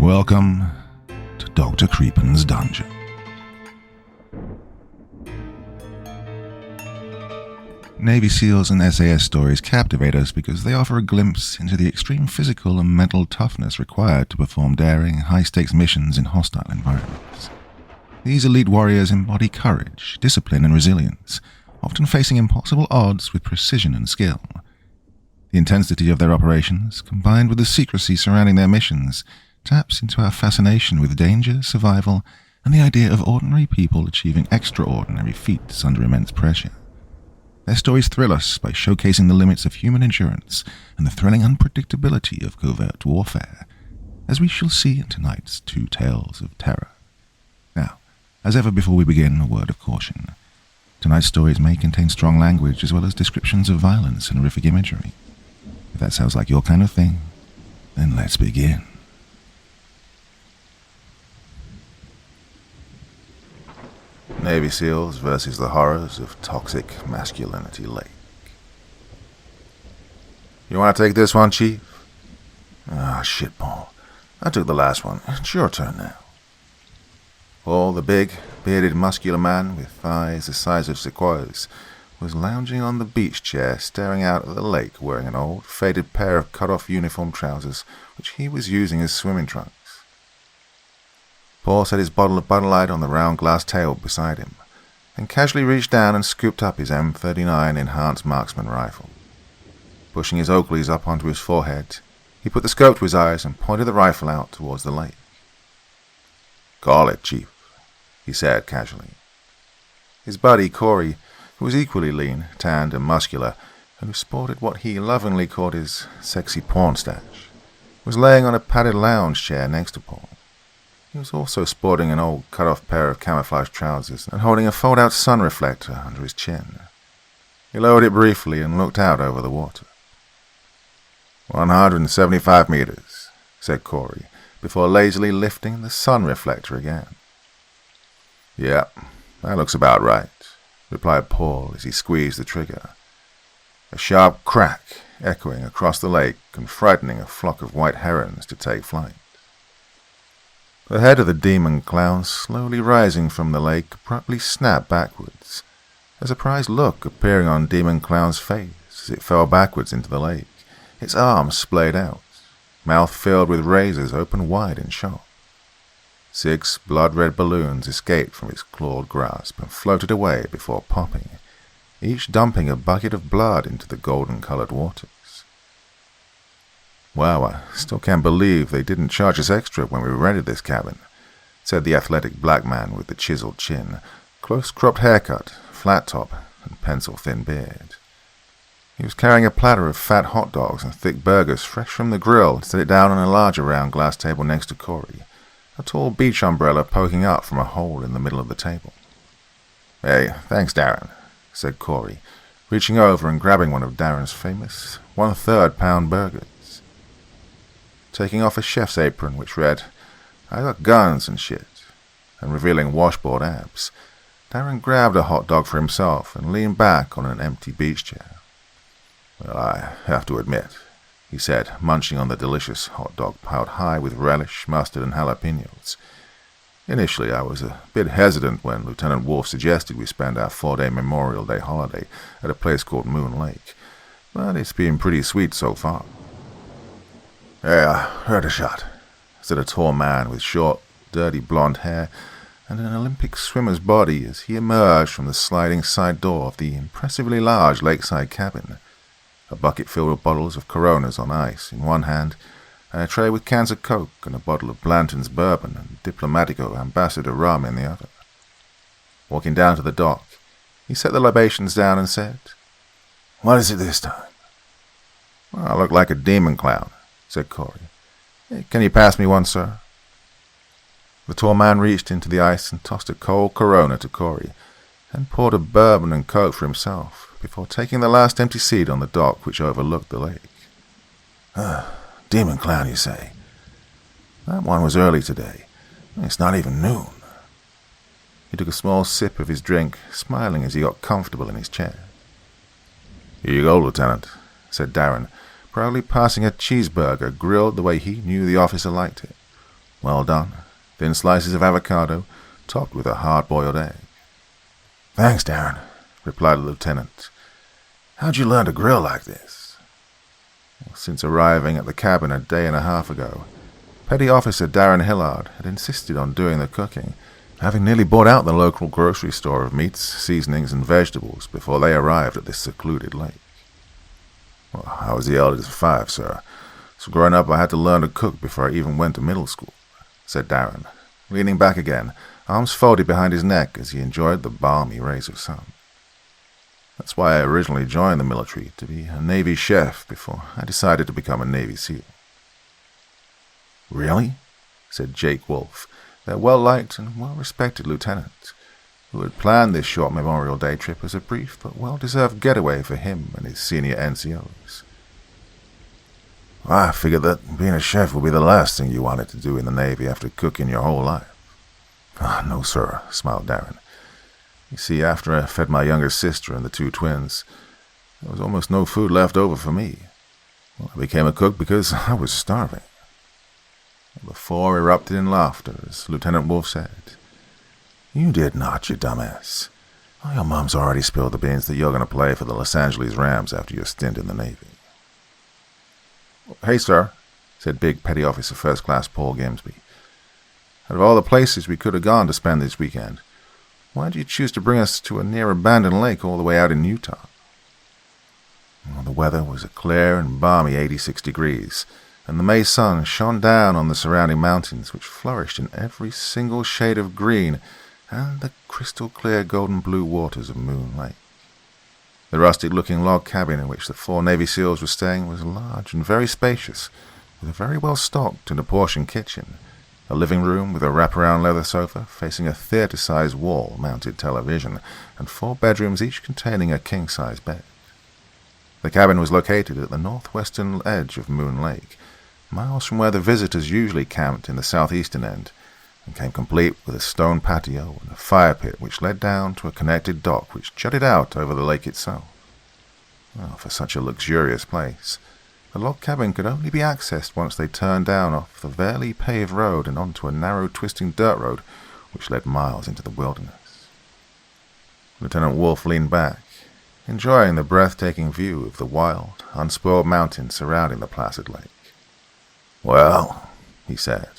Welcome to Dr. Creepin's Dungeon. Navy SEALs and SAS stories captivate us because they offer a glimpse into the extreme physical and mental toughness required to perform daring, high-stakes missions in hostile environments. These elite warriors embody courage, discipline, and resilience, often facing impossible odds with precision and skill. The intensity of their operations, combined with the secrecy surrounding their missions, taps into our fascination with danger, survival, and the idea of ordinary people achieving extraordinary feats under immense pressure. Their stories thrill us by showcasing the limits of human endurance and the thrilling unpredictability of covert warfare, as we shall see in tonight's two tales of terror. Now, as ever before we begin, a word of caution. Tonight's stories may contain strong language as well as descriptions of violence and horrific imagery. If that sounds like your kind of thing, then let's begin. Navy SEALs versus the horrors of toxic masculinity lake. You want to take this one, Chief? Ah, shit, Paul. I took the last one. It's your turn now. Paul, the big, bearded, muscular man with thighs the size of sequoias, was lounging on the beach chair staring out at the lake wearing an old, faded pair of cut-off uniform trousers which he was using as swimming trunks. Paul set his bottle of Bud Light on the round glass table beside him, and casually reached down and scooped up his M39 Enhanced Marksman rifle. Pushing his Oakleys up onto his forehead, he put the scope to his eyes and pointed the rifle out towards the lake. "Call it, Chief," he said casually. His buddy, Corey, who was equally lean, tanned, and muscular, and who sported what he lovingly called his sexy porn stash, was laying on a padded lounge chair next to Paul. He was also sporting an old cut-off pair of camouflage trousers and holding a fold-out sun reflector under his chin. He lowered it briefly and looked out over the water. 175 meters, said Corey, before lazily lifting the sun reflector again. "Yep, that looks about right," replied Paul as he squeezed the trigger. A sharp crack echoing across the lake and frightening a flock of white herons to take flight. The head of the demon clown, slowly rising from the lake, abruptly snapped backwards, a surprised look appearing on Demon Clown's face as it fell backwards into the lake, its arms splayed out, mouth filled with razors open wide in shock. 6 blood-red balloons escaped from its clawed grasp and floated away before popping, each dumping a bucket of blood into the golden-colored waters. "Wow, I still can't believe they didn't charge us extra when we rented this cabin," said the athletic black man with the chiseled chin, close-cropped haircut, flat top, and pencil-thin beard. He was carrying a platter of fat hot dogs and thick burgers fresh from the grill and set it down on a larger round glass table next to Corey, a tall beach umbrella poking up from a hole in the middle of the table. "Hey, thanks, Darren," said Corey, reaching over and grabbing one of Darren's famous 1/3 pound burgers. Taking off a chef's apron which read, "I got guns and shit," and revealing washboard abs, Darren grabbed a hot dog for himself and leaned back on an empty beach chair. "Well, I have to admit," he said, munching on the delicious hot dog piled high with relish, mustard, and jalapenos. "Initially, I was a bit hesitant when Lieutenant Wolf suggested we spend our 4-day Memorial Day holiday at a place called Moon Lake, but it's been pretty sweet so far." "Hey, I heard a shot," said a tall man with short, dirty blonde hair and an Olympic swimmer's body as he emerged from the sliding side door of the impressively large lakeside cabin, a bucket filled with bottles of Coronas on ice in one hand, and a tray with cans of Coke and a bottle of Blanton's bourbon and Diplomatico Ambassador rum in the other. Walking down to the dock, he set the libations down and said, "What is it this time?" "Well, I look like a demon clown," said Corey. "Hey, can you pass me one, sir?" The tall man reached into the ice and tossed a cold Corona to Corey, and poured a bourbon and Coke for himself, before taking the last empty seat on the dock which overlooked the lake. Demon clown, you say? That one was early today. It's not even noon." He took a small sip of his drink, smiling as he got comfortable in his chair. "Here you go, Lieutenant," said Darren, proudly passing a cheeseburger grilled the way he knew the officer liked it. Well done. Thin slices of avocado, topped with a hard-boiled egg. Thanks, Darren, replied the lieutenant. How'd you learn to grill like this? Since arriving at the cabin a day and a half ago, Petty Officer Darren Hillard had insisted on doing the cooking, having nearly bought out the local grocery store of meats, seasonings, and vegetables before they arrived at this secluded lake. Well, I was the eldest of 5, sir, so growing up I had to learn to cook before I even went to middle school, said Darren, leaning back again, arms folded behind his neck as he enjoyed the balmy rays of sun. That's why I originally joined the military, to be a Navy chef before I decided to become a Navy SEAL. Really? Said Jake Wolfe, their well-liked and well-respected lieutenant, who had planned this short Memorial Day trip as a brief but well-deserved getaway for him and his senior NCOs. I figured that being a chef would be the last thing you wanted to do in the Navy after cooking your whole life. No, sir, smiled Darren. You see, after I fed my younger sister and the 2 twins, there was almost no food left over for me. Well, I became a cook because I was starving. The 4 erupted in laughter as Lieutenant Wolfe said, You did not, you dumbass. Oh, your mom's already spilled the beans that you're going to play for the Los Angeles Rams after your stint in the Navy. Hey, sir, said Big Petty Officer First Class Paul Gimsby. Out of all the places we could have gone to spend this weekend, why did you choose to bring us to a near-abandoned lake all the way out in Utah? Well, the weather was a clear and balmy 86 degrees, and the May sun shone down on the surrounding mountains, which flourished in every single shade of green and the crystal-clear golden-blue waters of Moon Lake. The rustic-looking log cabin in which the 4 Navy SEALs were staying was large and very spacious, with a very well-stocked and apportioned kitchen, a living room with a wraparound leather sofa facing a theater-sized wall-mounted television, and 4 bedrooms each containing a king-size bed. The cabin was located at the northwestern edge of Moon Lake, miles from where the visitors usually camped in the southeastern end, and came complete with a stone patio and a fire pit which led down to a connected dock which jutted out over the lake itself. Well, for such a luxurious place, the log cabin could only be accessed once they turned down off the barely paved road and onto a narrow, twisting dirt road which led miles into the wilderness. Lieutenant Wolfe leaned back, enjoying the breathtaking view of the wild, unspoiled mountains surrounding the placid lake. Well, he said,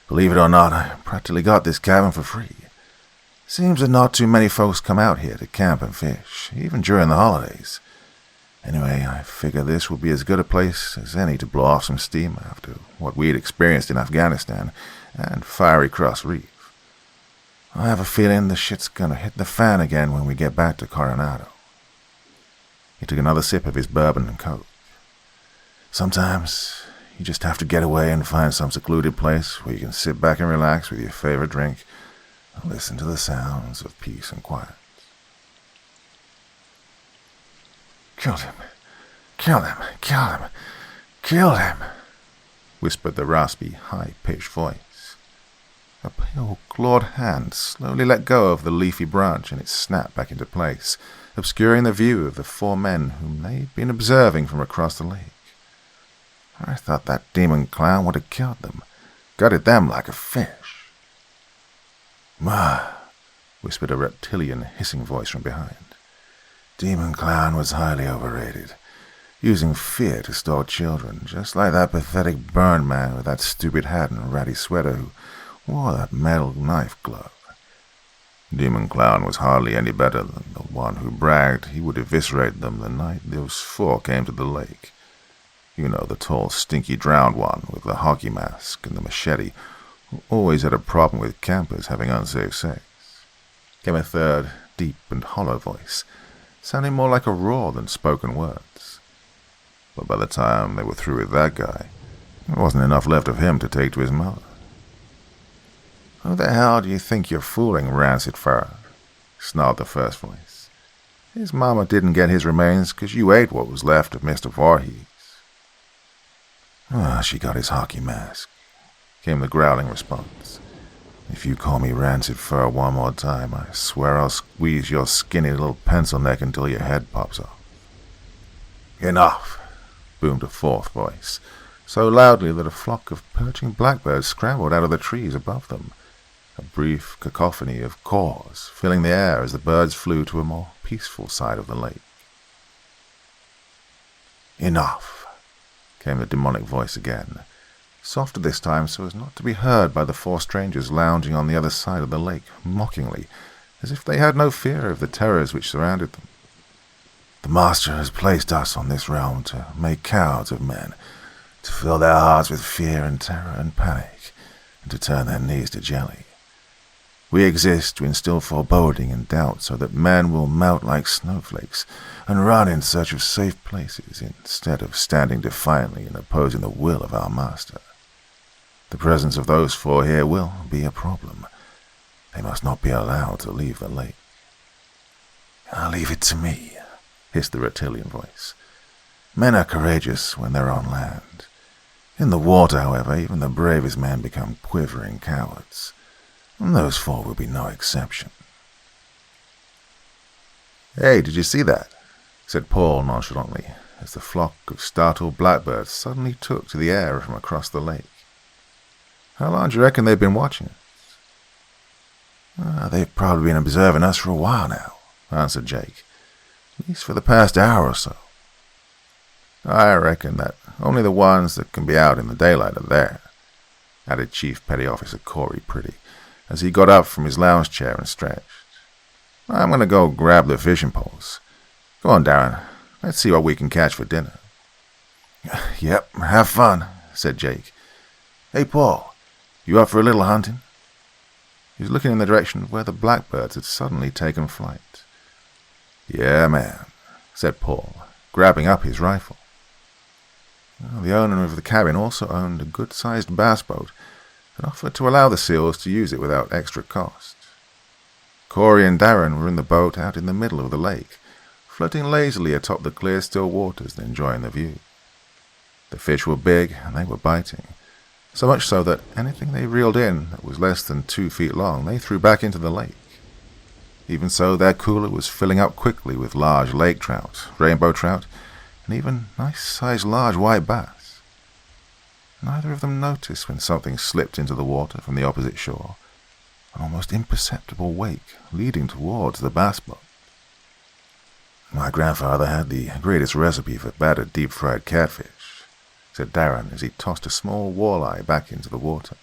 believe it or not, I practically got this cabin for free. Seems that not too many folks come out here to camp and fish, even during the holidays. Anyway, I figure this will be as good a place as any to blow off some steam after what we'd experienced in Afghanistan and Fiery Cross Reef. I have a feeling the shit's gonna hit the fan again when we get back to Coronado. He took another sip of his bourbon and coke. Sometimes you just have to get away and find some secluded place where you can sit back and relax with your favorite drink and listen to the sounds of peace and quiet. Killed him. Kill him. Kill him. Kill him, whispered the raspy, high-pitched voice. A pale, clawed hand slowly let go of the leafy branch and it snapped back into place, obscuring the view of the 4 men whom they'd been observing from across the lake. I thought that demon clown would have killed them, gutted them like a fish. Ma, whispered a reptilian, hissing voice from behind. Demon clown was highly overrated, using fear to stall children, just like that pathetic burn man with that stupid hat and ratty sweater who wore that metal knife glove. Demon clown was hardly any better than the one who bragged he would eviscerate them the night those 4 came to the lake. You know, the tall, stinky, drowned one with the hockey mask and the machete, who always had a problem with campers having unsafe sex. Came a third, deep and hollow voice, sounding more like a roar than spoken words. But by the time they were through with that guy, there wasn't enough left of him to take to his mother. Who the hell do you think you're fooling, rancid fur? Snarled the first voice. His mama didn't get his remains 'cause you ate what was left of Mr. Voorhees. She got his hockey mask, came the growling response. If you call me rancid fur one more time, I swear I'll squeeze your skinny little pencil neck until your head pops off. Enough, boomed a 4th voice, so loudly that a flock of perching blackbirds scrambled out of the trees above them, a brief cacophony of caws filling the air as the birds flew to a more peaceful side of the lake. "Enough," came the demonic voice again, softer this time so as not to be heard by the four strangers lounging on the other side of the lake, mockingly, as if they had no fear of the terrors which surrounded them. "The Master has placed us on this realm to make cowards of men, to fill their hearts with fear and terror and panic, and to turn their knees to jelly. We exist to instill foreboding and doubt so that men will melt like snowflakes and run in search of safe places instead of standing defiantly and opposing the will of our Master. The presence of those four here will be a problem. They must not be allowed to leave the lake." "I'll leave it to me," hissed the reptilian voice. "Men are courageous when they're on land. In the water, however, even the bravest men become quivering cowards. And those four will be no exception." "Hey, did you see that?" said Paul nonchalantly, as the flock of startled blackbirds suddenly took to the air from across the lake. "How long do you reckon they've been watching us?" "They've probably been observing us for a while now," answered Jake. "At least for the past hour or so." "I reckon that only the ones that can be out in the daylight are there," added Chief Petty Officer Corey Pretty, as he got up from his lounge chair and stretched. "I'm going to go grab the fishing poles. Go on, Darren. Let's see what we can catch for dinner." "Yep, have fun," said Jake. "Hey, Paul, you up for a little hunting?" He was looking in the direction of where the blackbirds had suddenly taken flight. "Yeah, man," said Paul, grabbing up his rifle. The owner of the cabin also owned a good-sized bass boat and offered to allow the SEALs to use it without extra cost. Corey and Darren were in the boat out in the middle of the lake, floating lazily atop the clear, still waters and enjoying the view. The fish were big and they were biting, so much so that anything they reeled in that was less than 2 feet long they threw back into the lake. Even so, their cooler was filling up quickly with large lake trout, rainbow trout, and even nice-sized large white bass. Neither of them noticed when something slipped into the water from the opposite shore, an almost imperceptible wake leading towards the bass boat. "My grandfather had the greatest recipe for battered deep-fried catfish," said Darren as he tossed a small walleye back into the water.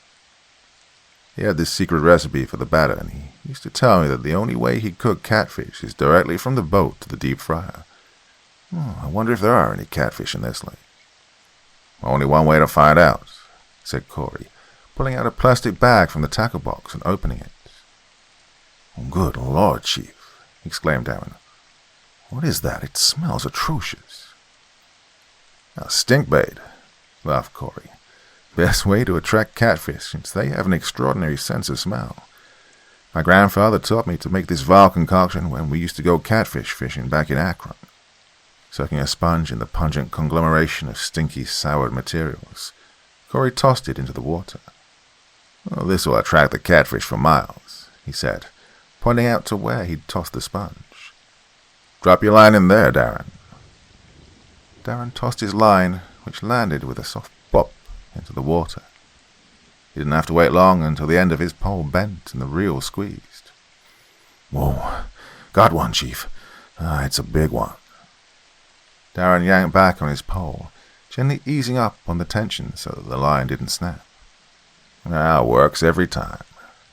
He had this secret recipe for the batter, and he used to tell me that the only way he'd cook catfish is directly from the boat to the deep fryer. I wonder if there are any catfish in this lake. "Only one way to find out," said Corey, pulling out a plastic bag from the tackle box and opening it. "Good Lord, Chief," exclaimed Darren. "What is that? It smells atrocious." "Stink bait," laughed Corey. "Best way to attract catfish, since they have an extraordinary sense of smell. My grandfather taught me to make this vile concoction when we used to go catfish fishing back in Akron." Soaking a sponge in the pungent conglomeration of stinky, soured materials, Corey tossed it into the water. "This will attract the catfish for miles," he said, pointing out to where he'd tossed the sponge. "Drop your line in there, Darren." Darren tossed his line, which landed with a soft bop into the water. He didn't have to wait long until the end of his pole bent and the reel squeezed. "Whoa, got one, Chief. It's a big one." Darren yanked back on his pole, gently easing up on the tension so that the line didn't snap. "Works every time,"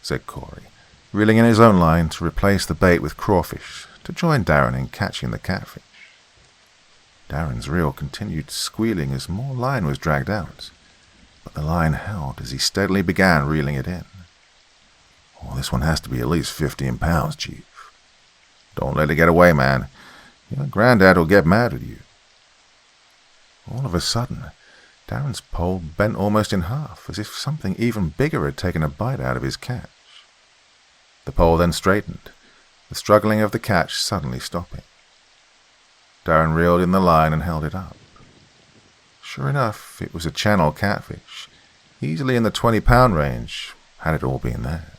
said Corey, reeling in his own line to replace the bait with crawfish to join Darren in catching the catfish. Darren's reel continued squealing as more line was dragged out, but the line held as he steadily began reeling it in. "This one has to be at least 15 pounds, Chief." "Don't let it get away, man. Your granddad will get mad at you." All of a sudden, Darren's pole bent almost in half, as if something even bigger had taken a bite out of his catch. The pole then straightened, the struggling of the catch suddenly stopping. Darren reeled in the line and held it up. Sure enough, it was a channel catfish, easily in the 20-pound range, had it all been there.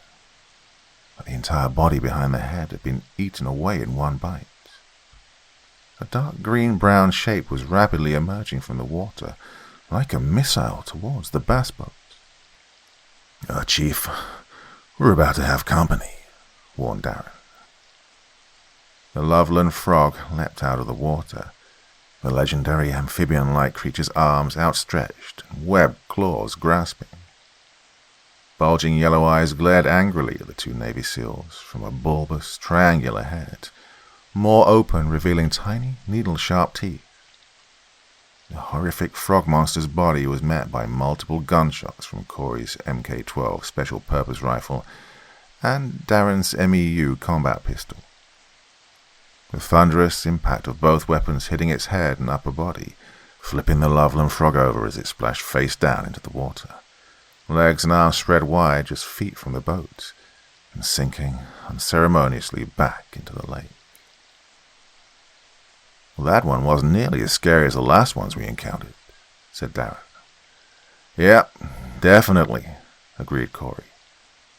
But the entire body behind the head had been eaten away in one bite. A dark green-brown shape was rapidly emerging from the water, like a missile towards the bass boat. Chief, we're about to have company, warned Darren. The Loveland frog leapt out of the water, the legendary amphibian-like creature's arms outstretched and webbed claws grasping. Bulging yellow eyes glared angrily at the two Navy SEALs from a bulbous, triangular head, more open, revealing tiny, needle-sharp teeth. The horrific frog monster's body was met by multiple gunshots from Corey's Mk-12 Special Purpose Rifle and Darren's MEU combat pistol. The thunderous impact of both weapons hitting its head and upper body, flipping the Loveland frog over as it splashed face down into the water, legs and arms spread wide just feet from the boat, and sinking unceremoniously back into the lake. Well, that one wasn't nearly as scary as the last ones we encountered, said Darren. Yep, definitely, agreed Corey.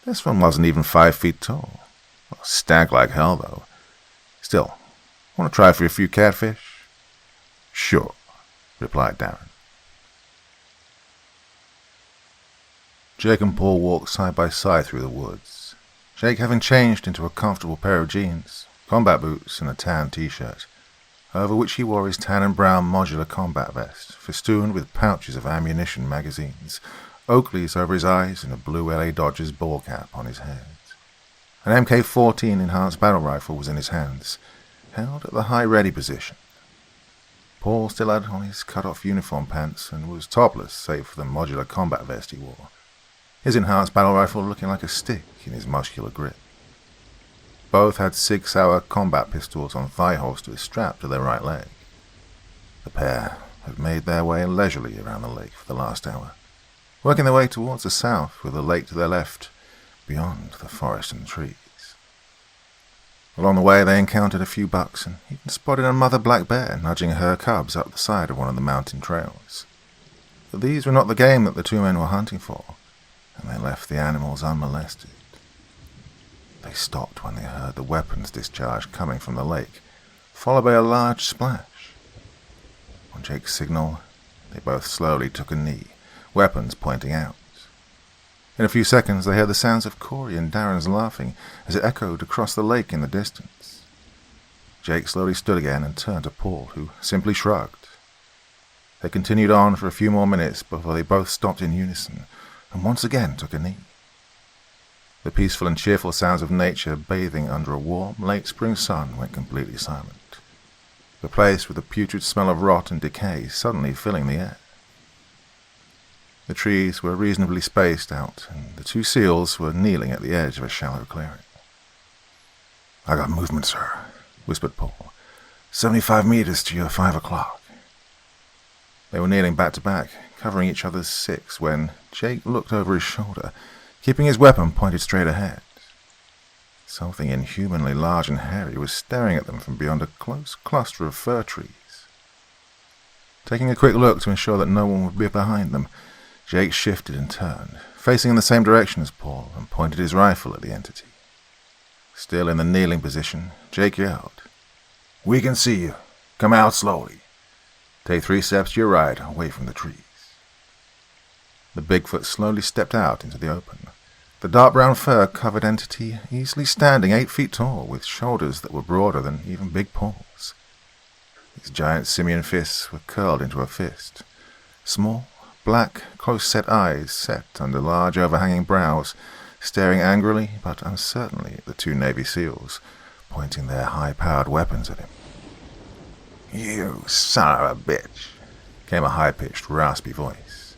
This one wasn't even 5 feet tall. Well, stank like hell, though. Still, want to try for a few catfish? Sure, replied Darren. Jake and Paul walked side by side through the woods, Jake having changed into a comfortable pair of jeans, combat boots, and a tan t-shirt, over which he wore his tan and brown modular combat vest, festooned with pouches of ammunition magazines, Oakleys over his eyes, and a blue LA Dodgers ball cap on his head. An Mk-14 enhanced battle rifle was in his hands, held at the high-ready position. Paul still had on his cut-off uniform pants and was topless save for the modular combat vest he wore, his enhanced battle rifle looking like a stick in his muscular grip. Both had Sig Sauer combat pistols on thigh holsters strapped to their right leg. The pair had made their way leisurely around the lake for the last hour, working their way towards the south with the lake to their left, beyond the forest and trees. Along the way they encountered a few bucks and even spotted a mother black bear nudging her cubs up the side of one of the mountain trails. But these were not the game that the two men were hunting for, and they left the animals unmolested. They stopped when they heard the weapons discharge coming from the lake, followed by a large splash. On Jake's signal, they both slowly took a knee, weapons pointing out. In a few seconds they heard the sounds of Corey and Darren's laughing as it echoed across the lake in the distance. Jake slowly stood again and turned to Paul, who simply shrugged. They continued on for a few more minutes before they both stopped in unison and once again took a knee. The peaceful and cheerful sounds of nature bathing under a warm, late spring sun went completely silent, the place with the putrid smell of rot and decay suddenly filling the air. The trees were reasonably spaced out, and the two SEALs were kneeling at the edge of a shallow clearing. "I got movement, sir," whispered Paul. 75 meters to your 5 o'clock. They were kneeling back to back, covering each other's six, when Jake looked over his shoulder, keeping his weapon pointed straight ahead. Something inhumanly large and hairy was staring at them from beyond a close cluster of fir trees. Taking a quick look to ensure that no one would be behind them, Jake shifted and turned, facing in the same direction as Paul, and pointed his rifle at the entity. Still in the kneeling position, Jake yelled, "We can see you. Come out slowly. Take 3 steps to your right, away from the trees." The Bigfoot slowly stepped out into the open, the dark brown fur-covered entity easily standing 8 feet tall, with shoulders that were broader than even big paws. His giant simian fists were curled into a fist. Small, black, close-set eyes set under large overhanging brows, staring angrily but uncertainly at the two Navy SEALs, pointing their high-powered weapons at him. "You son of a bitch," came a high-pitched, raspy voice.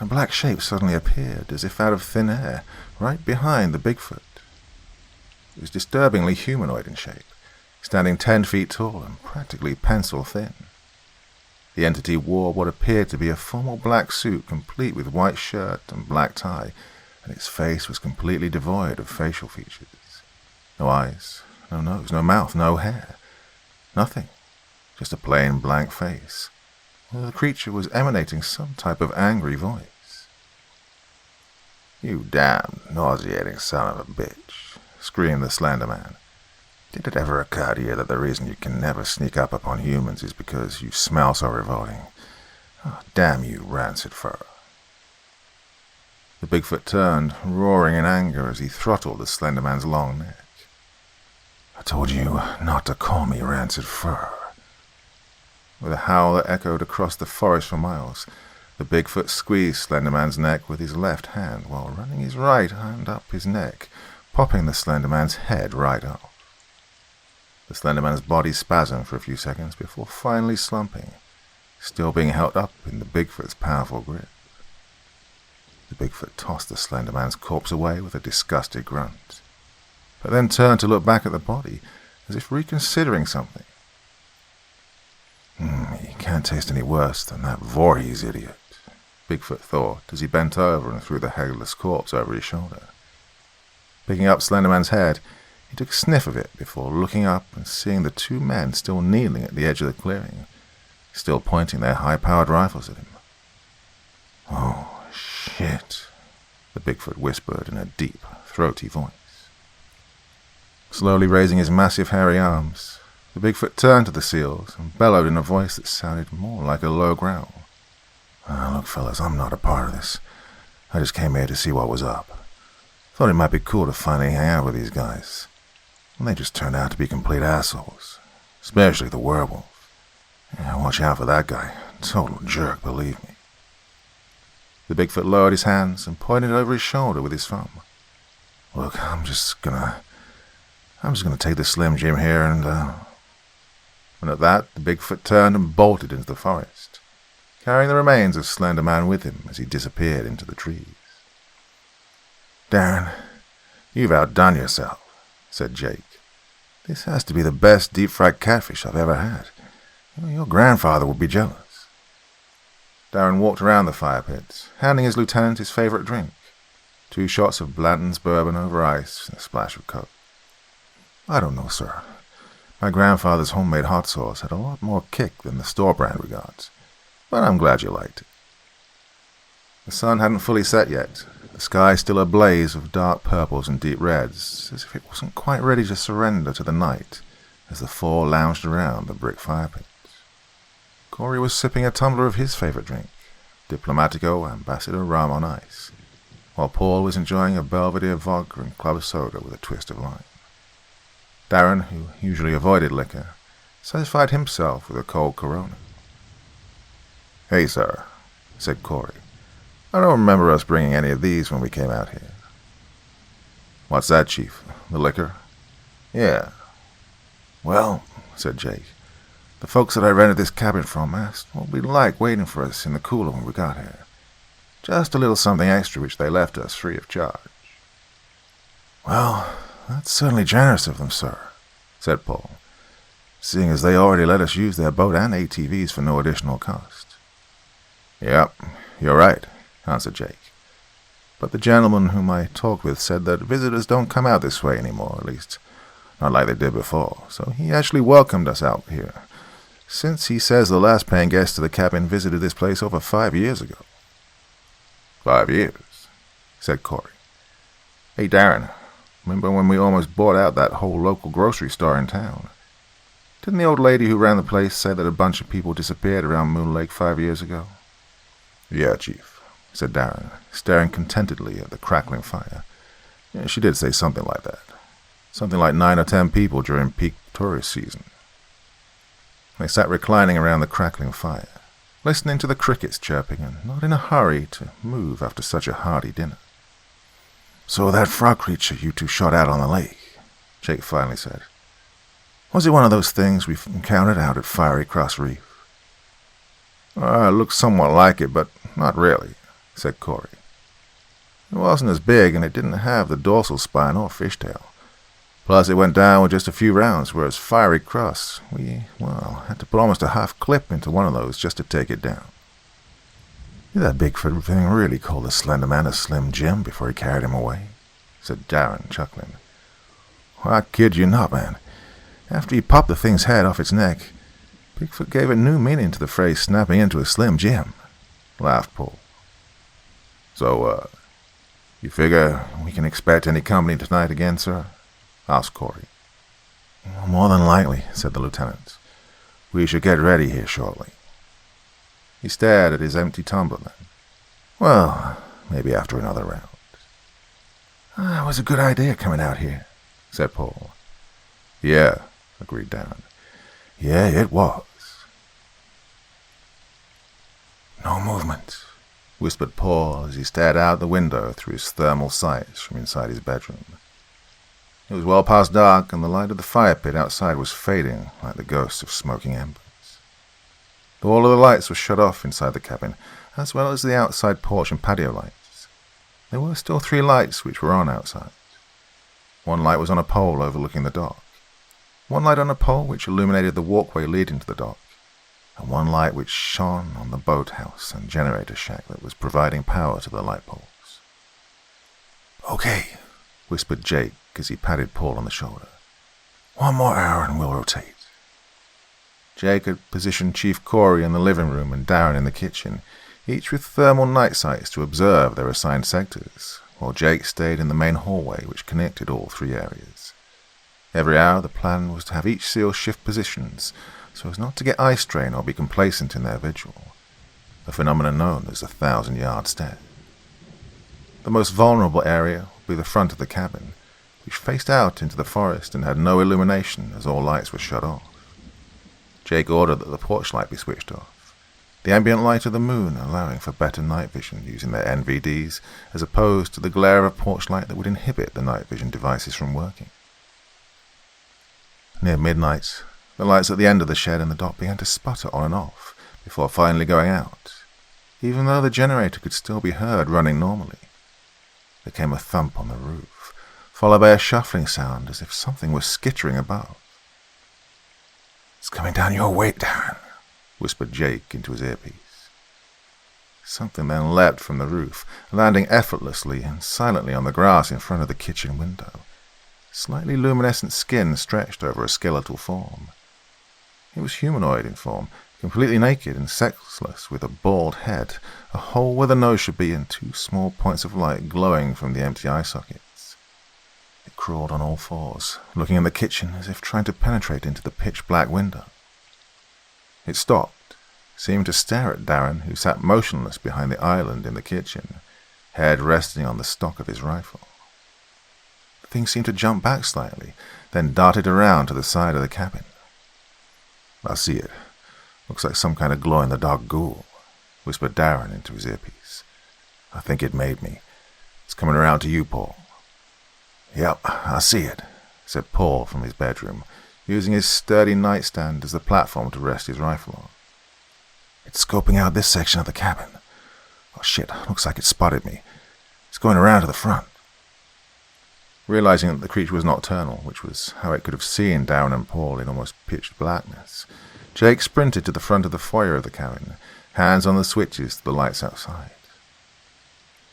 A black shape suddenly appeared, as if out of thin air, right behind the Bigfoot. It was disturbingly humanoid in shape, standing 10 feet tall and practically pencil-thin. The entity wore what appeared to be a formal black suit complete with white shirt and black tie, and its face was completely devoid of facial features. No eyes, no nose, no mouth, no hair. Nothing. Just a plain blank face. The creature was emanating some type of angry voice. "You damn nauseating son of a bitch," screamed the slender man. "Did it ever occur to you that the reason you can never sneak up upon humans is because you smell so revolting? Oh, damn you, rancid fur. The Bigfoot turned, roaring in anger as he throttled the slender man's long neck. I told you not to call me rancid fur. With a howl that echoed across the forest for miles, the Bigfoot squeezed Slender Man's neck with his left hand while running his right hand up his neck, popping the Slender Man's head right off. The Slender Man's body spasmed for a few seconds before finally slumping, still being held up in the Bigfoot's powerful grip. The Bigfoot tossed the Slender Man's corpse away with a disgusted grunt, but then turned to look back at the body as if reconsidering something. He can't taste any worse than that Voorhees idiot, Bigfoot thought as he bent over and threw the headless corpse over his shoulder. Picking up Slender Man's head, he took a sniff of it before looking up and seeing the two men still kneeling at the edge of the clearing, still pointing their high-powered rifles at him. Oh, shit, the Bigfoot whispered in a deep, throaty voice. Slowly raising his massive hairy arms, the Bigfoot turned to the seals and bellowed in a voice that sounded more like a low growl. Look, fellas, I'm not a part of this. I just came here to see what was up. Thought it might be cool to finally hang out with these guys. And they just turned out to be complete assholes. Especially the werewolf. Yeah, watch out for that guy. Total jerk, believe me. The Bigfoot lowered his hands and pointed over his shoulder with his thumb. Look, I'm just gonna take the Slim Jim here and at that, the Bigfoot turned and bolted into the forest, carrying the remains of Slender Man with him as he disappeared into the trees. Darren, you've outdone yourself, said Jake. This has to be the best deep-fried catfish I've ever had. Your grandfather would be jealous. Darren walked around the fire pit, handing his lieutenant his favorite drink, 2 shots of Blanton's bourbon over ice and a splash of Coke. I don't know, sir. My grandfather's homemade hot sauce had a lot more kick than the store brand we got, but I'm glad you liked it. The sun hadn't fully set yet, the sky still ablaze with dark purples and deep reds, as if it wasn't quite ready to surrender to the night as the 4 lounged around the brick fire pit. Corey was sipping a tumbler of his favorite drink, Diplomatico Ambassador Rum on ice, while Paul was enjoying a Belvedere vodka and club soda with a twist of lime. Darren, who usually avoided liquor, satisfied himself with a cold Corona. Hey, sir, said Corey. I don't remember us bringing any of these when we came out here. What's that, Chief? The liquor? Yeah. Well, said Jake, the folks that I rented this cabin from asked what we'd like waiting for us in the cooler when we got here. Just a little something extra which they left us free of charge. Well, that's certainly generous of them, sir, said Paul, seeing as they already let us use their boat and ATVs for no additional cost. Yep, you're right, answered Jake. But the gentleman whom I talked with said that visitors don't come out this way anymore, at least not like they did before, so he actually welcomed us out here, since he says the last paying guest of the cabin visited this place over 5 years ago. 5 years, said Corey. Hey, Darren, remember when we almost bought out that whole local grocery store in town? Didn't the old lady who ran the place say that a bunch of people disappeared around Moon Lake 5 years ago? Yeah, Chief, said Darren, staring contentedly at the crackling fire. Yeah, she did say something like that. Something like 9 or 10 people during peak tourist season. They sat reclining around the crackling fire, listening to the crickets chirping and not in a hurry to move after such a hearty dinner. So that frog creature you two shot out on the lake, Jake finally said. Was it one of those things we've encountered out at Fiery Cross Reef? It looked somewhat like it, but not really, said Corey. It wasn't as big, and it didn't have the dorsal spine or fishtail. Plus, it went down with just a few rounds, whereas Fiery Cross, we had to put almost a half clip into one of those just to take it down. Did that Bigfoot thing really call the Slender Man a Slim Jim before he carried him away? Said Darren, chuckling. Well, I kid you not, man. After he popped the thing's head off its neck, Bigfoot gave a new meaning to the phrase snapping into a Slim Jim, laughed Paul. So, you figure we can expect any company tonight again, sir? Asked Corey. More than likely, said the lieutenant. We should get ready here shortly. He stared at his empty tumbler then. "Well, maybe after another round." "It was a good idea coming out here," said Paul. "Yeah," agreed Darren. "Yeah, it was." "No movement," whispered Paul as he stared out the window through his thermal sights from inside his bedroom. It was well past dark, and the light of the fire pit outside was fading like the ghosts of smoking embers. All of the lights were shut off inside the cabin, as well as the outside porch and patio lights. There were still 3 lights which were on outside. One light was on a pole overlooking the dock, one light on a pole which illuminated the walkway leading to the dock, and one light which shone on the boathouse and generator shack that was providing power to the light poles. "Okay," whispered Jake as he patted Paul on the shoulder. "1 more hour and we'll rotate." Jake had positioned Chief Corey in the living room and Darren in the kitchen, each with thermal night sights to observe their assigned sectors, while Jake stayed in the main hallway which connected all 3 areas. Every hour the plan was to have each SEAL shift positions so as not to get eye strain or be complacent in their vigil, a phenomenon known as the 1,000-yard stare. The most vulnerable area would be the front of the cabin, which faced out into the forest and had no illumination as all lights were shut off. Jake ordered that the porch light be switched off, the ambient light of the moon allowing for better night vision using their NVDs as opposed to the glare of a porch light that would inhibit the night vision devices from working. Near midnight, the lights at the end of the shed and the dock began to sputter on and off before finally going out, even though the generator could still be heard running normally. There came a thump on the roof, followed by a shuffling sound as if something was skittering above. "It's coming down your way, Darren," whispered Jake into his earpiece. Something then leapt from the roof, landing effortlessly and silently on the grass in front of the kitchen window. Slightly luminescent skin stretched over a skeletal form. It was humanoid in form, completely naked and sexless, with a bald head, a hole where the nose should be, and 2 small points of light glowing from the empty eye sockets. It crawled on all 4s, looking in the kitchen as if trying to penetrate into the pitch-black window. It stopped, seemed to stare at Darren, who sat motionless behind the island in the kitchen, head resting on the stock of his rifle. The thing seemed to jump back slightly, then darted around to the side of the cabin. "I see it. Looks like some kind of glow-in-the-dark ghoul," whispered Darren into his earpiece. "I think it made me. It's coming around to you, Paul." "Yep, I see it," said Paul from his bedroom, using his sturdy nightstand as the platform to rest his rifle on. "It's scoping out this section of the cabin. Oh shit, looks like it spotted me. It's going around to the front." Realizing that the creature was nocturnal, which was how it could have seen Darren and Paul in almost pitch blackness, Jake sprinted to the front of the foyer of the cabin, hands on the switches to the lights outside.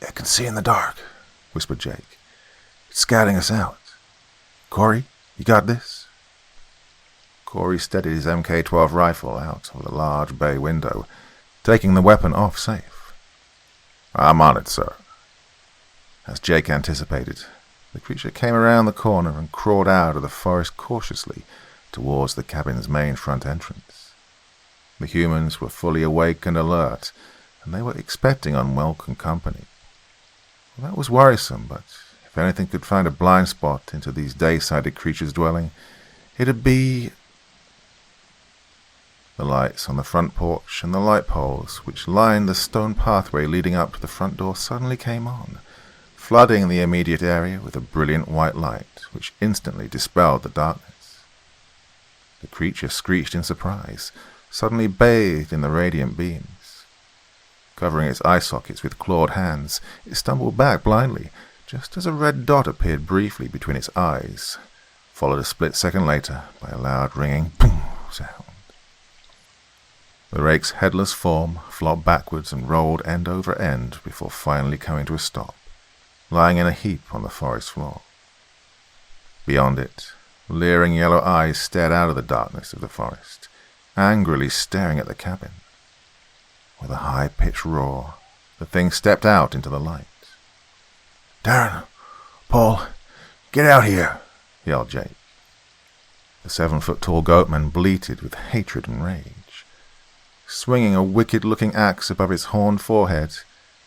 "I can see in the dark," whispered Jake. "It's scouting us out. Corey, you got this?" Corey steadied his MK-12 rifle out of the large bay window, taking the weapon off safe. "I'm on it, sir." As Jake anticipated, the creature came around the corner and crawled out of the forest cautiously towards the cabin's main front entrance. The humans were fully awake and alert, and they were expecting unwelcome company. Well, that was worrisome, but if anything could find a blind spot into these day-sided creatures' dwelling, it'd be... The lights on the front porch and the light poles which lined the stone pathway leading up to the front door suddenly came on, flooding the immediate area with a brilliant white light which instantly dispelled the darkness. The creature screeched in surprise, suddenly bathed in the radiant beams. Covering its eye sockets with clawed hands, it stumbled back blindly, just as a red dot appeared briefly between its eyes, followed a split second later by a loud ringing boom sound. The rake's headless form flopped backwards and rolled end over end before finally coming to a stop, lying in a heap on the forest floor. Beyond it, leering yellow eyes stared out of the darkness of the forest, angrily staring at the cabin. With a high-pitched roar, the thing stepped out into the light. "Darren! Paul! Get out here!" yelled Jake. The 7-foot-tall goatman bleated with hatred and rage. Swinging a wicked-looking axe above its horned forehead,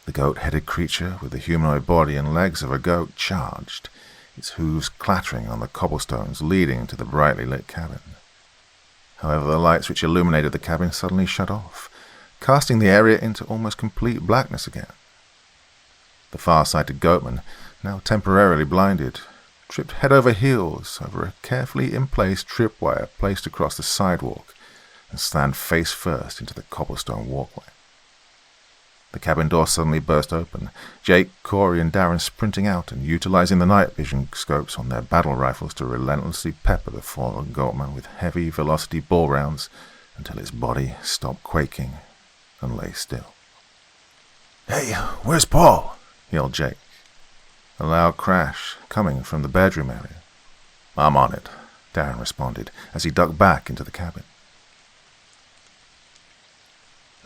the goat-headed creature with the humanoid body and legs of a goat charged, its hooves clattering on the cobblestones leading to the brightly lit cabin. However, the lights which illuminated the cabin suddenly shut off, casting the area into almost complete blackness again. The far-sighted goatman, now temporarily blinded, tripped head over heels over a carefully in-place tripwire placed across the sidewalk and slammed face first into the cobblestone walkway. The cabin door suddenly burst open, Jake, Corey, and Darren sprinting out and utilizing the night vision scopes on their battle rifles to relentlessly pepper the fallen goatman with heavy velocity ball rounds until its body stopped quaking and lay still. "Hey, where's Paul?" yelled Jake. A loud crash coming from the bedroom area. "I'm on it," Darren responded as he ducked back into the cabin.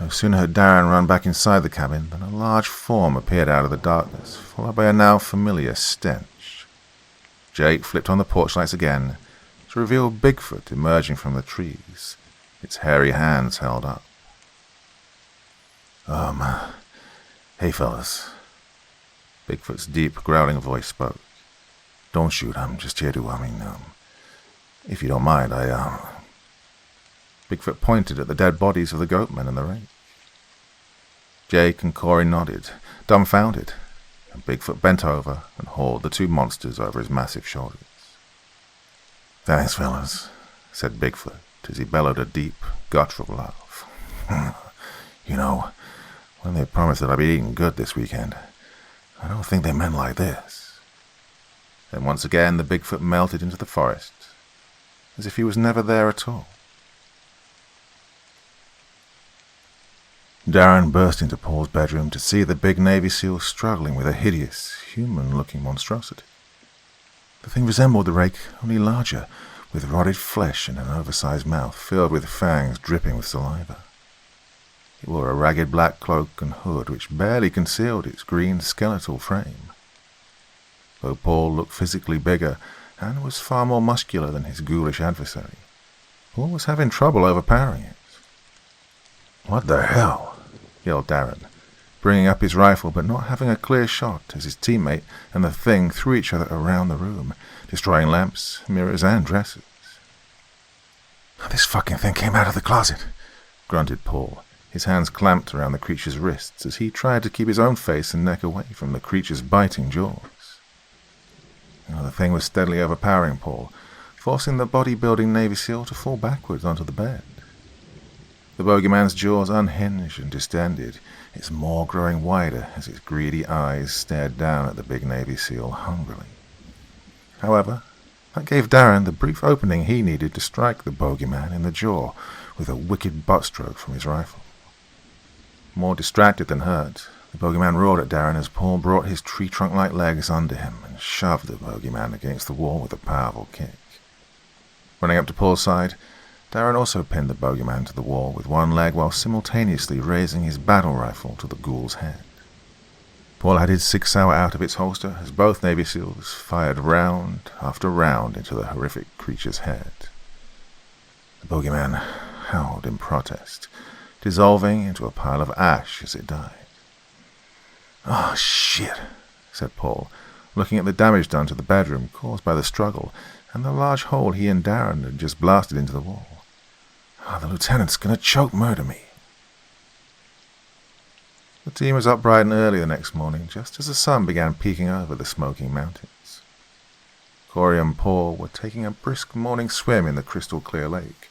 No sooner had Darren run back inside the cabin than a large form appeared out of the darkness, followed by a now familiar stench. Jake flipped on the porch lights again to reveal Bigfoot emerging from the trees, its hairy hands held up. Hey fellas." Bigfoot's deep, growling voice spoke. "Don't shoot, I'm just here to, if you don't mind, Bigfoot pointed at the dead bodies of the goatmen in the rake. Jake and Corey nodded, dumbfounded, and Bigfoot bent over and hauled the two monsters over his massive shoulders. "Thanks, fellas," said Bigfoot as he bellowed a deep, guttural laugh. When they promised that I'd be eating good this weekend, I don't think they meant like this." Then once again the Bigfoot melted into the forest, as if he was never there at all. Darren burst into Paul's bedroom to see the big Navy SEAL struggling with a hideous, human-looking monstrosity. The thing resembled the rake, only larger, with rotted flesh and an oversized mouth filled with fangs dripping with saliva. It wore a ragged black cloak and hood which barely concealed its green skeletal frame. Though Paul looked physically bigger and was far more muscular than his ghoulish adversary, Paul was having trouble overpowering it. "What the hell?" yelled Darren, bringing up his rifle but not having a clear shot as his teammate and the thing threw each other around the room, destroying lamps, mirrors, and dressers. "This fucking thing came out of the closet," grunted Paul, his hands clamped around the creature's wrists as he tried to keep his own face and neck away from the creature's biting jaws. The thing was steadily overpowering Paul, forcing the bodybuilding Navy SEAL to fall backwards onto the bed. The bogeyman's jaws unhinged and distended, its maw growing wider as its greedy eyes stared down at the big Navy SEAL hungrily. However, that gave Darren the brief opening he needed to strike the bogeyman in the jaw with a wicked butt stroke from his rifle. More distracted than hurt, the bogeyman roared at Darren as Paul brought his tree-trunk-like legs under him and shoved the bogeyman against the wall with a powerful kick. Running up to Paul's side, Darren also pinned the bogeyman to the wall with one leg while simultaneously raising his battle rifle to the ghoul's head. Paul had his 6 Sauer out of its holster as both Navy SEALs fired round after round into the horrific creature's head. The bogeyman howled in protest, dissolving into a pile of ash as it died. "Oh, shit," said Paul, looking at the damage done to the bedroom caused by the struggle and the large hole he and Darren had just blasted into the wall. "The lieutenant's gonna choke murder me." The team was up bright and early the next morning, just as the sun began peeking over the smoking mountains. Corey and Paul were taking a brisk morning swim in the crystal-clear lake,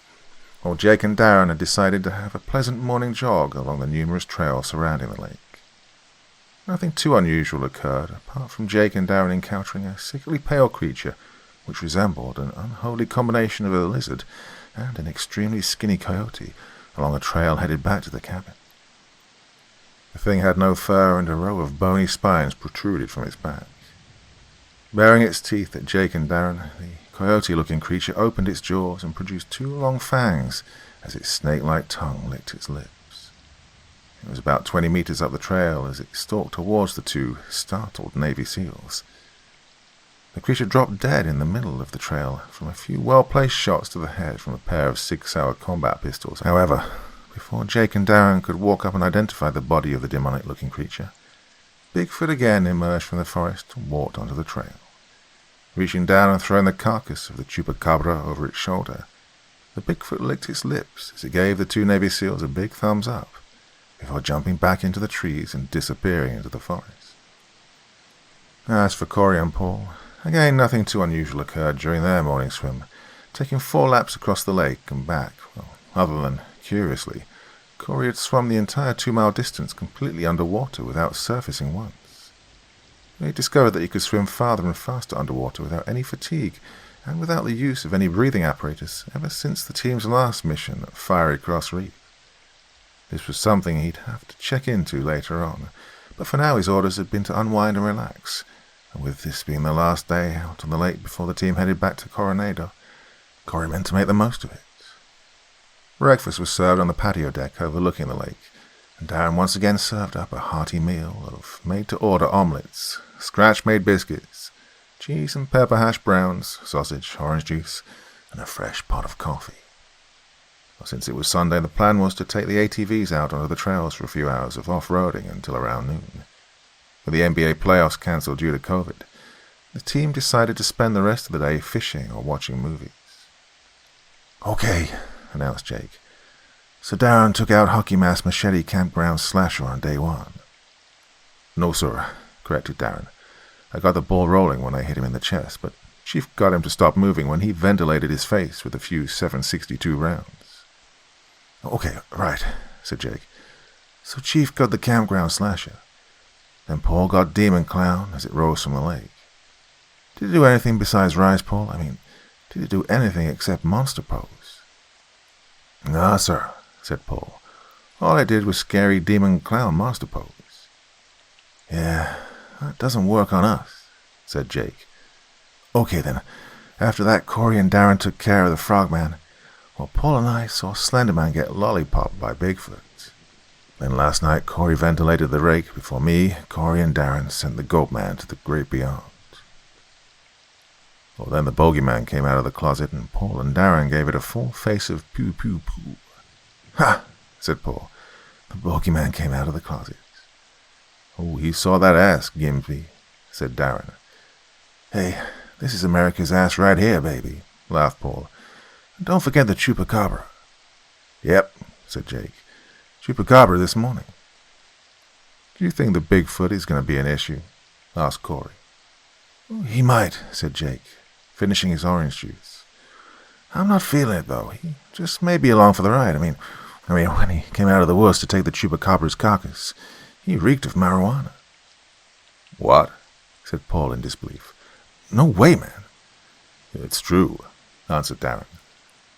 while Jake and Darren had decided to have a pleasant morning jog along the numerous trails surrounding the lake. Nothing too unusual occurred, apart from Jake and Darren encountering a sickly pale creature which resembled an unholy combination of a lizard and an extremely skinny coyote along a trail headed back to the cabin. The thing had no fur and a row of bony spines protruded from its back. Baring its teeth at Jake and Darren, the coyote-looking creature opened its jaws and produced 2 long fangs as its snake-like tongue licked its lips. It was about 20 meters up the trail as it stalked towards the 2 startled Navy SEALs. The creature dropped dead in the middle of the trail from a few well-placed shots to the head from a pair of 6 Sauer combat pistols. However, before Jake and Darren could walk up and identify the body of the demonic-looking creature, Bigfoot again emerged from the forest and walked onto the trail. Reaching down and throwing the carcass of the chupacabra over its shoulder, the Bigfoot licked its lips as it gave the two Navy SEALs a big thumbs up, before jumping back into the trees and disappearing into the forest. As for Corey and Paul, again nothing too unusual occurred during their morning swim, taking 4 laps across the lake and back. Well, other than, curiously, Corey had swum the entire 2-mile distance completely underwater without surfacing once. He discovered that he could swim farther and faster underwater without any fatigue and without the use of any breathing apparatus ever since the team's last mission at Fiery Cross Reef. This was something he'd have to check into later on, but for now his orders had been to unwind and relax, and with this being the last day out on the lake before the team headed back to Coronado, Corey meant to make the most of it. Breakfast was served on the patio deck overlooking the lake, and Darren once again served up a hearty meal of made-to-order omelettes, scratch-made biscuits, cheese and pepper hash browns, sausage, orange juice, and a fresh pot of coffee. Since it was Sunday, the plan was to take the ATVs out onto the trails for a few hours of off-roading until around noon. With the NBA playoffs cancelled due to COVID, the team decided to spend the rest of the day fishing or watching movies. "Okay," announced Jake. "So Darren took out Hockey Mask Machete Campground Slasher on day 1. "No, sir," corrected Darren. "I got the ball rolling when I hit him in the chest, but Chief got him to stop moving when he ventilated his face with a few 7.62 rounds. "Okay, right," said Jake. "So Chief got the campground slasher. Then Paul got Demon Clown as it rose from the lake. Did he do anything besides rise, Paul? I mean, did he do anything except monster pose?" "No, sir," said Paul. "All I did was scary Demon Clown monster pose." "Yeah, that doesn't work on us," said Jake. "Okay, then. After that, Corey and Darren took care of the Frogman, while Paul and I saw Slenderman get lollipopped by Bigfoot. Then last night, Corey ventilated the rake before me, Corey, and Darren sent the Goatman to the great beyond. Well, then the Bogeyman came out of the closet, and Paul and Darren gave it a full face of poo-poo-poo. "Ha!" said Paul. "The Bogeyman came out of the closet." "Oh, he saw that ass, Gimsby," said Darren. "Hey, this is America's ass right here, baby," laughed Paul. "And don't forget the chupacabra." "Yep," said Jake. "Chupacabra this morning." "Do you think the Bigfoot is going to be an issue?" asked Corey. "He might," said Jake, finishing his orange juice. "I'm not feeling it, though. He just may be along for the ride. I mean, when he came out of the woods to take the chupacabra's carcass, he reeked of marijuana." "What?" said Paul in disbelief. "No way, man." "It's true," answered Darren.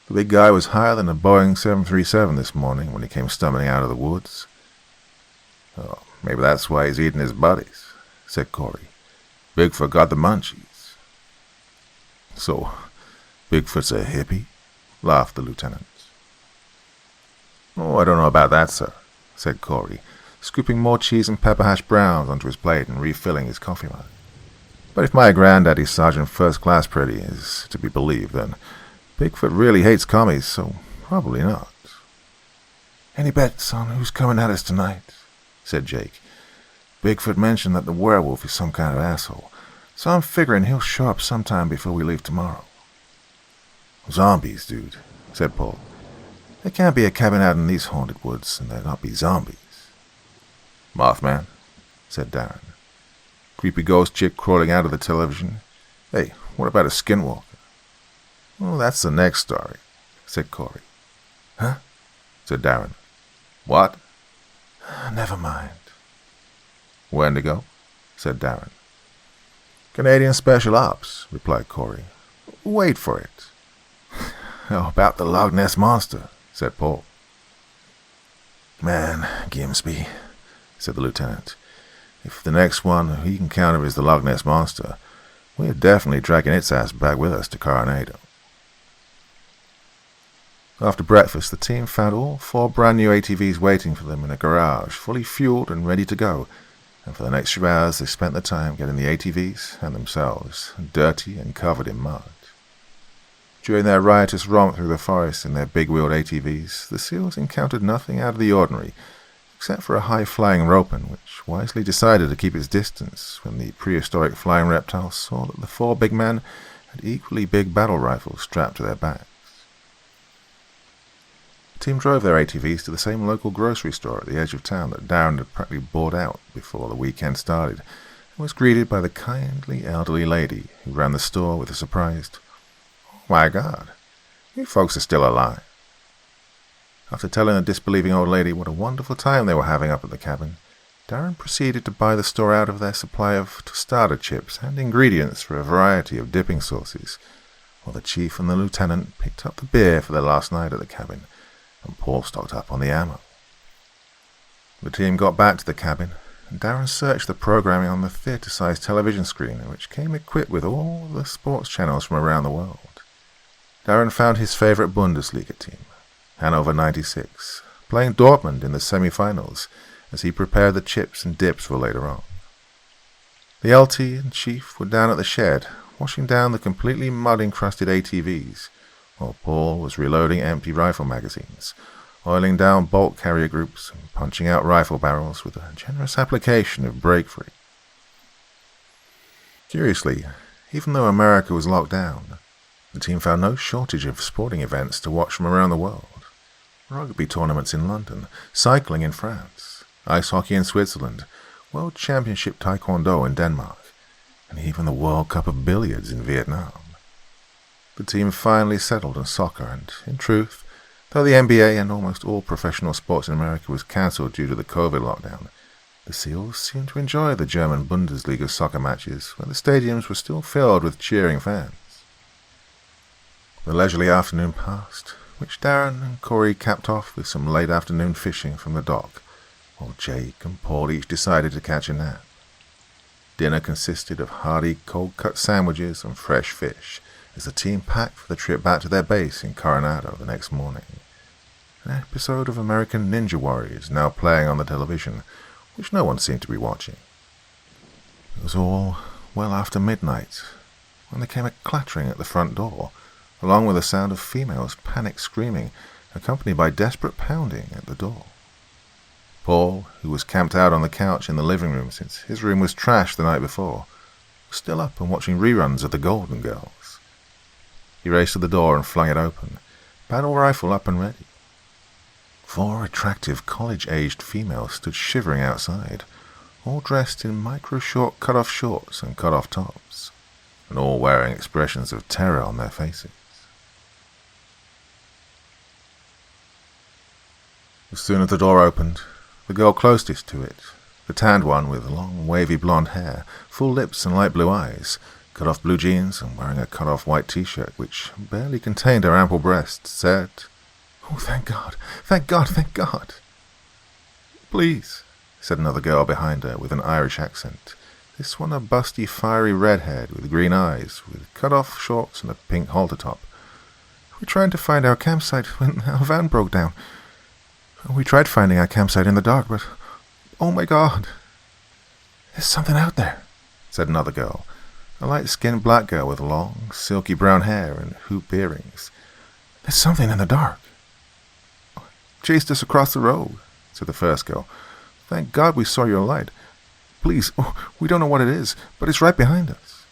"The big guy was higher than a Boeing 737 this morning when he came stumbling out of the woods." "Oh, maybe that's why he's eating his buddies," said Corey. "Bigfoot got the munchies." "So, Bigfoot's a hippie?" laughed the lieutenant. "Oh, I don't know about that, sir," said Corey, scooping more cheese and pepper hash browns onto his plate and refilling his coffee mug. "But if my granddaddy Sergeant First Class Pretty is to be believed, then Bigfoot really hates commies, so probably not." "Any bets on who's coming at us tonight?" said Jake. "Bigfoot mentioned that the werewolf is some kind of asshole, so I'm figuring he'll show up sometime before we leave tomorrow." "Zombies, dude," said Paul. "There can't be a cabin out in these haunted woods and there not be zombies." "Mothman," said Darren. "Creepy ghost chick crawling out of the television. Hey, what about a skinwalker?" "Well, that's the next story," said Corey. "Huh?" said Darren. "What?" "Never mind." "Wendigo?" said Darren. "Canadian Special Ops," replied Corey. "Wait for it." "How about the Loch Ness Monster?" said Paul. "Man, Gimsby," said the lieutenant, "if the next one we encounter is the Loch Ness Monster, we're definitely dragging its ass back with us to Coronado." After breakfast, the team found all 4 brand new ATVs waiting for them in a garage, fully fueled and ready to go, and for the next few hours they spent the time getting the ATVs and themselves dirty and covered in mud. During their riotous romp through the forest in their big-wheeled ATVs, the SEALs encountered nothing out of the ordinary, except for a high-flying ropen, which wisely decided to keep its distance when the prehistoric flying reptiles saw that the four big men had equally big battle rifles strapped to their backs. The team drove their ATVs to the same local grocery store at the edge of town that Darren had practically bought out before the weekend started, and was greeted by the kindly elderly lady who ran the store with a surprised, "Oh my God, you folks are still alive." After telling the disbelieving old lady what a wonderful time they were having up at the cabin, Darren proceeded to buy the store out of their supply of tostada chips and ingredients for a variety of dipping sauces, while the chief and the lieutenant picked up the beer for their last night at the cabin, and Paul stocked up on the ammo. The team got back to the cabin, and Darren searched the programming on the theatre-sized television screen, which came equipped with all the sports channels from around the world. Darren found his favourite Bundesliga team, Hannover 96, playing Dortmund in the semi-finals as he prepared the chips and dips for later on. The LT and Chief were down at the shed, washing down the completely mud-encrusted ATVs, while Paul was reloading empty rifle magazines, oiling down bolt carrier groups, and punching out rifle barrels with a generous application of brake-free. Curiously, even though America was locked down, the team found no shortage of sporting events to watch from around the world. Rugby tournaments in London, cycling in France, ice hockey in Switzerland, World Championship Taekwondo in Denmark, and even the World Cup of Billiards in Vietnam. The team finally settled on soccer, and, in truth, though the NBA and almost all professional sports in America was cancelled due to the COVID lockdown, the SEALs seemed to enjoy the German Bundesliga soccer matches, where the stadiums were still filled with cheering fans. The leisurely afternoon passed, which Darren and Corey capped off with some late afternoon fishing from the dock, while Jake and Paul each decided to catch a nap. Dinner consisted of hearty cold-cut sandwiches and fresh fish, as the team packed for the trip back to their base in Coronado the next morning. An episode of American Ninja Warriors now playing on the television, which no one seemed to be watching. It was all well after midnight, when there came a clattering at the front door, along with the sound of females panicked screaming, accompanied by desperate pounding at the door. Paul, who was camped out on the couch in the living room since his room was trashed the night before, was still up and watching reruns of The Golden Girls. He raced to the door and flung it open, battle rifle up and ready. 4 attractive college-aged females stood shivering outside, all dressed in micro-short cut-off shorts and cut-off tops, and all wearing expressions of terror on their faces. As soon as the door opened, the girl closest to it, the tanned one with long, wavy blonde hair, full lips and light blue eyes, cut-off blue jeans and wearing a cut-off white t-shirt which barely contained her ample breasts, said, "Oh, thank God, thank God, thank God." "Please," said another girl behind her with an Irish accent, this one a busty, fiery redhead with green eyes, with cut-off shorts and a pink halter top. "We're trying to find our campsite when our van broke down. We tried finding our campsite in the dark, but, oh my God." "There's something out there," said another girl, a light-skinned black girl with long, silky brown hair and hoop earrings. "There's something in the dark." "Chased us across the road," said the first girl. "Thank God we saw your light. Please, we don't know what it is, but it's right behind us."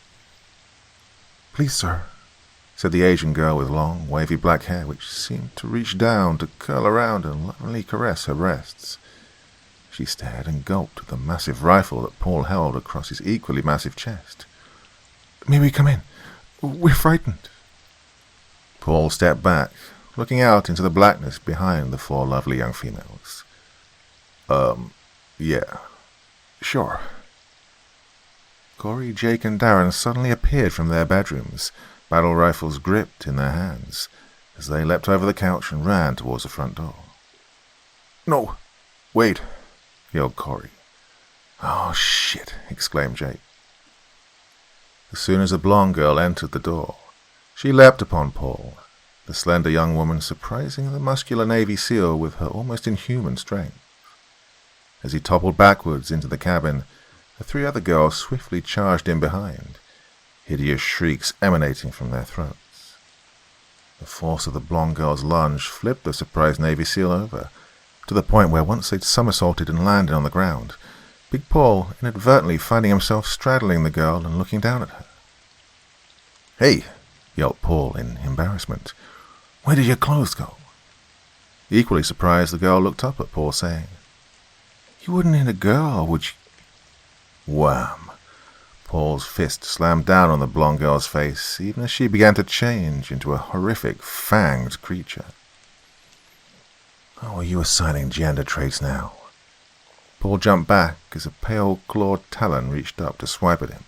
"Please, sir," said the Asian girl with long, wavy black hair which seemed to reach down to curl around and lovingly caress her breasts. She stared and gulped at the massive rifle that Paul held across his equally massive chest. "May we come in? We're frightened." Paul stepped back, looking out into the blackness behind the 4 lovely young females. Yeah, sure." Corey, Jake, and Darren suddenly appeared from their bedrooms, battle rifles gripped in their hands, as they leapt over the couch and ran towards the front door. "No, wait," yelled Corey. "Oh, shit," exclaimed Jake. As soon as the blonde girl entered the door, she leapt upon Paul, the slender young woman surprising the muscular Navy SEAL with her almost inhuman strength. As he toppled backwards into the cabin, the 3 other girls swiftly charged in behind, hideous shrieks emanating from their throats. The force of the blonde girl's lunge flipped the surprised Navy SEAL over, to the point where once they'd somersaulted and landed on the ground, Big Paul inadvertently finding himself straddling the girl and looking down at her. "Hey," yelped Paul in embarrassment. "Where did your clothes go?" Equally surprised, the girl looked up at Paul, saying, "You wouldn't hit a girl, would you?" Wham! Paul's fist slammed down on the blonde girl's face, even as she began to change into a horrific, fanged creature. "Oh, are you assigning gender traits now?" Paul jumped back as a pale, clawed talon reached up to swipe at him.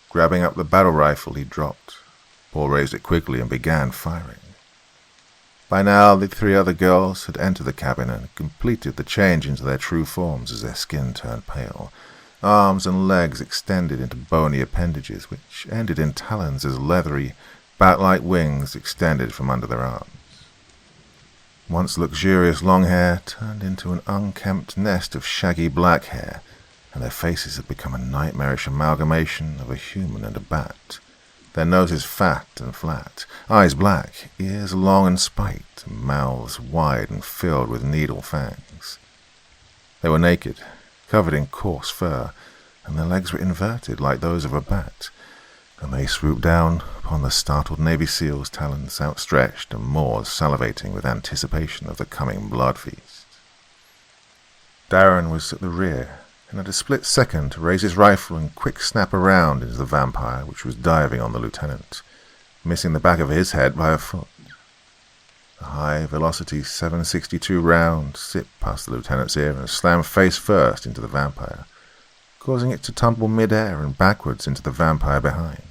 Grabbing up the battle rifle he dropped, Paul raised it quickly and began firing. By now, the three other girls had entered the cabin and completed the change into their true forms as their skin turned pale. Arms and legs extended into bony appendages, which ended in talons as leathery, bat-like wings extended from under their arms. Once luxurious long hair turned into an unkempt nest of shaggy black hair, and their faces had become a nightmarish amalgamation of a human and a bat. Their noses fat and flat, eyes black, ears long and spiked, and mouths wide and filled with needle fangs. They were naked, covered in coarse fur, and their legs were inverted like those of a bat, and they swooped down upon the startled Navy SEAL's talons outstretched and maws salivating with anticipation of the coming blood feast. Darren was at the rear, and had a split second to raise his rifle and quick snap around into the vampire which was diving on the lieutenant, missing the back of his head by a foot. A high-velocity .762 round zipped past the lieutenant's ear and slammed face first into the vampire, causing it to tumble mid-air and backwards into the vampire behind.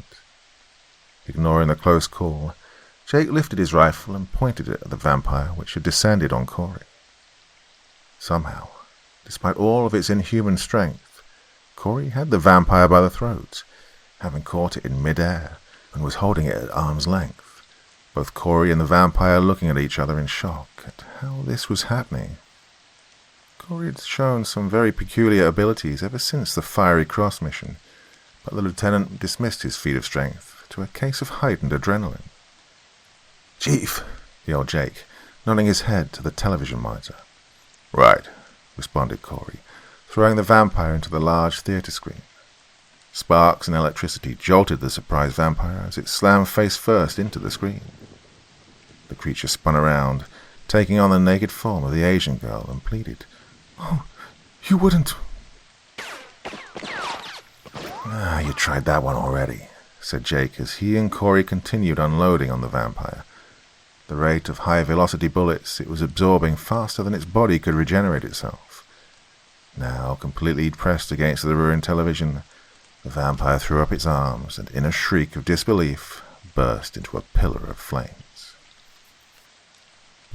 Ignoring the close call, Jake lifted his rifle and pointed it at the vampire which had descended on Corey. Somehow, despite all of its inhuman strength, Corey had the vampire by the throat, having caught it in mid-air and was holding it at arm's length, both Corey and the vampire looking at each other in shock at how this was happening. Corey had shown some very peculiar abilities ever since the Fiery Cross mission, but the lieutenant dismissed his feat of strength to a case of heightened adrenaline. "Chief," yelled Jake, nodding his head to the television monitor. "Right," responded Corey, throwing the vampire into the large theater screen. Sparks and electricity jolted the surprised vampire as it slammed face first into the screen. The creature spun around, taking on the naked form of the Asian girl, and pleaded, "Oh, you wouldn't." "You tried that one already," said Jake as he and Corey continued unloading on the vampire. The rate of high-velocity bullets it was absorbing faster than its body could regenerate itself. Now, completely pressed against the ruined television, the vampire threw up its arms and, in a shriek of disbelief, burst into a pillar of flames.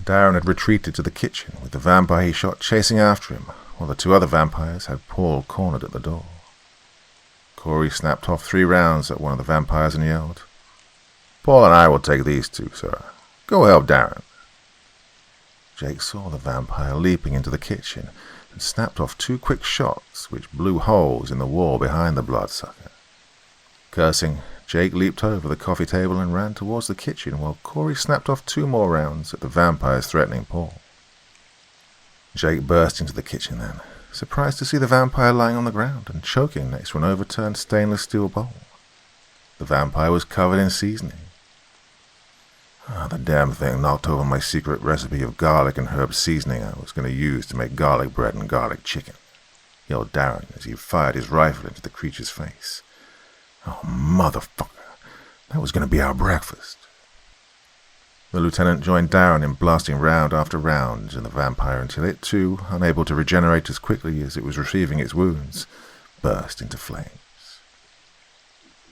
Darren had retreated to the kitchen with the vampire he shot chasing after him, while the two other vampires had Paul cornered at the door. Corey snapped off 3 rounds at one of the vampires and yelled, "Paul and I will take these 2, sir. Go help Darren." Jake saw the vampire leaping into the kitchen and snapped off 2 quick shots which blew holes in the wall behind the bloodsucker. Cursing, Jake leaped over the coffee table and ran towards the kitchen while Corey snapped off 2 more rounds at the vampires threatening Paul. Jake burst into the kitchen then, surprised to see the vampire lying on the ground and choking next to an overturned stainless steel bowl. The vampire was covered in seasoning. The damn thing knocked over my secret recipe of garlic and herb seasoning I was going to use to make garlic bread and garlic chicken, yelled Darren as he fired his rifle into the creature's face. "Oh, motherfucker, that was going to be our breakfast." The lieutenant joined Darren in blasting round after round in the vampire until it too, unable to regenerate as quickly as it was receiving its wounds, burst into flames.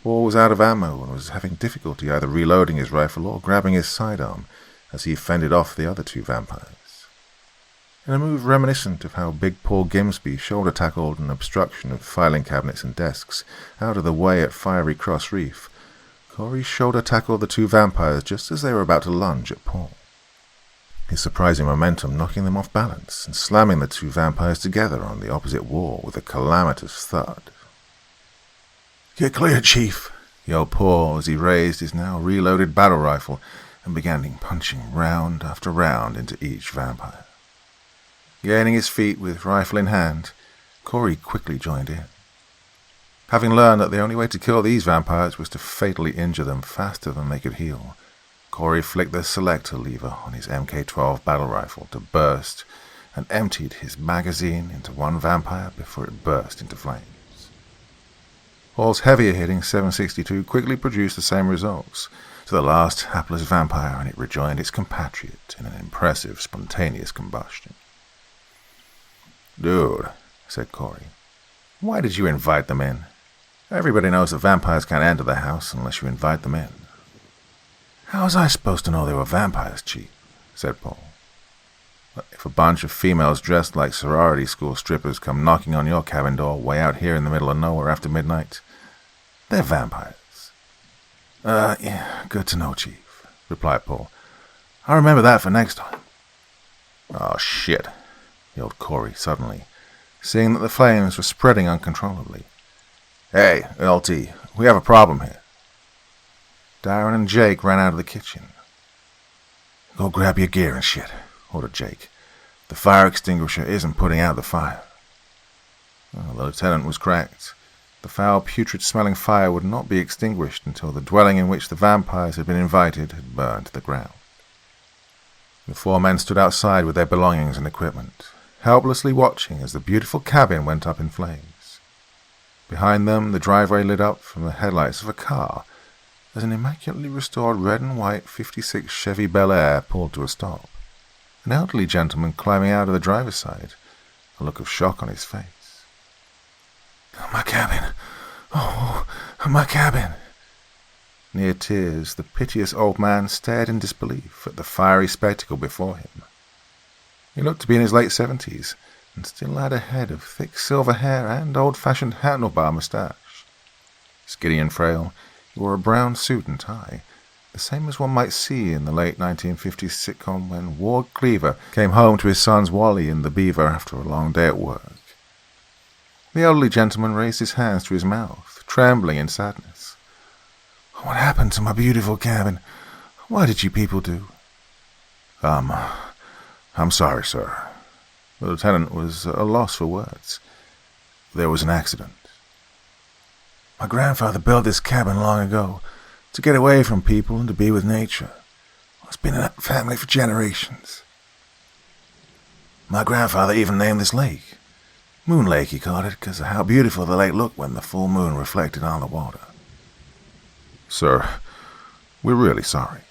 Paul was out of ammo and was having difficulty either reloading his rifle or grabbing his sidearm as he fended off the other 2 vampires. In a move reminiscent of how Big Paul Gimsby shoulder-tackled an obstruction of filing cabinets and desks out of the way at Fiery Cross Reef, Corey shoulder-tackled the 2 vampires just as they were about to lunge at Paul, his surprising momentum knocking them off balance and slamming the 2 vampires together on the opposite wall with a calamitous thud. "Get clear, Chief," yelled Paul as he raised his now reloaded battle rifle and began punching round after round into each vampire. Gaining his feet with rifle in hand, Corey quickly joined in. Having learned that the only way to kill these vampires was to fatally injure them faster than they could heal, Corey flicked the selector lever on his Mk12 battle rifle to burst and emptied his magazine into one vampire before it burst into flames. Paul's heavier-hitting 7.62 quickly produced the same results to the last hapless vampire, and it rejoined its compatriot in an impressive, spontaneous combustion. "Dude," said Corey, "why did you invite them in? Everybody knows that vampires can't enter the house unless you invite them in." "How was I supposed to know they were vampires, Chief?" said Paul. "If a bunch of females dressed like sorority school strippers come knocking on your cabin door way out here in the middle of nowhere after midnight, they're vampires." Yeah, good to know, Chief," replied Paul. "I'll remember that for next time." "Oh, shit," yelled Corey suddenly, seeing that the flames were spreading uncontrollably. "Hey, LT, we have a problem here." Darren and Jake ran out of the kitchen. "Go grab your gear and shit," ordered Jake. "The fire extinguisher isn't putting out the fire." Well, the lieutenant was correct. The foul, putrid-smelling fire would not be extinguished until the dwelling in which the vampires had been invited had burned to the ground. The four men stood outside with their belongings and equipment, helplessly watching as the beautiful cabin went up in flames. Behind them, the driveway lit up from the headlights of a car as an immaculately restored red and white 56 Chevy Bel Air pulled to a stop, an elderly gentleman climbing out of the driver's side, a look of shock on his face. "My cabin! Oh, my cabin!" Near tears, the piteous old man stared in disbelief at the fiery spectacle before him. He looked to be in his late 70s, and still had a head of thick silver hair and old-fashioned handlebar moustache. Skinny and frail, he wore a brown suit and tie, the same as one might see in the late 1950s sitcom when Ward Cleaver came home to his sons Wally and the Beaver after a long day at work. The elderly gentleman raised his hands to his mouth, trembling in sadness. "What happened to my beautiful cabin? What did you people do?" I'm sorry, sir." The lieutenant was at a loss for words. "There was an accident." "My grandfather built this cabin long ago to get away from people and to be with nature. It's been in that family for generations. My grandfather even named this lake. Moon Lake, he called it, because of how beautiful the lake looked when the full moon reflected on the water." "Sir, we're really sorry."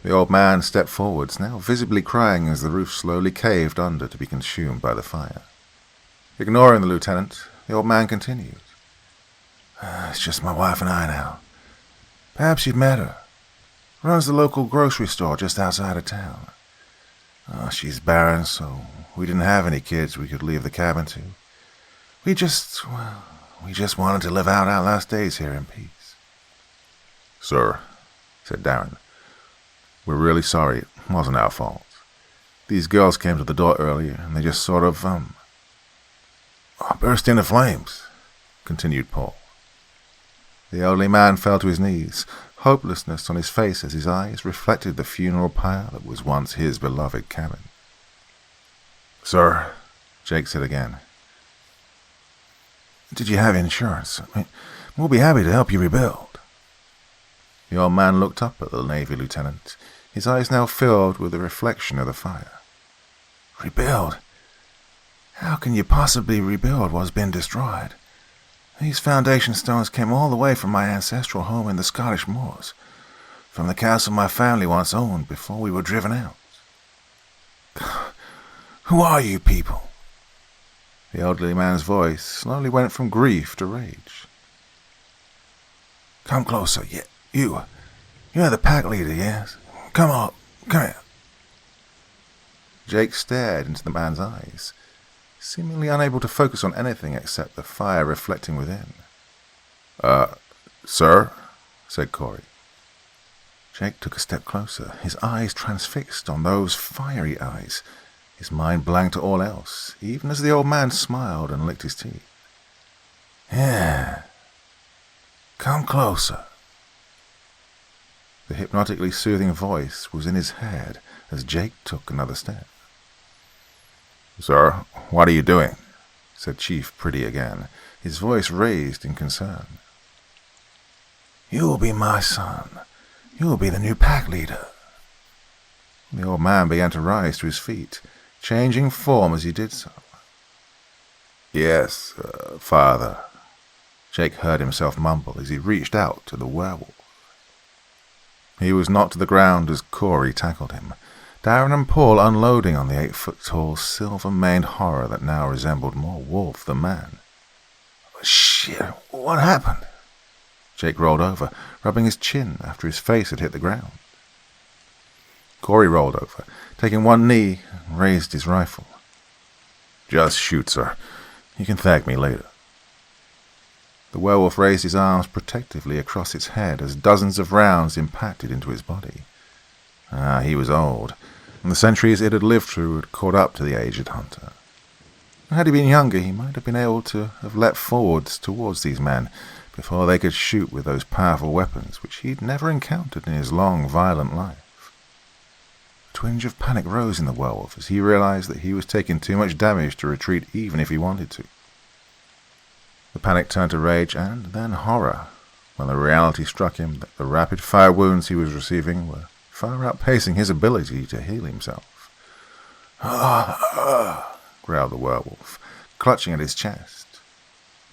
The old man stepped forwards, now visibly crying as the roof slowly caved under to be consumed by the fire. Ignoring the lieutenant, the old man continued. "It's just my wife and I now. Perhaps you've met her. Runs the local grocery store just outside of town. She's barren, so we didn't have any kids we could leave the cabin to. We just wanted to live out our last days here in peace." "Sir," said Darren, "we're really sorry. It wasn't our fault. These girls came to the door earlier, and they just sort of, burst into flames," continued Paul. The elderly man fell to his knees, hopelessness on his face as his eyes reflected the funeral pyre that was once his beloved cabin. "Sir," Jake said again, "did you have insurance? We'll be happy to help you rebuild." The old man looked up at the Navy lieutenant, his eyes now filled with the reflection of the fire. "Rebuild? How can you possibly rebuild what's been destroyed? These foundation stones came all the way from my ancestral home in the Scottish moors, from the castle my family once owned before we were driven out. Who are you people?" The elderly man's voice slowly went from grief to rage. "Come closer, you're the pack leader, yes? Come on, come here." Jake stared into the man's eyes, seemingly unable to focus on anything except the fire reflecting within. Sir?" said Corey. Jake took a step closer, his eyes transfixed on those fiery eyes, his mind blank to all else, even as the old man smiled and licked his teeth. "Yeah. Come closer." The hypnotically soothing voice was in his head as Jake took another step. "Sir, what are you doing?" said Chief Pretty again, his voice raised in concern. "You will be my son. You will be the new pack leader." The old man began to rise to his feet, changing form as he did so. "Yes, father," Jake heard himself mumble as he reached out to the werewolf. He was knocked to the ground as Corey tackled him, Darren and Paul unloading on the 8-foot-tall, silver-maned horror that now resembled more wolf than man. "Shit, what happened?" Jake rolled over, rubbing his chin after his face had hit the ground. Corey rolled over, taking one knee, and raised his rifle. "Just shoot, sir. You can thank me later." The werewolf raised his arms protectively across its head as dozens of rounds impacted into his body. He was old, and the centuries it had lived through had caught up to the aged hunter. Had he been younger, he might have been able to have leapt forwards towards these men before they could shoot with those powerful weapons which he'd never encountered in his long, violent life. A twinge of panic rose in the werewolf as he realized that he was taking too much damage to retreat even if he wanted to. The panic turned to rage and then horror when the reality struck him that the rapid-fire wounds he was receiving were far outpacing his ability to heal himself. Growled the werewolf, clutching at his chest,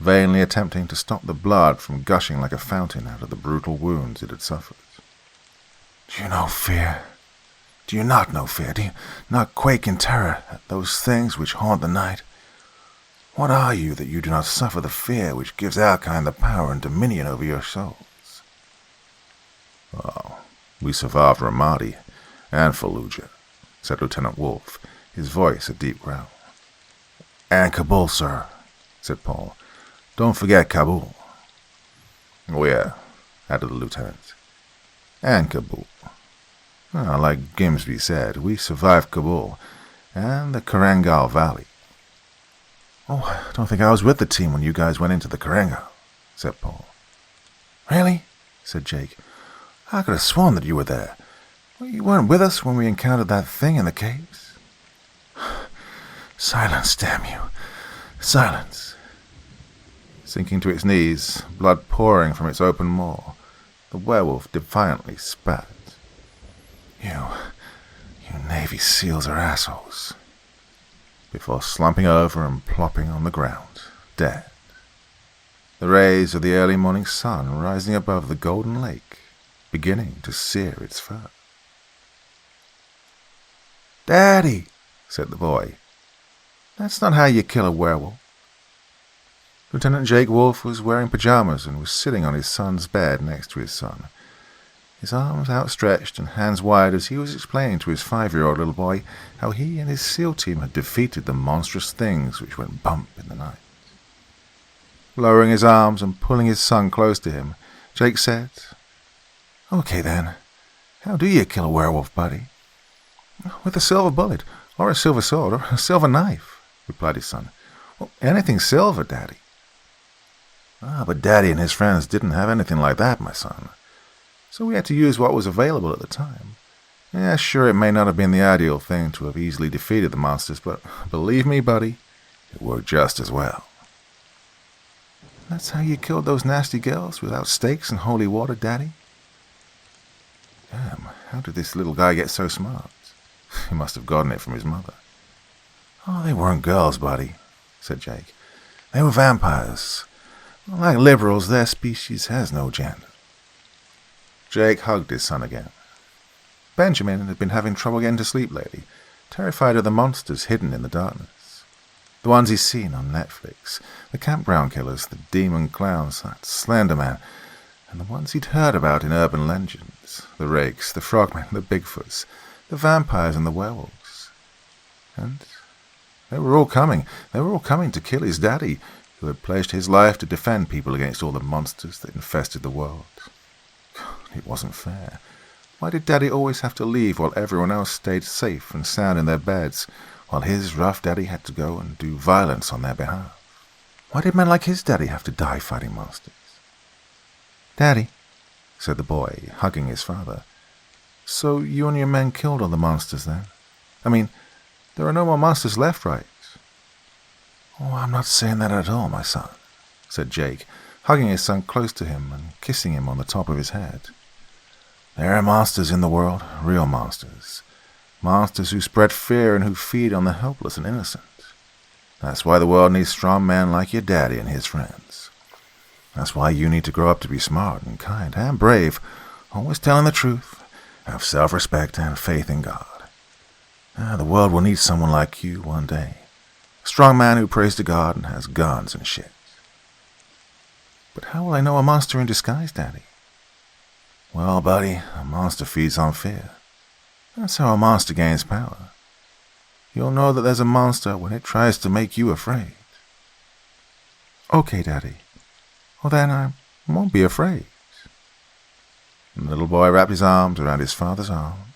vainly attempting to stop the blood from gushing like a fountain out of the brutal wounds it had suffered. "Do you know fear? Do you not know fear? Do you not quake in terror at those things which haunt the night? What are you that you do not suffer the fear which gives our kind the power and dominion over your souls?" "Oh, we survived Ramadi and Fallujah," said Lieutenant Wolf, his voice a deep growl. "And Kabul, sir," said Paul. "Don't forget Kabul." "Oh, yeah," added the lieutenant. "And Kabul. Well, like Gimsby said, we survived Kabul and the Karangal Valley." "Oh, I don't think I was with the team when you guys went into the Karangal," said Paul. "Really?" said Jake. "I could have sworn that you were there. You weren't with us when we encountered that thing in the caves?" "Silence, damn you. Silence." Sinking to its knees, blood pouring from its open maw, the werewolf defiantly spat. You Navy SEALs are assholes," before slumping over and plopping on the ground, dead. The rays of the early morning sun rising above the golden lake, beginning to sear its fur. "Daddy," said the boy, "that's not how you kill a werewolf." Lieutenant Jake Wolf was wearing pajamas and was sitting on his son's bed next to his son, his arms outstretched and hands wide as he was explaining to his 5-year-old little boy how he and his SEAL team had defeated the monstrous things which went bump in the night. Lowering his arms and pulling his son close to him, Jake said, "Okay then, how do you kill a werewolf, buddy?" "With a silver bullet, or a silver sword, or a silver knife," replied his son. "Well, anything silver, Daddy." But Daddy and his friends didn't have anything like that, my son. So we had to use what was available at the time. Yeah, sure, it may not have been the ideal thing to have easily defeated the monsters, but believe me, buddy, it worked just as well. "That's how you killed those nasty girls, without stakes and holy water, Daddy?" Damn, how did this little guy get so smart? He must have gotten it from his mother. "Oh, they weren't girls, buddy," said Jake. "They were vampires. Like liberals, their species has no gender." Jake hugged his son again. Benjamin had been having trouble getting to sleep lately, terrified of the monsters hidden in the darkness. The ones he's seen on Netflix, the campground killers, the demon clowns, that Slender Man, and the ones he'd heard about in urban legends, the rakes, the frogmen, the Bigfoots, the vampires and the werewolves. And they were all coming to kill his daddy, who had pledged his life to defend people against all the monsters that infested the world. It wasn't fair. Why did Daddy always have to leave while everyone else stayed safe and sound in their beds, while his rough daddy had to go and do violence on their behalf? Why did men like his daddy have to die fighting monsters? "Daddy," said the boy, hugging his father. "So you and your men killed all the monsters then? I mean, there are no more monsters left, right?" "Oh, I'm not saying that at all, my son," said Jake, hugging his son close to him and kissing him on the top of his head. "There are monsters in the world, real monsters. Monsters who spread fear and who feed on the helpless and innocent. That's why the world needs strong men like your daddy and his friends. That's why you need to grow up to be smart and kind and brave, always telling the truth, have self-respect and faith in God. The world will need someone like you one day. A strong man who prays to God and has guns and shit." "But how will I know a monster in disguise, Daddy?" "Well, buddy, a monster feeds on fear. That's how a monster gains power. You'll know that there's a monster when it tries to make you afraid." "Okay, Daddy. Well, then I won't be afraid." And the little boy wrapped his arms around his father's arm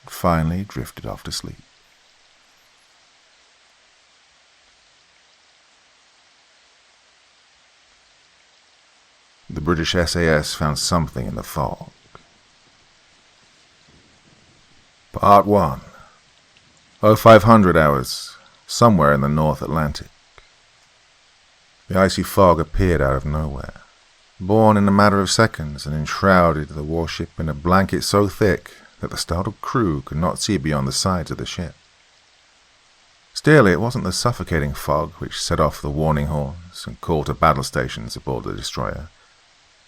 and finally drifted off to sleep. The British SAS found something in the fog. Part 1. 0500 hours, somewhere in the North Atlantic. The icy fog appeared out of nowhere, born in a matter of seconds, and enshrouded the warship in a blanket so thick that the startled crew could not see beyond the sides of the ship. Still, it wasn't the suffocating fog which set off the warning horns and called to battle stations aboard the destroyer.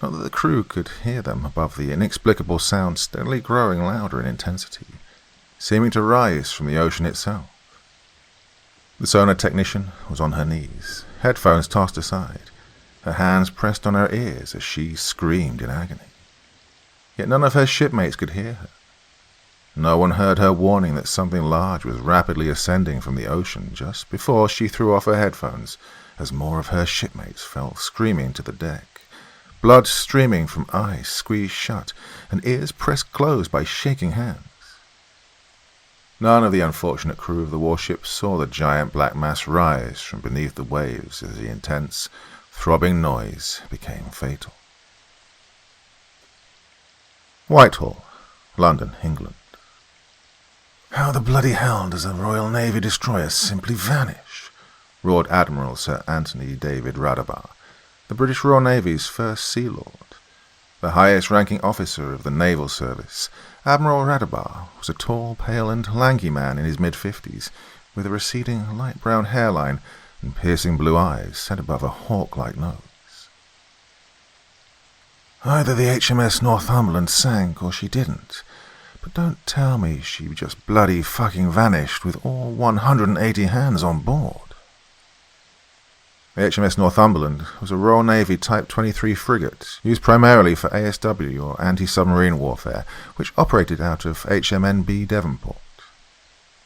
Not that the crew could hear them above the inexplicable sound steadily growing louder in intensity, seeming to rise from the ocean itself. The sonar technician was on her knees, headphones tossed aside, her hands pressed on her ears as she screamed in agony. Yet none of her shipmates could hear her. No one heard her warning that something large was rapidly ascending from the ocean just before she threw off her headphones, as more of her shipmates fell screaming to the deck, blood streaming from eyes squeezed shut and ears pressed closed by shaking hands. None of the unfortunate crew of the warship saw the giant black mass rise from beneath the waves as the intense, throbbing noise became fatal. Whitehall, London, England. "How the bloody hell does a Royal Navy destroyer simply vanish?" roared Admiral Sir Anthony David Radabar, the British Royal Navy's first Sea Lord. The highest-ranking officer of the naval service, Admiral Radabar was a tall, pale, and lanky man in his mid-50s, with a receding, light-brown hairline and piercing blue eyes set above a hawk-like nose. "Either the HMS Northumberland sank or she didn't, but don't tell me she just bloody fucking vanished with all 180 hands on board." The HMS Northumberland was a Royal Navy Type 23 frigate, used primarily for ASW or anti-submarine warfare, which operated out of HMNB Devonport.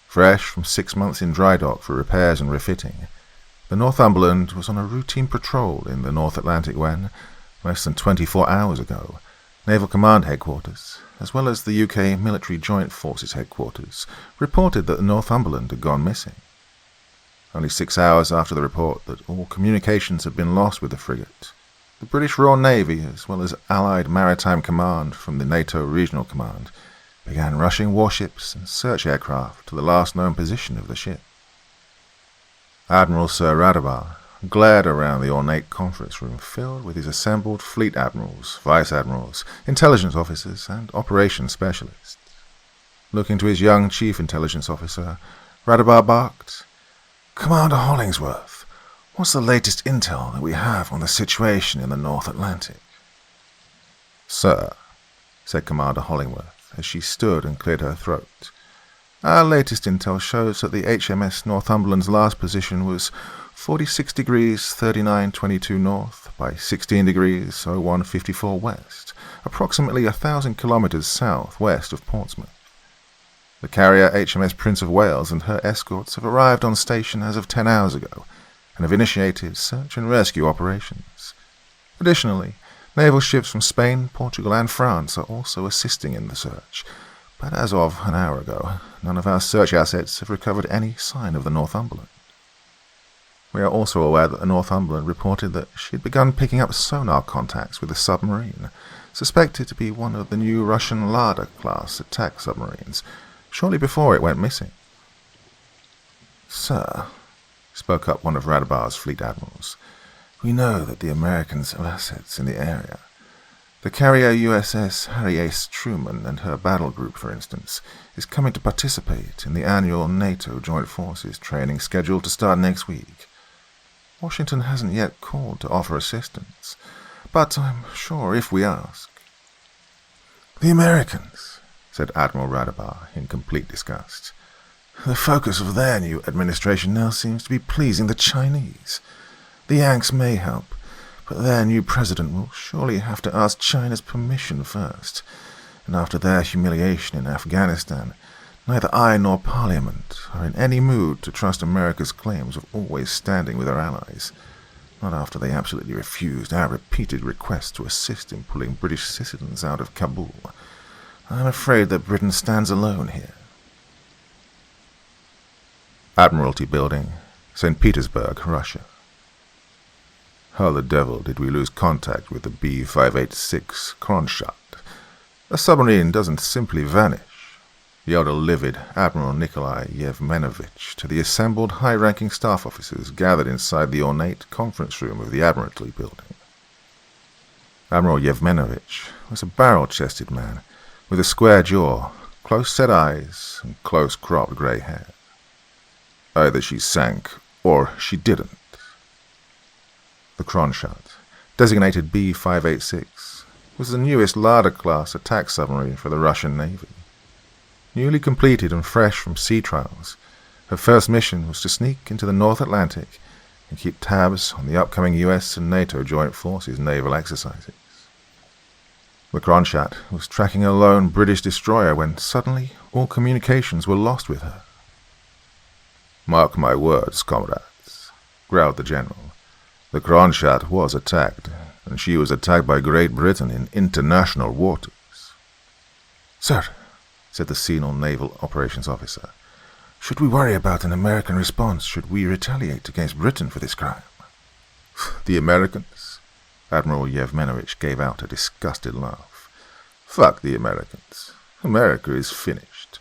Fresh from 6 months in dry dock for repairs and refitting, the Northumberland was on a routine patrol in the North Atlantic when, less than 24 hours ago, Naval Command Headquarters, as well as the UK Military Joint Forces Headquarters, reported that the Northumberland had gone missing. Only 6 hours after the report that all communications had been lost with the frigate, the British Royal Navy, as well as Allied Maritime Command from the NATO Regional Command, began rushing warships and search aircraft to the last known position of the ship. Admiral Sir Radabar glared around the ornate conference room filled with his assembled fleet admirals, vice admirals, intelligence officers, and operations specialists. Looking to his young chief intelligence officer, Radabar barked, "Commander Hollingsworth, what's the latest intel that we have on the situation in the North Atlantic?" "Sir," said Commander Hollingworth, as she stood and cleared her throat, "our latest intel shows that the HMS Northumberland's last position was 46 degrees 39'22 north by 16 degrees 01'54 west, approximately 1,000 kilometers southwest of Portsmouth. The carrier HMS Prince of Wales and her escorts have arrived on station as of 10 hours ago and have initiated search and rescue operations. Additionally, naval ships from Spain, Portugal, and France are also assisting in the search, but as of an hour ago, none of our search assets have recovered any sign of the Northumberland. We are also aware that the Northumberland reported that she had begun picking up sonar contacts with the submarine, suspected to be one of the new Russian Lada-class attack submarines, shortly before it went missing. "Sir," spoke up one of Radabar's fleet admirals, "we know that the Americans have assets in the area. The carrier USS Harry S. Truman and her battle group, for instance, is coming to participate in the annual NATO Joint Forces training scheduled to start next week. Washington hasn't yet called to offer assistance, but I'm sure if we ask—" "The Americans," said Admiral Radabar in complete disgust. "The focus of their new administration now seems to be pleasing the Chinese. The Yanks may help, but their new president will surely have to ask China's permission first, and after their humiliation in Afghanistan, neither I nor Parliament are in any mood to trust America's claims of always standing with her allies, not after they absolutely refused our repeated requests to assist in pulling British citizens out of Kabul. I'm afraid that Britain stands alone here." Admiralty Building, St. Petersburg, Russia. How the devil did we lose contact with the B-586 Kronstadt? A submarine doesn't simply vanish, yelled a livid Admiral Nikolai Yevmenovich to the assembled high-ranking staff officers gathered inside the ornate conference room of the Admiralty Building. Admiral Yevmenovich was a barrel-chested man with a square jaw, close-set eyes, and close-cropped grey hair. Either she sank, or she didn't. The Kronstadt, designated B-586, was the newest Lada-class attack submarine for the Russian Navy. Newly completed and fresh from sea trials, her first mission was to sneak into the North Atlantic and keep tabs on the upcoming US and NATO Joint Forces naval exercises. The Kronstadt was tracking a lone British destroyer when suddenly all communications were lost with her. "Mark my words, comrades," growled the general. "The Kronstadt was attacked, and she was attacked by Great Britain in international waters." "Sir," said the senile naval operations officer, "should we worry about an American response should we retaliate against Britain for this crime?" "The Americans?" Admiral Yevmenovich gave out a disgusted laugh. "Fuck the Americans. America is finished.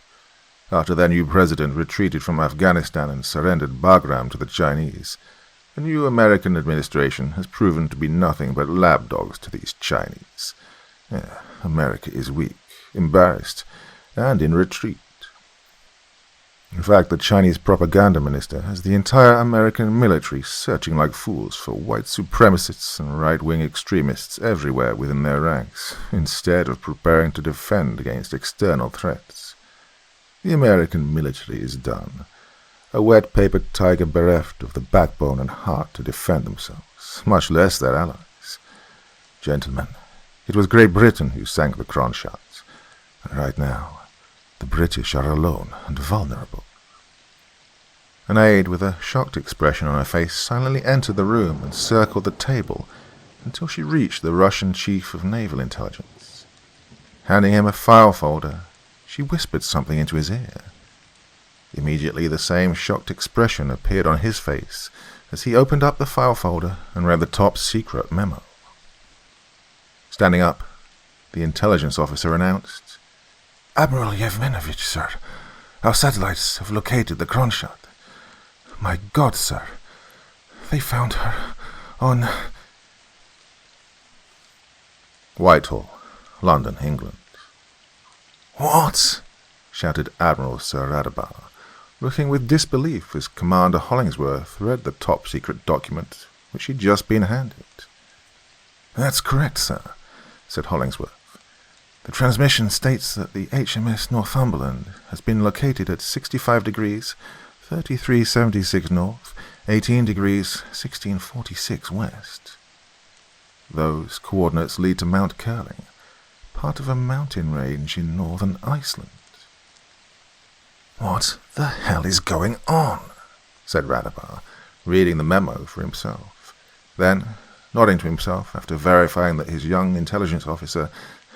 After their new president retreated from Afghanistan and surrendered Bagram to the Chinese, the new American administration has proven to be nothing but lapdogs to these Chinese. America is weak, embarrassed, and in retreat. In fact, the Chinese propaganda minister has the entire American military searching like fools for white supremacists and right-wing extremists everywhere within their ranks, instead of preparing to defend against external threats. The American military is done. A wet-paper tiger bereft of the backbone and heart to defend themselves, much less their allies. Gentlemen, it was Great Britain who sank the Kronstadt, and right now, the British are alone and vulnerable." An aide with a shocked expression on her face silently entered the room and circled the table until she reached the Russian chief of naval intelligence. Handing him a file folder, she whispered something into his ear. Immediately the same shocked expression appeared on his face as he opened up the file folder and read the top-secret memo. Standing up, the intelligence officer announced, "Admiral Yevmenovich, sir, our satellites have located the Kronstadt. My God, sir, they found her on—" Whitehall, London, England. "What?" shouted Admiral Sir Radabar, looking with disbelief as Commander Hollingsworth read the top-secret document which he'd just been handed. "That's correct, sir," said Hollingsworth. "The transmission states that the HMS Northumberland has been located at 65 degrees, 3376 north, 18 degrees, 1646 west. Those coordinates lead to Mount Curling, part of a mountain range in northern Iceland." "What the hell is going on?" said Radabar, reading the memo for himself. Then, nodding to himself after verifying that his young intelligence officer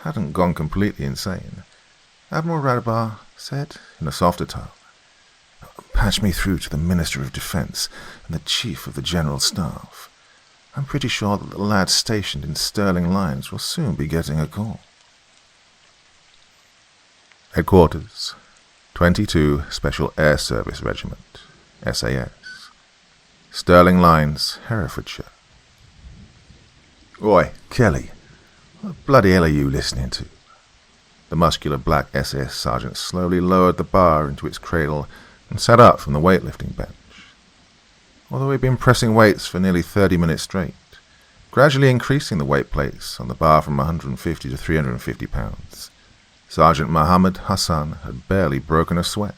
hadn't gone completely insane, Admiral Radabar said in a softer tone, "Patch me through to the Minister of Defense and the Chief of the General Staff. I'm pretty sure that the lads stationed in Sterling Lines will soon be getting a call. Headquarters, 22 Special Air Service Regiment, SAS, Sterling Lines, Herefordshire. Oi, Kelly, what the bloody hell are you listening to? The muscular black SAS sergeant slowly lowered the bar into its cradle and sat up from the weightlifting bench. Although he'd been pressing weights for nearly 30 minutes straight, gradually increasing the weight plates on the bar from 150 to 350 pounds, Sergeant Mohammed Hassan had barely broken a sweat.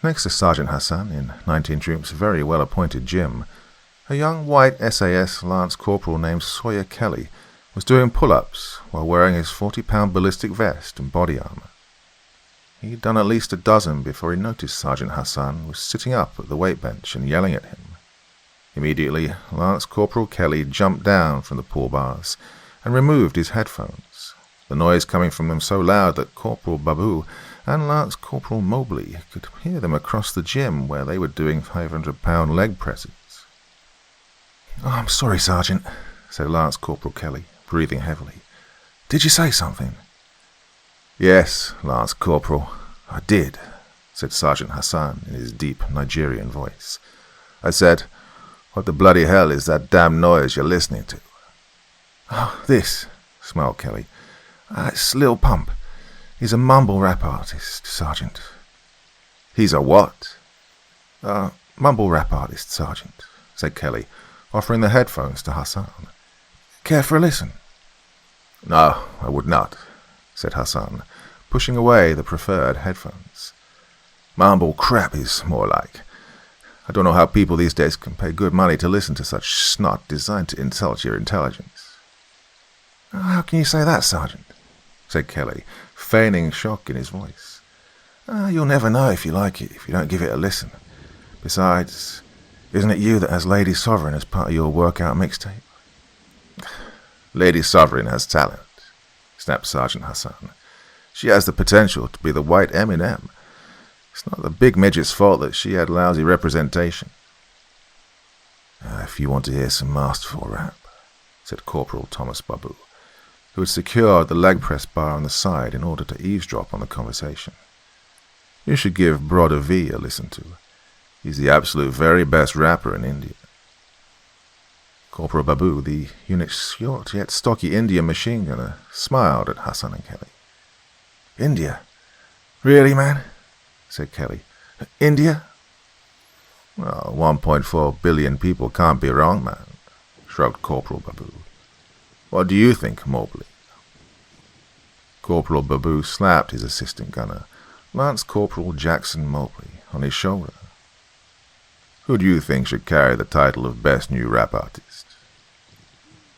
Next to Sergeant Hassan, in 19 Troop's very well-appointed gym, a young white SAS Lance Corporal named Sawyer Kelly was doing pull-ups while wearing his 40-pound ballistic vest and body armor. He'd done at least a dozen before he noticed Sergeant Hassan was sitting up at the weight bench and yelling at him. Immediately, Lance Corporal Kelly jumped down from the pull bars and removed his headphones, the noise coming from them so loud that Corporal Babu and Lance Corporal Mobley could hear them across the gym where they were doing 500-pound leg presses. "Oh, I'm sorry, Sergeant," said Lance Corporal Kelly, breathing heavily. "Did you say something?" "Yes, Lance Corporal, I did," said Sergeant Hassan in his deep Nigerian voice. "I said, what the bloody hell is that damn noise you're listening to?" "Oh, this," smiled Kelly. "It's Lil Pump. He's a mumble rap artist, Sergeant." "He's a what?" Mumble rap artist, Sergeant," said Kelly, offering the headphones to Hassan. "Care for a listen?" "No, I would not," said Hassan, pushing away the preferred headphones. "Mumble crap is more like. I don't know how people these days can pay good money to listen to such snot designed to insult your intelligence." "How can you say that, Sergeant?" said Kelly, feigning shock in his voice. "You'll never know if you like it if you don't give it a listen. Besides, isn't it you that has Lady Sovereign as part of your workout mixtape?" "Lady Sovereign has talent," snapped Sergeant Hassan. "She has the potential to be the white Eminem. It's not the big midget's fault that she had lousy representation." "If you want to hear some masterful rap," said Corporal Thomas Babu, who had secured the leg press bar on the side in order to eavesdrop on the conversation, "you should give Brother V a listen to. He's the absolute very best rapper in India." Corporal Babu, the unit's short yet stocky Indian machine gunner, smiled at Hassan and Kelly. "India? Really, man?" said Kelly. "India?" "Well, 1.4 billion people can't be wrong, man," shrugged Corporal Babu. "What do you think, Mobley?" Corporal Babu slapped his assistant gunner, Lance Corporal Jackson Mobley, on his shoulder. "Who do you think should carry the title of Best New Rap Artist?"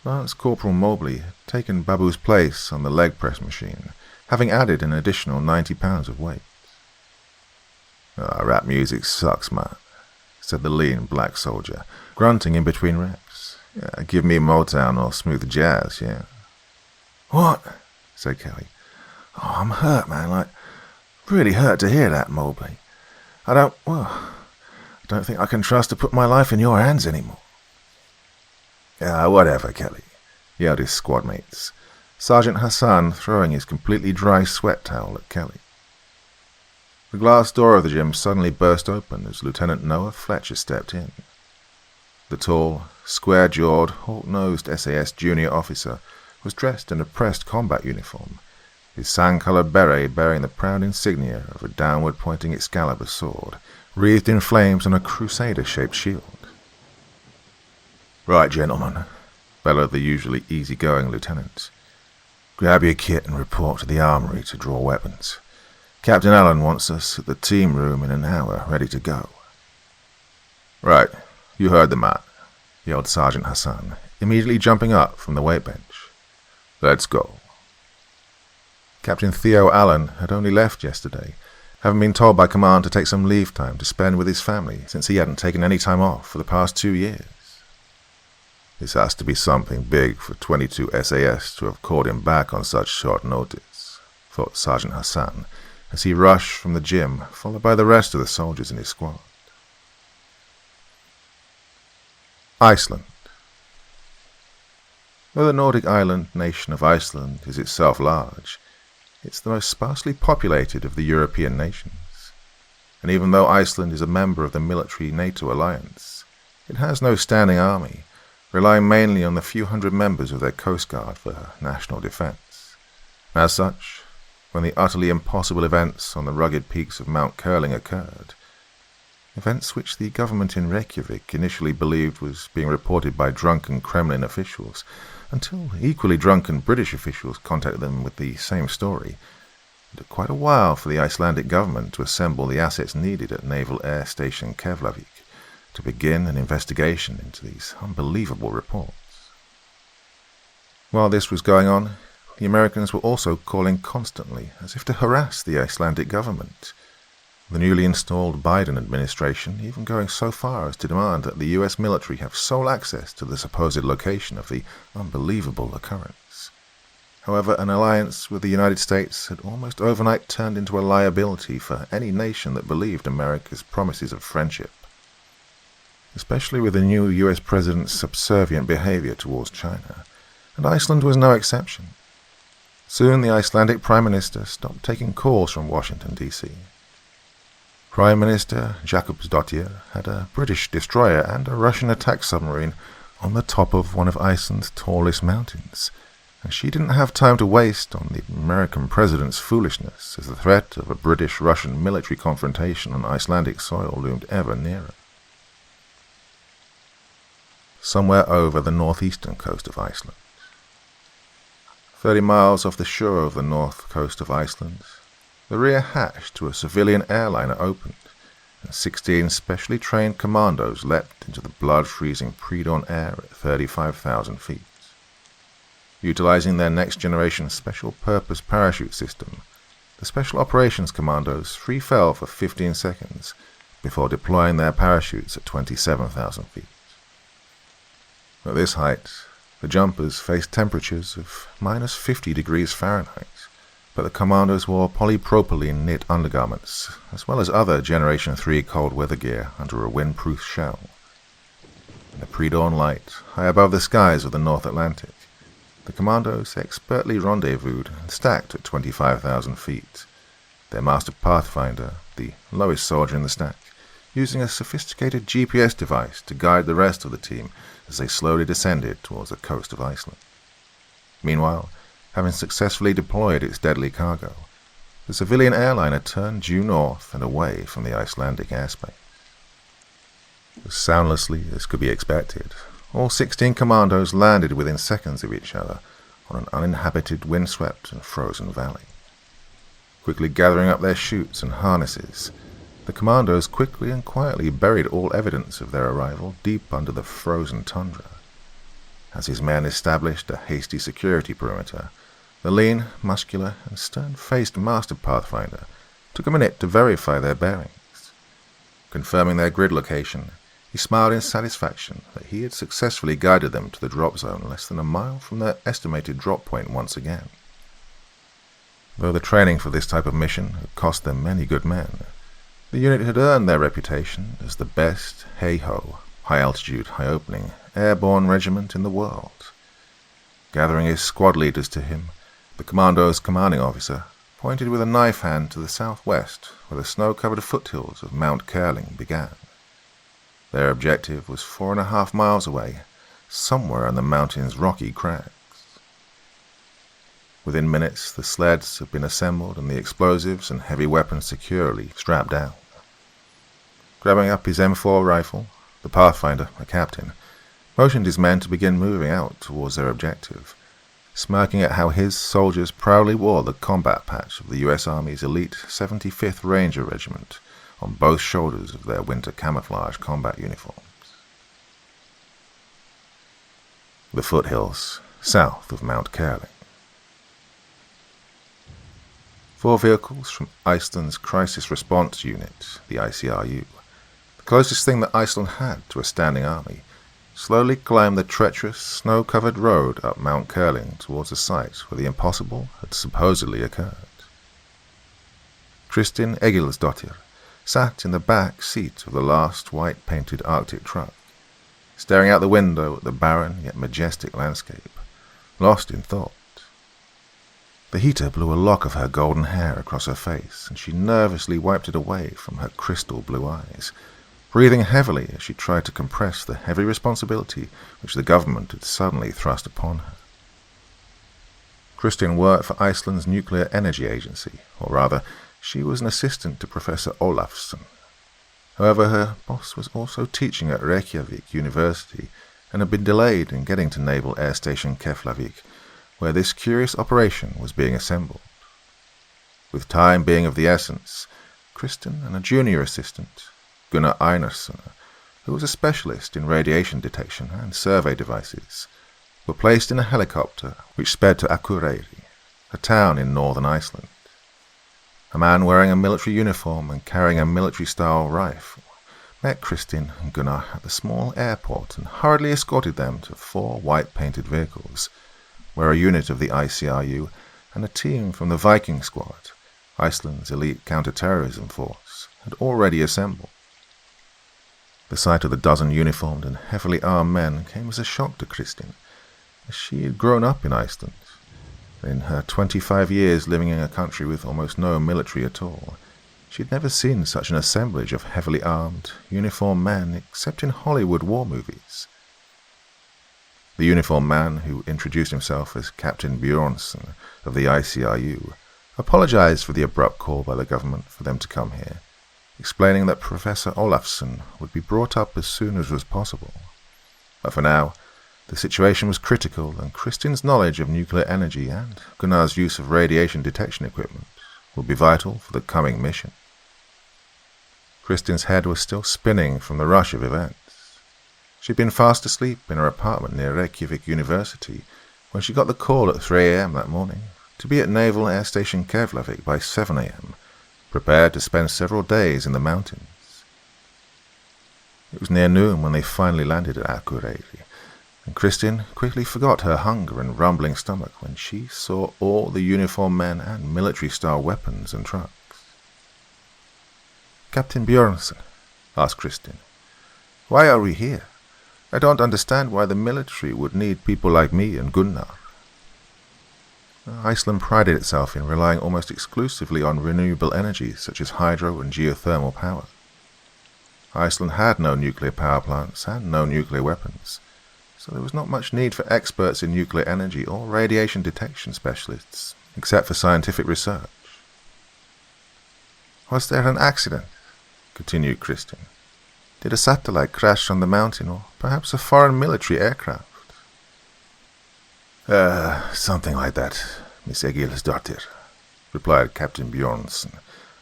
Lance Corporal Mobley had taken Babu's place on the leg press machine, having added an additional 90 pounds of weight. "Rap music sucks, man," said the lean black soldier, grunting in between reps. "Give me Motown or smooth jazz, yeah." "What?" said Kelly. "Oh, I'm hurt, man, like, really hurt to hear that, Mobley. I don't think I can trust to put my life in your hands anymore." Whatever, Kelly," yelled his squad mates, Sergeant Hassan throwing his completely dry sweat towel at Kelly. The glass door of the gym suddenly burst open as Lieutenant Noah Fletcher stepped in. The tall, square-jawed, hawk-nosed SAS junior officer was dressed in a pressed combat uniform, his sand-colored beret bearing the proud insignia of a downward-pointing Excalibur sword, wreathed in flames on a crusader-shaped shield. "Right, gentlemen," bellowed the usually easy-going lieutenant. "Grab your kit and report to the armory to draw weapons. Captain Allen wants us at the team room in an hour, ready to go." "Right, you heard the man," yelled Sergeant Hassan, immediately jumping up from the weight bench. "Let's go." Captain Theo Allen had only left yesterday, having been told by command to take some leave time to spend with his family since he hadn't taken any time off for the past 2 years. This has to be something big for 22 SAS to have called him back on such short notice, thought Sergeant Hassan, as he rushed from the gym, followed by the rest of the soldiers in his squad. Iceland. Though the Nordic island nation of Iceland is itself large, it's the most sparsely populated of the European nations. And even though Iceland is a member of the military NATO alliance, it has no standing army, relying mainly on the few hundred members of their coast guard for national defense. As such, when the utterly impossible events on the rugged peaks of Mount Curling occurred, events which the government in Reykjavik initially believed was being reported by drunken Kremlin officials, until equally drunken British officials contacted them with the same story, it took quite a while for the Icelandic government to assemble the assets needed at Naval Air Station Keflavik to begin an investigation into these unbelievable reports. While this was going on, the Americans were also calling constantly, as if to harass the Icelandic government, the newly installed Biden administration even going so far as to demand that the US military have sole access to the supposed location of the unbelievable occurrence. However, an alliance with the United States had almost overnight turned into a liability for any nation that believed America's promises of friendship, especially with the new US president's subservient behavior towards China, and Iceland was no exception. Soon the Icelandic Prime Minister stopped taking calls from Washington, D.C. Prime Minister Jakobsdottir had a British destroyer and a Russian attack submarine on the top of one of Iceland's tallest mountains, and she didn't have time to waste on the American president's foolishness as the threat of a British-Russian military confrontation on Icelandic soil loomed ever nearer. Somewhere over the northeastern coast of Iceland, 30 miles off the shore of the north coast of Iceland, the rear hatch to a civilian airliner opened, and 16 specially trained commandos leapt into the blood-freezing pre-dawn air at 35,000 feet. Utilizing their next-generation special-purpose parachute system, the Special Operations Commandos free fell for 15 seconds before deploying their parachutes at 27,000 feet. At this height, the jumpers faced temperatures of minus 50 degrees Fahrenheit, but the commandos wore polypropylene knit undergarments, as well as other Generation 3 cold weather gear under a windproof shell. In the pre-dawn light, high above the skies of the North Atlantic, the commandos expertly rendezvoused and stacked at 25,000 feet, their master pathfinder, the lowest soldier in the stack, using a sophisticated GPS device to guide the rest of the team as they slowly descended towards the coast of Iceland. Meanwhile, having successfully deployed its deadly cargo, the civilian airliner turned due north and away from the Icelandic airspace. As soundlessly as could be expected, all 16 commandos landed within seconds of each other on an uninhabited, windswept and frozen valley. Quickly gathering up their chutes and harnesses, the commandos quickly and quietly buried all evidence of their arrival deep under the frozen tundra. As his men established a hasty security perimeter, the lean, muscular, and stern-faced master pathfinder took a minute to verify their bearings. Confirming their grid location, he smiled in satisfaction that he had successfully guided them to the drop zone less than a mile from their estimated drop point once again. Though the training for this type of mission had cost them many good men, the unit had earned their reputation as the best, hey-ho, high-altitude, high-opening, airborne regiment in the world. Gathering his squad leaders to him, the commando's commanding officer pointed with a knife hand to the southwest, where the snow-covered foothills of Mount Curling began. Their objective was 4.5 miles away, somewhere on the mountain's rocky crags. Within minutes, the sleds had been assembled and the explosives and heavy weapons securely strapped down. Grabbing up his M4 rifle, the Pathfinder, a captain, motioned his men to begin moving out towards their objective, smirking at how his soldiers proudly wore the combat patch of the U.S. Army's elite 75th Ranger Regiment on both shoulders of their winter camouflage combat uniforms. The foothills, south of Mount Curling. 4 vehicles from Iceland's Crisis Response Unit, the ICRU, the closest thing that Iceland had to a standing army, slowly climbed the treacherous, snow-covered road up Mount Curling towards the site where the impossible had supposedly occurred. Kristin Egilsdottir sat in the back seat of the last white-painted Arctic truck, staring out the window at the barren yet majestic landscape, lost in thought. The heater blew a lock of her golden hair across her face, and she nervously wiped it away from her crystal blue eyes, breathing heavily as she tried to compress the heavy responsibility which the government had suddenly thrust upon her. Kristin worked for Iceland's Nuclear Energy Agency, or rather, she was an assistant to Professor Ólafsson. However, her boss was also teaching at Reykjavik University and had been delayed in getting to Naval Air Station Keflavik, where this curious operation was being assembled. With time being of the essence, Kristin and a junior assistant, Gunnar Einarsson, who was a specialist in radiation detection and survey devices, were placed in a helicopter which sped to Akureyri, a town in northern Iceland. A man wearing a military uniform and carrying a military-style rifle met Kristin and Gunnar at the small airport and hurriedly escorted them to 4 white-painted vehicles, where a unit of the ICRU and a team from the Viking Squad, Iceland's elite counter-terrorism force, had already assembled. The sight of the dozen uniformed and heavily armed men came as a shock to Kristin, as she had grown up in Iceland. In her 25 years living in a country with almost no military at all, she had never seen such an assemblage of heavily armed, uniformed men except in Hollywood war movies. The uniformed man, who introduced himself as Captain Bjornsson of the ICRU, apologized for the abrupt call by the government for them to come here, explaining that Professor Ólafsson would be brought up as soon as was possible. But for now, the situation was critical, and Kristin's knowledge of nuclear energy and Gunnar's use of radiation detection equipment would be vital for the coming mission. Kristin's head was still spinning from the rush of events. She'd been fast asleep in her apartment near Reykjavik University when she got the call at 3 a.m. that morning to be at Naval Air Station Keflavik by 7 a.m., prepared to spend several days in the mountains. It was near noon when they finally landed at Akureyri, and Kristin quickly forgot her hunger and rumbling stomach when she saw all the uniformed men and military-style weapons and trucks. "Captain Bjornsson," asked Kristin, "why are we here? I don't understand why the military would need people like me and Gunnar." Iceland prided itself in relying almost exclusively on renewable energy such as hydro and geothermal power. Iceland had no nuclear power plants and no nuclear weapons, so there was not much need for experts in nuclear energy or radiation detection specialists, except for scientific research. "Was there an accident?" continued Kristin. "Did a satellite crash on the mountain, or perhaps a foreign military aircraft?" Something like that, Miss Egilsdottir," replied Captain Bjornsson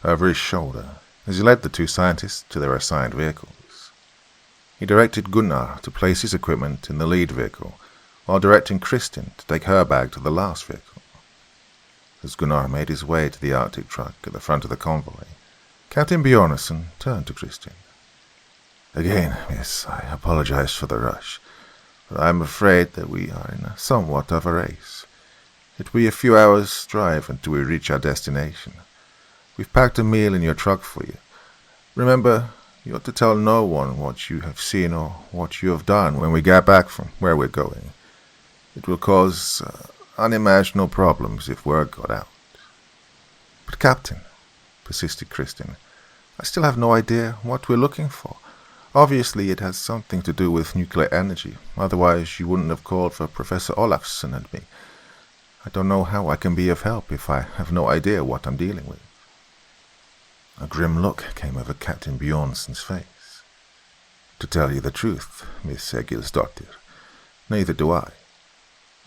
over his shoulder as he led the 2 scientists to their assigned vehicles. He directed Gunnar to place his equipment in the lead vehicle, while directing Kristin to take her bag to the last vehicle. As Gunnar made his way to the Arctic truck at the front of the convoy, Captain Bjornsson turned to Kristin. "Again, miss, I apologize for the rush, but I'm afraid that we are in somewhat of a race. It will be a few hours' drive until we reach our destination. We've packed a meal in your truck for you. Remember, you ought to tell no one what you have seen or what you have done when we get back from where we're going. It will cause unimaginable problems if word got out." "But Captain," persisted Kristin, "I still have no idea what we're looking for. Obviously it has something to do with nuclear energy, otherwise you wouldn't have called for Professor Ólafsson and me. I don't know how I can be of help if I have no idea what I'm dealing with." A grim look came over Captain Bjornsson's face. "To tell you the truth, Miss Egilsdottir, neither do I.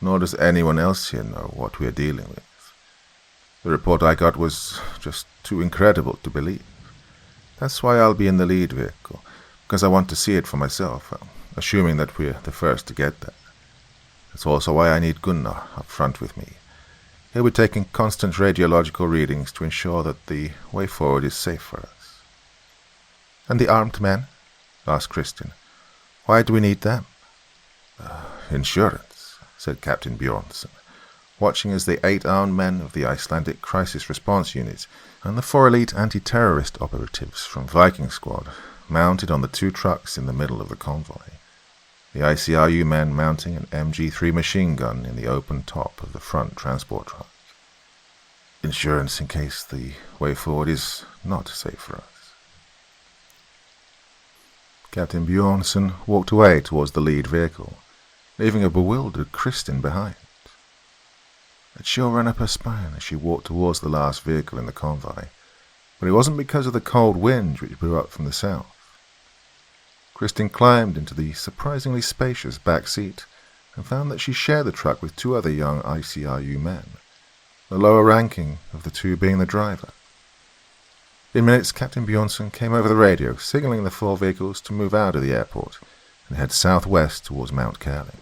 Nor does anyone else here know what we are dealing with. The report I got was just too incredible to believe. That's why I'll be in the lead vehicle, because I want to see it for myself, assuming that we're the first to get there. That's also why I need Gunnar up front with me. He'll be taking constant radiological readings to ensure that the way forward is safe for us." "And the armed men?" asked Kristin. "Why do we need them?" "Insurance," said Captain Bjornsson, watching as the 8 armed men of the Icelandic Crisis Response Unit and the 4 elite anti-terrorist operatives from Viking Squad mounted on the 2 trucks in the middle of the convoy. the ICRU men mounting an MG3 machine gun in the open top of the front transport truck. Insurance in case the way forward is not safe for us. Captain Bjornsson walked away towards the lead vehicle, leaving a bewildered Kristin behind. A chill ran up her spine as she walked towards the last vehicle in the convoy, but it wasn't because of the cold wind which blew up from the south. Kristin climbed into the surprisingly spacious back seat and found that she shared the truck with two other young ICRU men, the lower ranking of the two being the driver. In minutes, Captain Bjornsson came over the radio, signaling the four vehicles to move out of the airport and head southwest towards Mount Curling.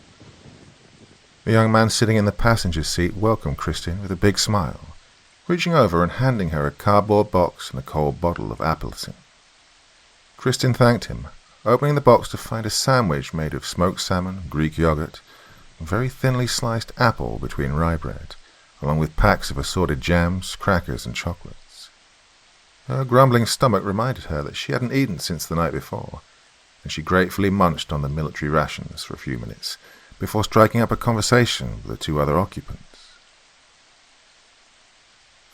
The young man sitting in the passenger seat welcomed Kristin with a big smile, reaching over and handing her a cardboard box and a cold bottle of Appleton. Kristin thanked him, opening the box to find a sandwich made of smoked salmon, Greek yogurt, and very thinly sliced apple between rye bread, along with packs of assorted jams, crackers, and chocolates. Her grumbling stomach reminded her that she hadn't eaten since the night before, and she gratefully munched on the military rations for a few minutes before striking up a conversation with the two other occupants.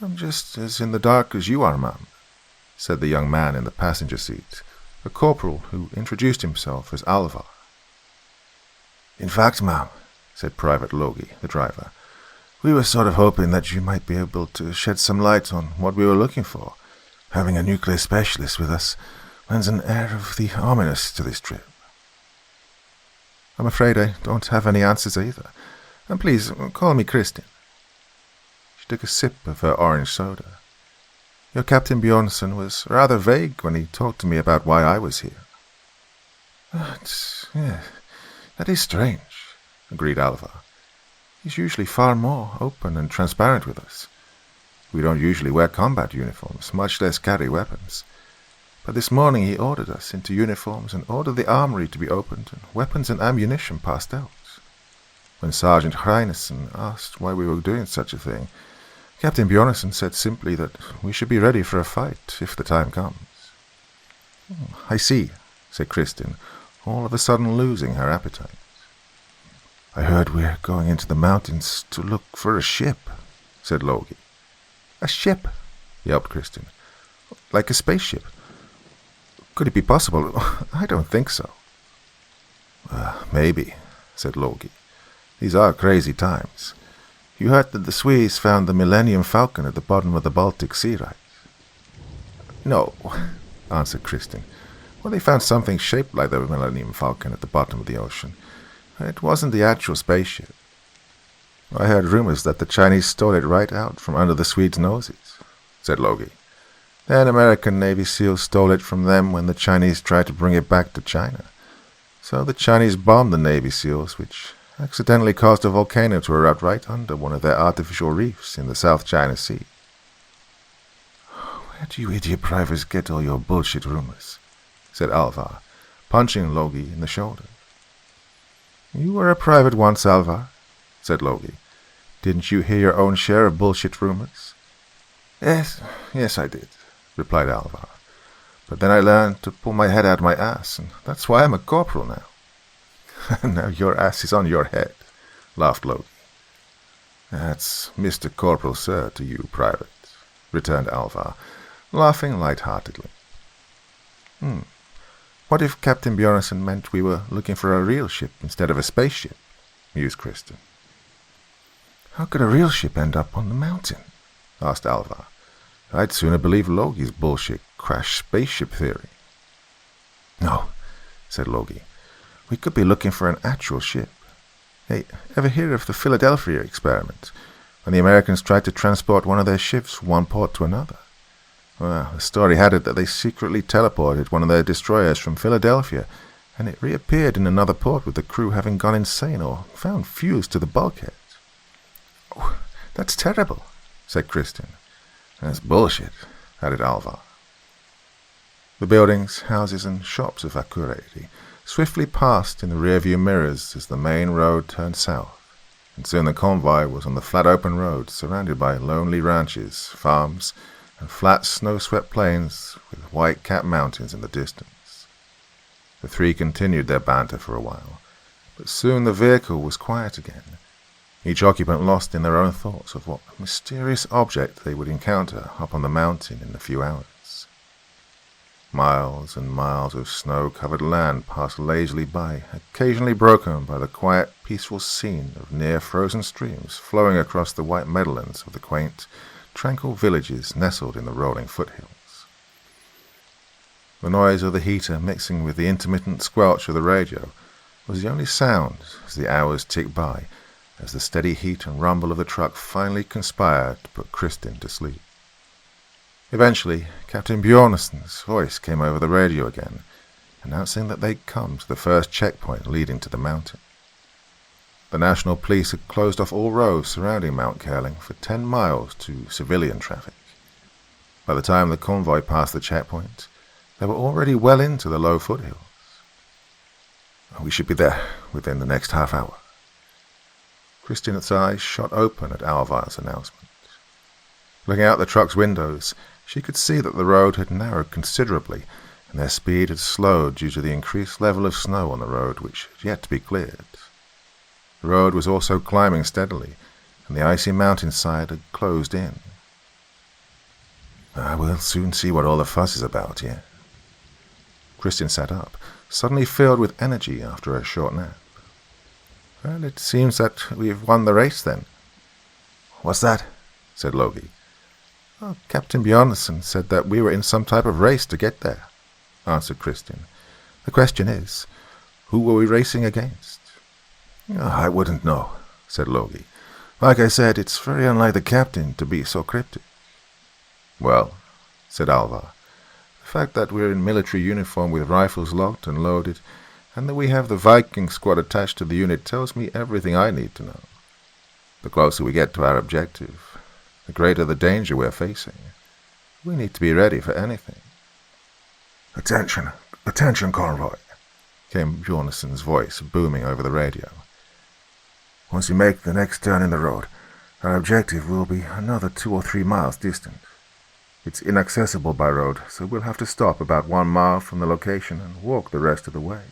"I'm just as in the dark as you are, ma'am," said the young man in the passenger seat, a corporal who introduced himself as Alvar. "In fact, ma'am," said Private Logie, the driver, "we were sort of hoping that you might be able to shed some light on what we were looking for. Having a nuclear specialist with us lends an air of the ominous to this trip." "I'm afraid I don't have any answers either. And please, call me Kristin." She took a sip of her orange soda. "Your Captain Bjornsson was rather vague when he talked to me about why I was here." Yeah, that is strange," agreed Alvar. "He's usually far more open and transparent with us. We don't usually wear combat uniforms, much less carry weapons. But this morning he ordered us into uniforms and ordered the armory to be opened and weapons and ammunition passed out. When Sergeant Hreinessen asked why we were doing such a thing, Captain Bjornsson said simply that we should be ready for a fight if the time comes." "I see," said Kristin, all of a sudden losing her appetite. "I heard we're going into the mountains to look for a ship," said Logie. "A ship?" yelped Kristin. "Like a spaceship? Could it be possible? I don't think so." "Maybe," said Logie. "These are crazy times. You heard that the Swedes found the Millennium Falcon at the bottom of the Baltic Sea, right?" "No," answered Kristin. "Well, they found something shaped like the Millennium Falcon at the bottom of the ocean. It wasn't the actual spaceship. I heard rumors that the Chinese stole it right out from under the Swedes' noses," said Logie. "Then American Navy SEALs stole it from them when the Chinese tried to bring it back to China. So the Chinese bombed the Navy SEALs, which accidentally caused a volcano to erupt right under one of their artificial reefs in the South China Sea." "Where do you idiot privates get all your bullshit rumors?" said Alvar, punching Logie in the shoulder. "You were a private once, Alvar," said Logie. "Didn't you hear your own share of bullshit rumors?" Yes, I did," replied Alvar. "But then I learned to pull my head out of my ass, and that's why I'm a corporal now." "Now your ass is on your head," laughed Logie. "That's Mr. Corporal, sir, to you, Private," returned Alvar, laughing light-heartedly. What if Captain Bjornsson meant we were looking for a real ship instead of a spaceship?" mused Kristin. "How could a real ship end up on the mountain?" asked Alvar. "I'd sooner believe Logie's bullshit crash spaceship theory." "No," said Logie. "We could be looking for an actual ship. Hey, ever hear of the Philadelphia experiment, when the Americans tried to transport one of their ships from one port to another? Well, the story had it that they secretly teleported one of their destroyers from Philadelphia, and it reappeared in another port with the crew having gone insane or found fused to the bulkhead." "Oh, that's terrible," said Kristin. "That's bullshit," added Alvar. The buildings, houses, and shops of Akureyri swiftly passed in the rearview mirrors as the main road turned south, and soon the convoy was on the flat open road surrounded by lonely ranches, farms, and flat snow-swept plains with white-capped mountains in the distance. The three continued their banter for a while, But soon the vehicle was quiet again, each occupant lost in their own thoughts of what mysterious object they would encounter up on the mountain in a few hours. Miles and miles of snow-covered land passed lazily by, occasionally broken by the quiet, peaceful scene of near-frozen streams flowing across the white meadowlands of the quaint, tranquil villages nestled in the rolling foothills. The noise of the heater mixing with the intermittent squelch of the radio was the only sound as the hours ticked by, as the steady heat and rumble of the truck finally conspired to put Kristin to sleep. Eventually, Captain Bjornsson's voice came over the radio again, announcing that they'd come to the first checkpoint leading to the mountain. The National Police had closed off all roads surrounding Mount Curling for 10 miles to civilian traffic. By the time the convoy passed the checkpoint, they were already well into the low foothills. We should be there within the next half hour. Kristin's eyes shot open at Alvar's announcement. Looking out the truck's windows, she could see that the road had narrowed considerably, and their speed had slowed due to the increased level of snow on the road, which had yet to be cleared. The road was also climbing steadily, and the icy mountainside had closed in. We'll soon see what all the fuss is about here. Kristin sat up, suddenly filled with energy after a short nap. Well, it seems that we've won the race, then. What's that? Said Logie. Captain Bjornsson said that we were in some type of race to get there, answered Kristin. The question is, who were we racing against? I wouldn't know, said Logie. Like I said, it's very unlike the captain to be so cryptic. Well, said Alvar, the fact that we're in military uniform with rifles locked and loaded, and that we have the Viking squad attached to the unit tells me everything I need to know. The closer we get to our objective, the greater the danger we're facing. We need to be ready for anything. Attention, convoy, came Bjornsson's voice booming over the radio. Once you make the next turn in the road, our objective will be another 2 or 3 miles distant. It's inaccessible by road, so we'll have to stop about 1 mile from the location and walk the rest of the way.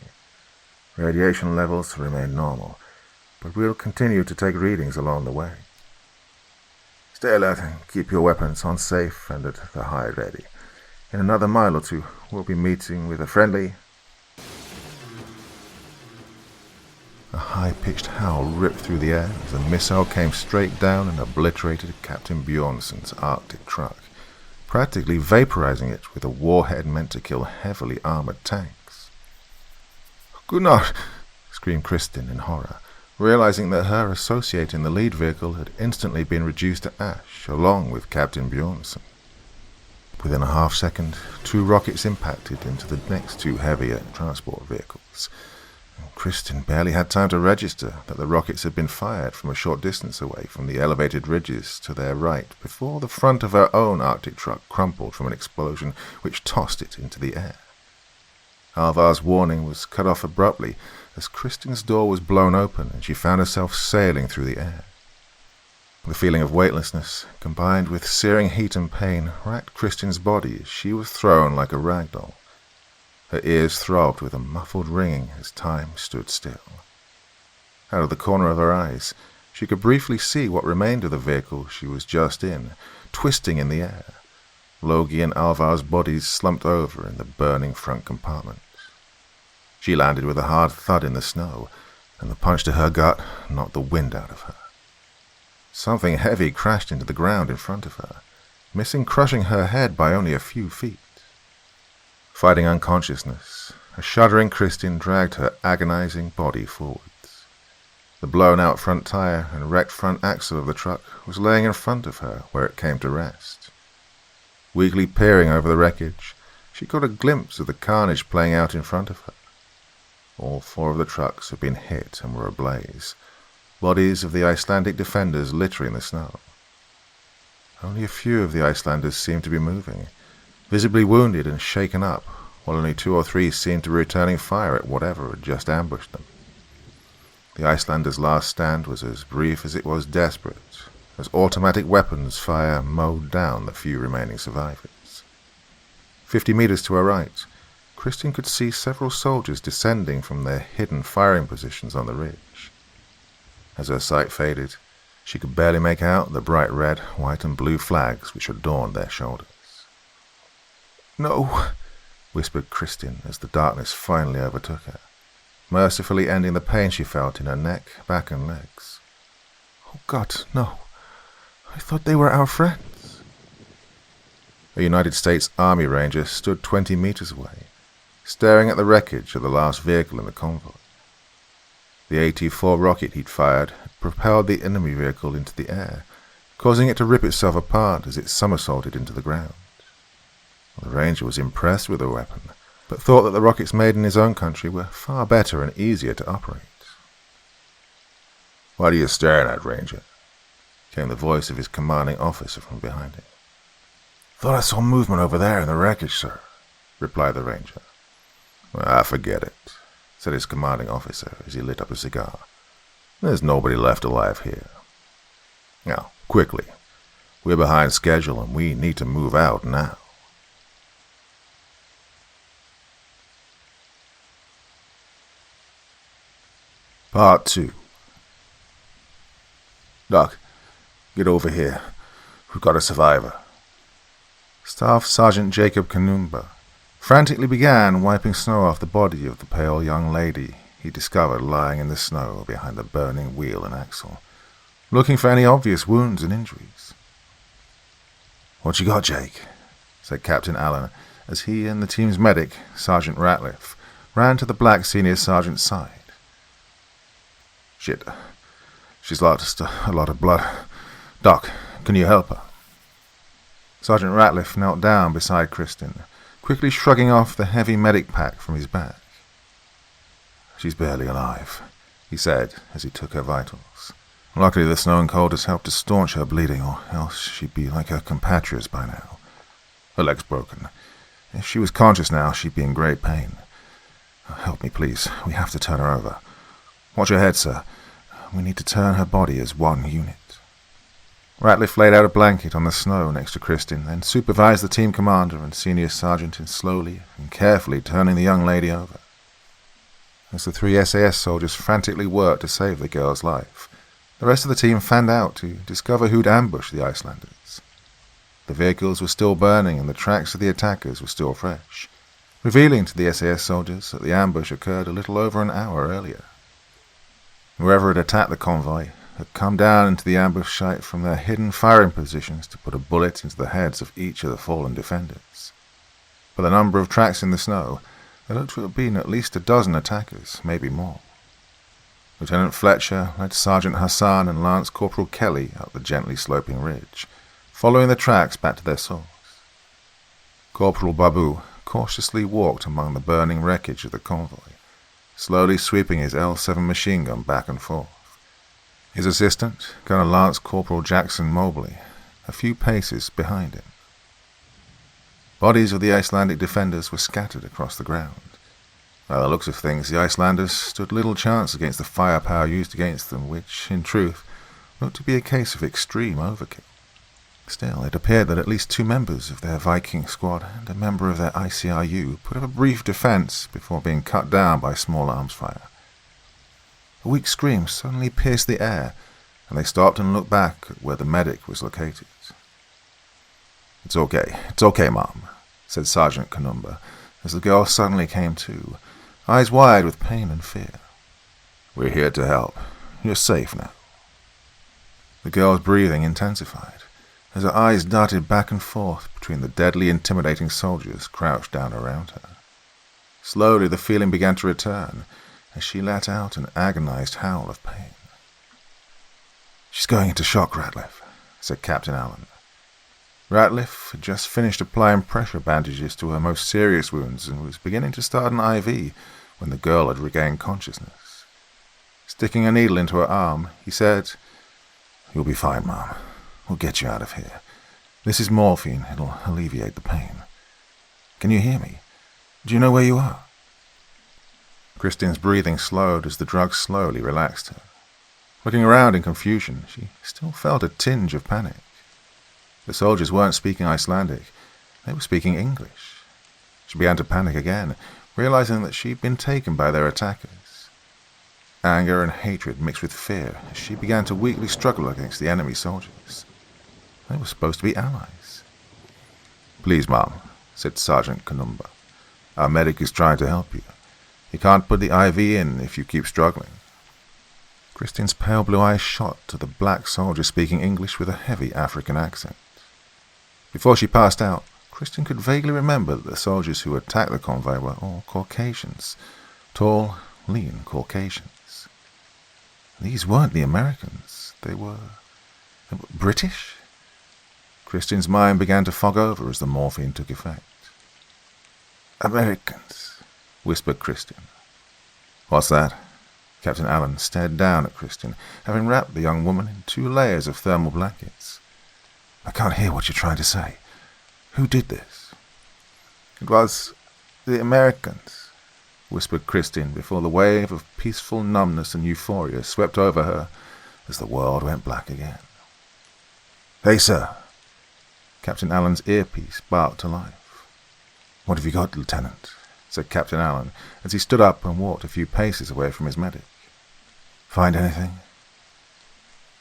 Radiation levels remain normal, but we'll continue to take readings along the way. Stay alert and keep your weapons on safe and at the high ready. In another mile or 2, we'll be meeting with a friendly... A high-pitched howl ripped through the air as a missile came straight down and obliterated Captain Bjornsson's Arctic truck, practically vaporizing it with a warhead meant to kill heavily armored tanks. Gunnar! Screamed Kristin in horror, realizing that her associate in the lead vehicle had instantly been reduced to ash, along with Captain Bjornsson. Within a half-second, 2 rockets impacted into the next 2 heavier transport vehicles. Kristin barely had time to register that the rockets had been fired from a short distance away from the elevated ridges to their right before the front of her own Arctic truck crumpled from an explosion which tossed it into the air. Alvar's warning was cut off abruptly as Kristin's door was blown open and she found herself sailing through the air. The feeling of weightlessness, combined with searing heat and pain, racked Kristin's body as she was thrown like a rag doll. Her ears throbbed with a muffled ringing as time stood still. Out of the corner of her eyes, she could briefly see what remained of the vehicle she was just in, twisting in the air. Logie and Alvar's bodies slumped over in the burning front compartment. She landed with a hard thud in the snow, and the punch to her gut knocked the wind out of her. Something heavy crashed into the ground in front of her, missing crushing her head by only a few feet. Fighting unconsciousness, a shuddering Kristin dragged her agonizing body forwards. The blown-out front tire and wrecked front axle of the truck was laying in front of her where it came to rest. Weakly peering over the wreckage, she caught a glimpse of the carnage playing out in front of her. All 4 of the trucks had been hit and were ablaze, bodies of the Icelandic defenders littering the snow. Only a few of the Icelanders seemed to be moving, visibly wounded and shaken up, while only 2 or 3 seemed to be returning fire at whatever had just ambushed them. The Icelanders' last stand was as brief as it was desperate, as automatic weapons fire mowed down the few remaining survivors. 50 meters to her right, Christine could see several soldiers descending from their hidden firing positions on the ridge. As her sight faded, she could barely make out the bright red, white, and blue flags which adorned their shoulders. "No," whispered Christine as the darkness finally overtook her, mercifully ending the pain she felt in her neck, back, and legs. "Oh God, no. I thought they were our friends." A United States Army Ranger stood 20 meters away, staring at the wreckage of the last vehicle in the convoy. The AT-4 rocket he'd fired had propelled the enemy vehicle into the air, causing it to rip itself apart as it somersaulted into the ground. The Ranger was impressed with the weapon, but thought that the rockets made in his own country were far better and easier to operate. "What are you staring at, Ranger?" came the voice of his commanding officer from behind him. "Thought I saw movement over there in the wreckage, sir," replied the Ranger. "Well, forget it," said his commanding officer as he lit up a cigar. "There's nobody left alive here. Now, quickly. We're behind schedule and we need to move out now." Part 2. "Doc, get over here. We've got a survivor." Staff Sergeant Jacob Kanumba frantically began wiping snow off the body of the pale young lady he discovered lying in the snow behind the burning wheel and axle, looking for any obvious wounds and injuries. "What you got, Jake?" said Captain Allen as he and the team's medic, Sergeant Ratliff, ran to the black senior sergeant's side. "Shit. She's lost a lot of blood. Doc, can you help her?" Sergeant Ratliff knelt down beside Kristen, quickly shrugging off the heavy medic pack from his back. "She's barely alive," he said as he took her vitals. "Luckily the snow and cold has helped to staunch her bleeding, or else she'd be like her compatriots by now. Her leg's broken. If she was conscious now, she'd be in great pain. Help me, please. We have to turn her over. Watch your head, sir. We need to turn her body as one unit." Ratliff laid out a blanket on the snow next to Kristen, then supervised the team commander and senior sergeant in slowly and carefully turning the young lady over. As the 3 SAS soldiers frantically worked to save the girl's life, the rest of the team fanned out to discover who'd ambushed the Icelanders. The vehicles were still burning and the tracks of the attackers were still fresh, revealing to the SAS soldiers that the ambush occurred a little over an hour earlier. Whoever had attacked the convoy had come down into the ambush site from their hidden firing positions to put a bullet into the heads of each of the fallen defenders. By the number of tracks in the snow, there looked to have been at least a dozen attackers, maybe more. Lieutenant Fletcher led Sergeant Hassan and Lance Corporal Kelly up the gently sloping ridge, following the tracks back to their source. Corporal Babu cautiously walked among the burning wreckage of the convoy, slowly sweeping his L7 machine gun back and forth. His assistant, Gunner Lance Corporal Jackson Mobley, a few paces behind him. Bodies of the Icelandic defenders were scattered across the ground. By the looks of things, the Icelanders stood little chance against the firepower used against them, which, in truth, looked to be a case of extreme overkill. Still, it appeared that at least 2 members of their Viking squad and a member of their ICRU put up a brief defense before being cut down by small arms fire. A weak scream suddenly pierced the air, and they stopped and looked back at where the medic was located. It's okay, Mom," said Sergeant Kanumba, as the girl suddenly came to, eyes wide with pain and fear. "We're here to help. You're safe now." The girl's breathing intensified, as her eyes darted back and forth between the deadly intimidating soldiers crouched down around her. Slowly the feeling began to return, as she let out an agonized howl of pain. "She's going into shock, Ratliff," said Captain Allen. Ratliff had just finished applying pressure bandages to her most serious wounds and was beginning to start an IV when the girl had regained consciousness. Sticking a needle into her arm, he said, "You'll be fine, Mom. We'll get you out of here. This is morphine. It'll alleviate the pain. Can you hear me? Do you know where you are?" Christine's breathing slowed as the drug slowly relaxed her. Looking around in confusion, she still felt a tinge of panic. The soldiers weren't speaking Icelandic. They were speaking English. She began to panic again, realizing that she'd been taken by their attackers. Anger and hatred mixed with fear as she began to weakly struggle against the enemy soldiers. They were supposed to be allies. "Please, Mom," said Sergeant Kanumba. "Our medic is trying to help you. He can't put the IV in if you keep struggling." Christine's pale blue eyes shot to the black soldier speaking English with a heavy African accent. Before she passed out, Christine could vaguely remember that the soldiers who attacked the convoy were all Caucasians, tall, lean Caucasians. These weren't the Americans. They were British? Christine's mind began to fog over as the morphine took effect. "Americans," whispered Christine. "What's that?" Captain Allen stared down at Christine, having wrapped the young woman in 2 layers of thermal blankets. "I can't hear what you're trying to say. Who did this?" "It was the Americans," whispered Christine before the wave of peaceful numbness and euphoria swept over her as the world went black again. "Hey, sir." Captain Allen's earpiece barked to life. "What have you got, Lieutenant?" said Captain Allen as he stood up and walked a few paces away from his medic. "Find anything?"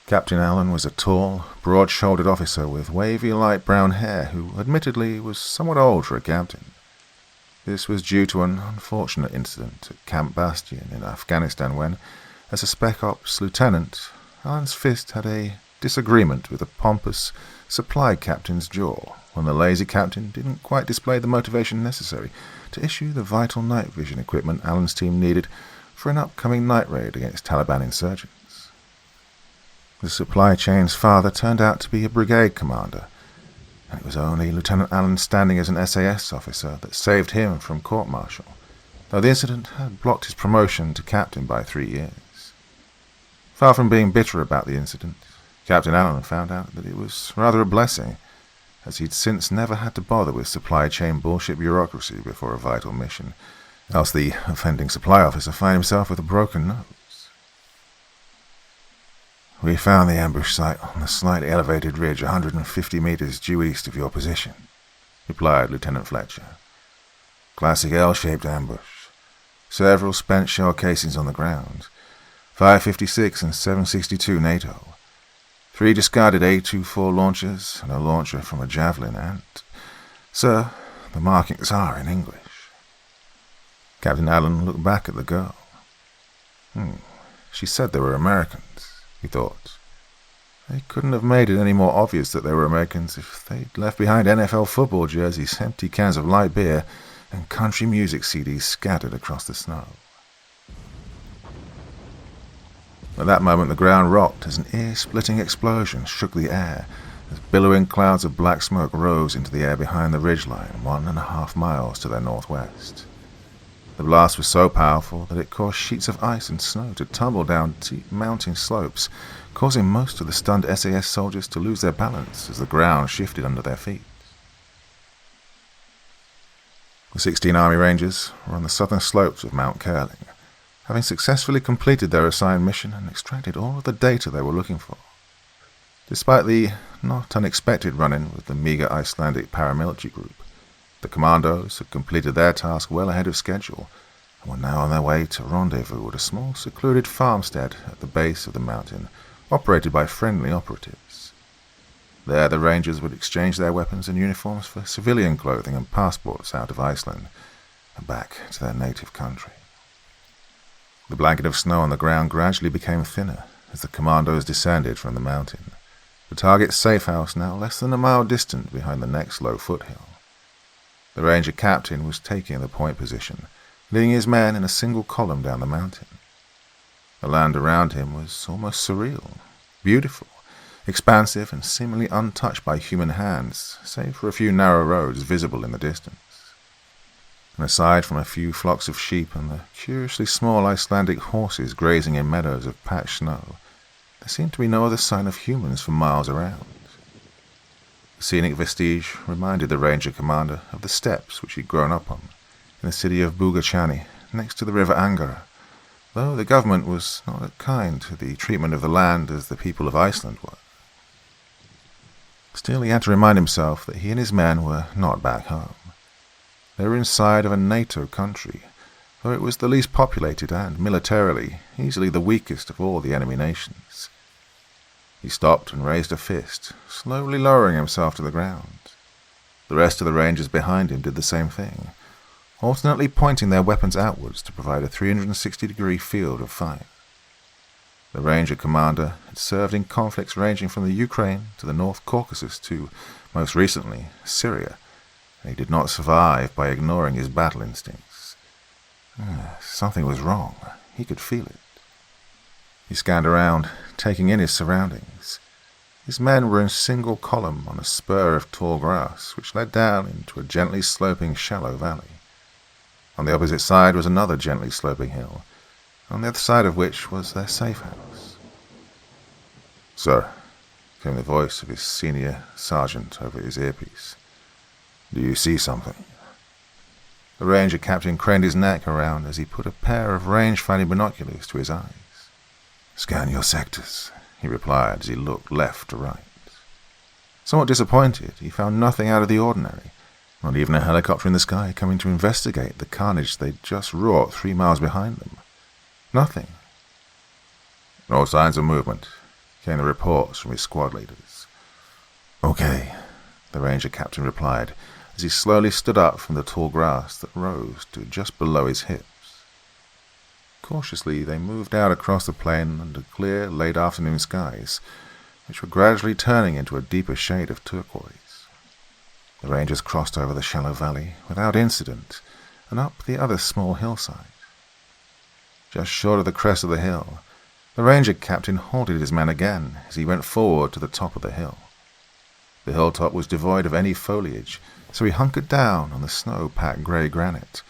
Captain Allen was a tall, broad-shouldered officer with wavy light brown hair who, admittedly, was somewhat old for a captain. This was due to an unfortunate incident at Camp Bastion in Afghanistan when, as a Spec Ops lieutenant, Allen's fist had a disagreement with a pompous supply captain's jaw when the lazy captain didn't quite display the motivation necessary to issue the vital night vision equipment Allen's team needed for an upcoming night raid against Taliban insurgents. The supply chain's father turned out to be a brigade commander, and it was only Lieutenant Allen standing as an SAS officer that saved him from court-martial, though the incident had blocked his promotion to captain by 3 years. Far from being bitter about the incident, Captain Allen found out that it was rather a blessing, as he'd since never had to bother with supply chain bullshit bureaucracy before a vital mission, else the offending supply officer found himself with a broken nose. "We found the ambush site on a slightly elevated ridge 150 meters due east of your position," replied Lieutenant Fletcher. "Classic L-shaped ambush. Several spent shell casings on the ground. 5.56 and 7.62 NATO. 3 discarded A-24 launchers and a launcher from a Javelin and... Sir, the markings are in English." Captain Allen looked back at the girl. She said they were Americans, he thought. They couldn't have made it any more obvious that they were Americans if they'd left behind NFL football jerseys, empty cans of light beer, and country music CDs scattered across the snow. At that moment the ground rocked as an ear-splitting explosion shook the air, as billowing clouds of black smoke rose into the air behind the ridgeline 1.5 miles to their northwest. The blast was so powerful that it caused sheets of ice and snow to tumble down steep mountain slopes, causing most of the stunned SAS soldiers to lose their balance as the ground shifted under their feet. The 16 Army Rangers were on the southern slopes of Mount Curling, having successfully completed their assigned mission and extracted all of the data they were looking for. Despite the not unexpected run-in with the meager Icelandic paramilitary group, the commandos had completed their task well ahead of schedule and were now on their way to rendezvous at a small secluded farmstead at the base of the mountain, operated by friendly operatives. There the Rangers would exchange their weapons and uniforms for civilian clothing and passports out of Iceland and back to their native country. The blanket of snow on the ground gradually became thinner as the commandos descended from the mountain, the target's safe house now less than a mile distant behind the next low foothill. The Ranger captain was taking the point position, leading his men in a single column down the mountain. The land around him was almost surreal, beautiful, expansive, and seemingly untouched by human hands, save for a few narrow roads visible in the distance. And aside from a few flocks of sheep and the curiously small Icelandic horses grazing in meadows of patched snow, there seemed to be no other sign of humans for miles around. The scenic vestige reminded the Ranger commander of the steppes which he'd grown up on, in the city of Bugachani, next to the river Angara, though the government was not as kind to the treatment of the land as the people of Iceland were. Still, he had to remind himself that he and his men were not back home. They were inside of a NATO country, though it was the least populated and, militarily, easily the weakest of all the enemy nations. He stopped and raised a fist, slowly lowering himself to the ground. The rest of the Rangers behind him did the same thing, alternately pointing their weapons outwards to provide a 360-degree field of fire. The Ranger commander had served in conflicts ranging from the Ukraine to the North Caucasus to, most recently, Syria, and he did not survive by ignoring his battle instincts. Something was wrong. He could feel it. He scanned around, taking in his surroundings. His men were in single column on a spur of tall grass which led down into a gently sloping shallow valley. On the opposite side was another gently sloping hill, on the other side of which was their safe house. "Sir," came the voice of his senior sergeant over his earpiece. "Do you see something?" The ranger captain craned his neck around as he put a pair of range-finding binoculars to his eyes. "Scan your sectors," he replied as he looked left to right. Somewhat disappointed, he found nothing out of the ordinary, not even a helicopter in the sky coming to investigate the carnage they'd just wrought 3 miles behind them. Nothing. "No signs of movement," came the reports from his squad leaders. "Okay," the ranger captain replied as he slowly stood up from the tall grass that rose to just below his hips. Cautiously, they moved out across the plain under clear, late afternoon skies, which were gradually turning into a deeper shade of turquoise. The Rangers crossed over the shallow valley without incident and up the other small hillside. Just short of the crest of the hill, the ranger captain halted his men again as he went forward to the top of the hill. The hilltop was devoid of any foliage, so he hunkered down on the snow-packed grey granite,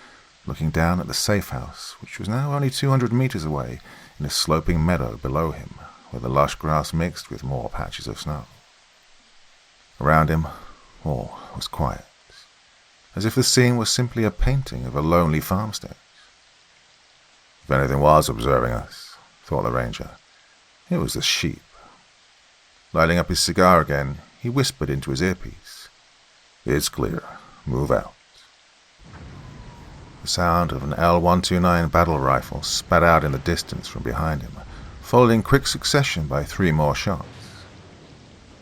looking down at the safe house, which was now only 200 meters away in a sloping meadow below him, where the lush grass mixed with more patches of snow. Around him, all was quiet, as if the scene was simply a painting of a lonely farmstead. If anything was observing us, thought the ranger, it was the sheep. Lighting up his cigar again, he whispered into his earpiece, "It's clear. Move out." The sound of an L129 battle rifle spat out in the distance from behind him, followed in quick succession by 3 more shots.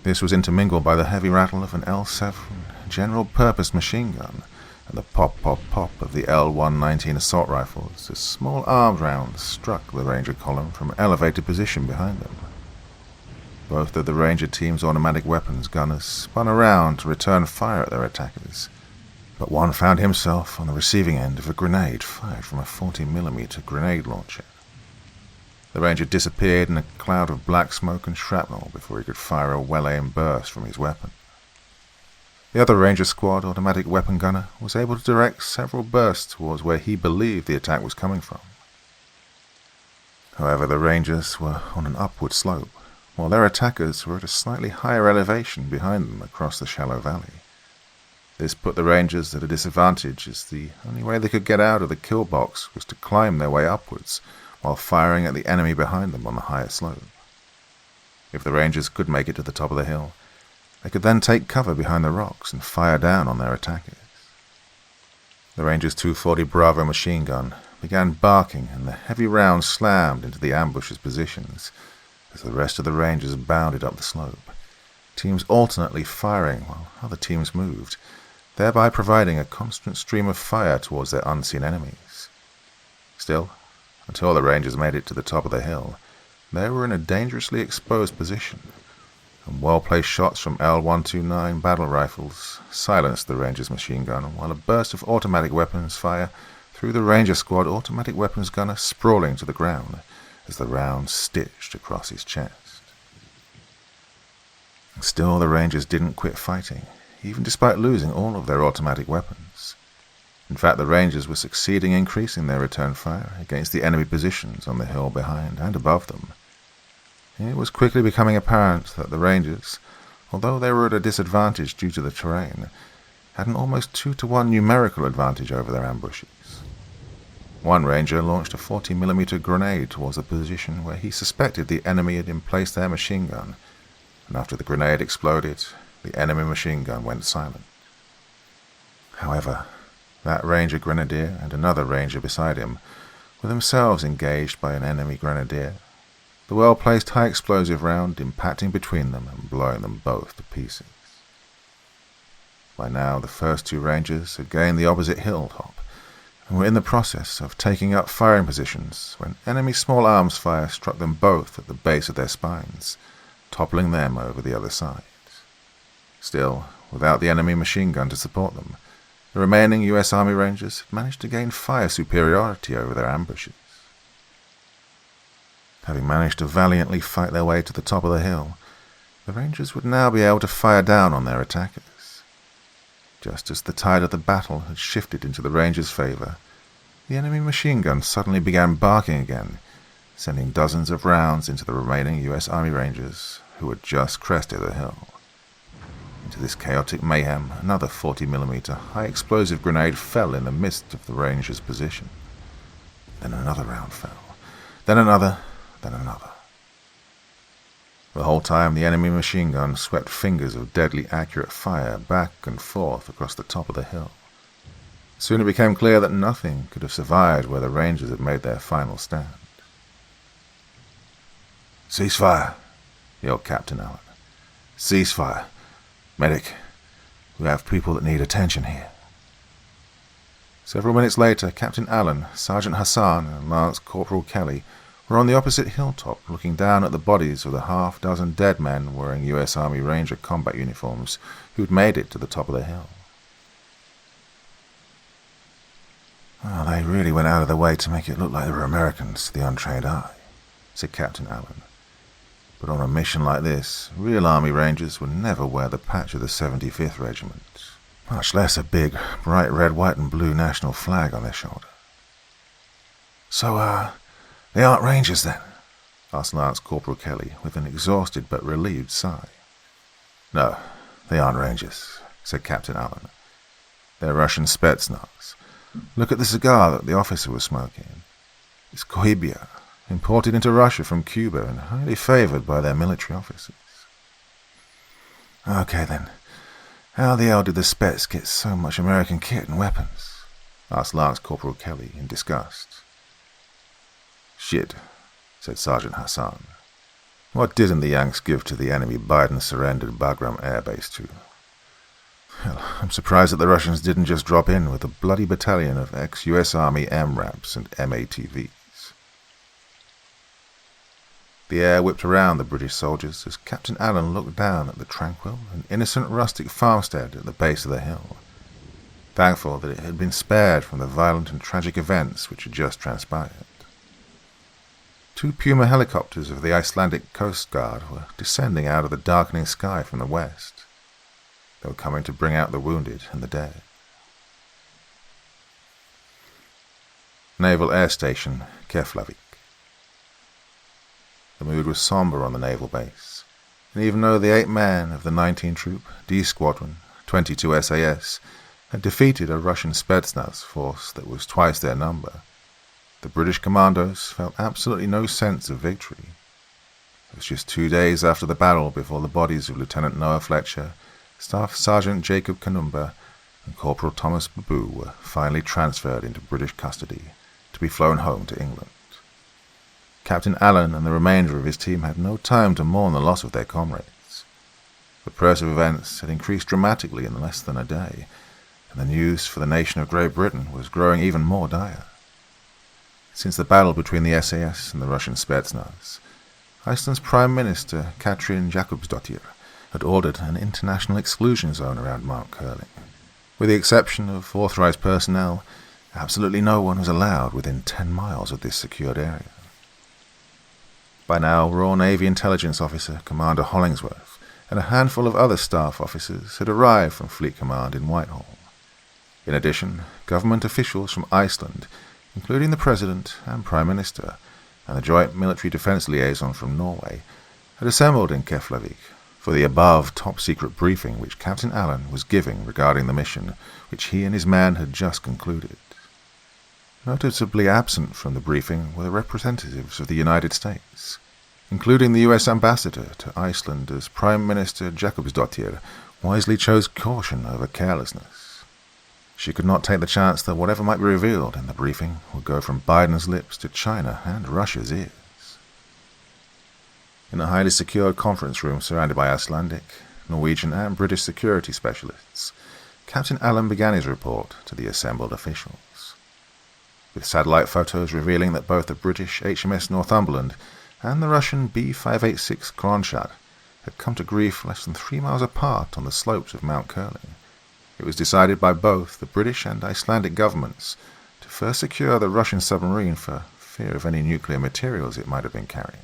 This was intermingled by the heavy rattle of an L7 general-purpose machine gun and the pop-pop-pop of the L119 assault rifles as small arms rounds struck the Ranger column from an elevated position behind them. Both of the Ranger team's automatic weapons gunners spun around to return fire at their attackers, but one found himself on the receiving end of a grenade fired from a 40mm grenade launcher. The Ranger disappeared in a cloud of black smoke and shrapnel before he could fire a well-aimed burst from his weapon. The other Ranger squad automatic weapon gunner was able to direct several bursts towards where he believed the attack was coming from. However, the Rangers were on an upward slope, while their attackers were at a slightly higher elevation behind them across the shallow valley. This put the Rangers at a disadvantage, as the only way they could get out of the kill box was to climb their way upwards while firing at the enemy behind them on the higher slope. If the Rangers could make it to the top of the hill, they could then take cover behind the rocks and fire down on their attackers. The Rangers' 240 Bravo machine gun began barking, and the heavy rounds slammed into the ambushers' positions as the rest of the Rangers bounded up the slope, teams alternately firing while other teams moved, thereby providing a constant stream of fire towards their unseen enemies. Still, until the Rangers made it to the top of the hill, they were in a dangerously exposed position, and well-placed shots from L129 battle rifles silenced the Rangers' machine gun, while a burst of automatic weapons fire threw the Ranger squad automatic weapons gunner sprawling to the ground as the rounds stitched across his chest. Still, the Rangers didn't quit fighting, even despite losing all of their automatic weapons. In fact, the Rangers were succeeding in increasing their return fire against the enemy positions on the hill behind and above them. It was quickly becoming apparent that the Rangers, although they were at a disadvantage due to the terrain, had an almost 2-to-1 numerical advantage over their ambushers. One Ranger launched a 40mm grenade towards the position where he suspected the enemy had emplaced their machine gun, and after the grenade exploded, the enemy machine gun went silent. However, That Ranger Grenadier and another Ranger beside him were themselves engaged by an enemy Grenadier, the well-placed high-explosive round impacting between them and blowing them both to pieces. By now the first two Rangers had gained the opposite hilltop and were in the process of taking up firing positions when enemy small arms fire struck them both at the base of their spines, toppling them over the other side. Still, without the enemy machine gun to support them, the remaining US Army Rangers had managed to gain fire superiority over their ambushes. Having managed to valiantly fight their way to the top of the hill, the Rangers would now be able to fire down on their attackers. Just as the tide of the battle had shifted into the Rangers' favor, the enemy machine gun suddenly began barking again, sending dozens of rounds into the remaining US Army Rangers who had just crested the hill. Into this chaotic mayhem, another 40mm high-explosive grenade fell in the midst of the Rangers' position. Then another round fell. Then another. Then another. The whole time the enemy machine gun swept fingers of deadly accurate fire back and forth across the top of the hill. Soon it became clear that nothing could have survived where the Rangers had made their final stand. "Cease fire," yelled Captain Allen. "Cease fire. Medic, we have people that need attention here." Several minutes later, Captain Allen, Sergeant Hassan, and Lance Corporal Kelly were on the opposite hilltop looking down at the bodies of the half-dozen dead men wearing US Army Ranger combat uniforms who'd made it to the top of the hill. "Well, they really went out of their way to make it look like they were Americans to the untrained eye," said Captain Allen. "But on a mission like this, real Army Rangers would never wear the patch of the 75th Regiment, much less a big, bright red, white and blue national flag on their shoulder." "So, they aren't Rangers, then?" asked Lance Corporal Kelly, with an exhausted but relieved sigh. "No, they aren't Rangers," said Captain Allen. "They're Russian Spetsnaz. Look at the cigar that the officer was smoking. It's Cohiba, imported into Russia from Cuba and highly favored by their military officers." "Okay, then. How the hell did the Spets get so much American kit and weapons?" asked Lance Corporal Kelly in disgust. "Shit," said Sergeant Hassan. "What didn't the Yanks give to the enemy Biden-surrendered Bagram Air Base to? Hell, I'm surprised that the Russians didn't just drop in with a bloody battalion of ex-US Army MRAPs and MATVs." The air whipped around the British soldiers as Captain Allen looked down at the tranquil and innocent rustic farmstead at the base of the hill, thankful that it had been spared from the violent and tragic events which had just transpired. Two Puma helicopters of the Icelandic Coast Guard were descending out of the darkening sky from the west. They were coming to bring out the wounded and the dead. Naval Air Station, Keflavik. The mood was somber on the naval base, and even though the 8 men of the 19 Troop, D Squadron, 22 SAS, had defeated a Russian Spetsnaz force that was twice their number, the British commandos felt absolutely no sense of victory. It was just 2 days after the battle before the bodies of Lieutenant Noah Fletcher, Staff Sergeant Jacob Kanumba, and Corporal Thomas Babu were finally transferred into British custody to be flown home to England. Captain Allen and the remainder of his team had no time to mourn the loss of their comrades. The press of events had increased dramatically in less than a day, and the news for the nation of Great Britain was growing even more dire. Since the battle between the SAS and the Russian Spetsnaz, Iceland's Prime Minister Katrin Jakobsdottir had ordered an international exclusion zone around Mount Curling. With the exception of authorized personnel, absolutely no one was allowed within 10 miles of this secured area. By now, Royal Navy Intelligence Officer Commander Hollingsworth and a handful of other staff officers had arrived from Fleet Command in Whitehall. In addition, government officials from Iceland, including the President and Prime Minister, and the Joint Military Defence Liaison from Norway, had assembled in Keflavik for the above top-secret briefing which Captain Allen was giving regarding the mission which he and his men had just concluded. Noticeably absent from the briefing were the representatives of the United States, including the U.S. Ambassador to Iceland, as Prime Minister Jakobsdottir wisely chose caution over carelessness. She could not take the chance that whatever might be revealed in the briefing would go from Biden's lips to China and Russia's ears. In a highly secured conference room surrounded by Icelandic, Norwegian and British security specialists, Captain Allen began his report to the assembled officials. With satellite photos revealing that both the British HMS Northumberland and the Russian B-586 Kronstadt had come to grief less than 3 miles apart on the slopes of Mount Curling, it was decided by both the British and Icelandic governments to first secure the Russian submarine for fear of any nuclear materials it might have been carrying.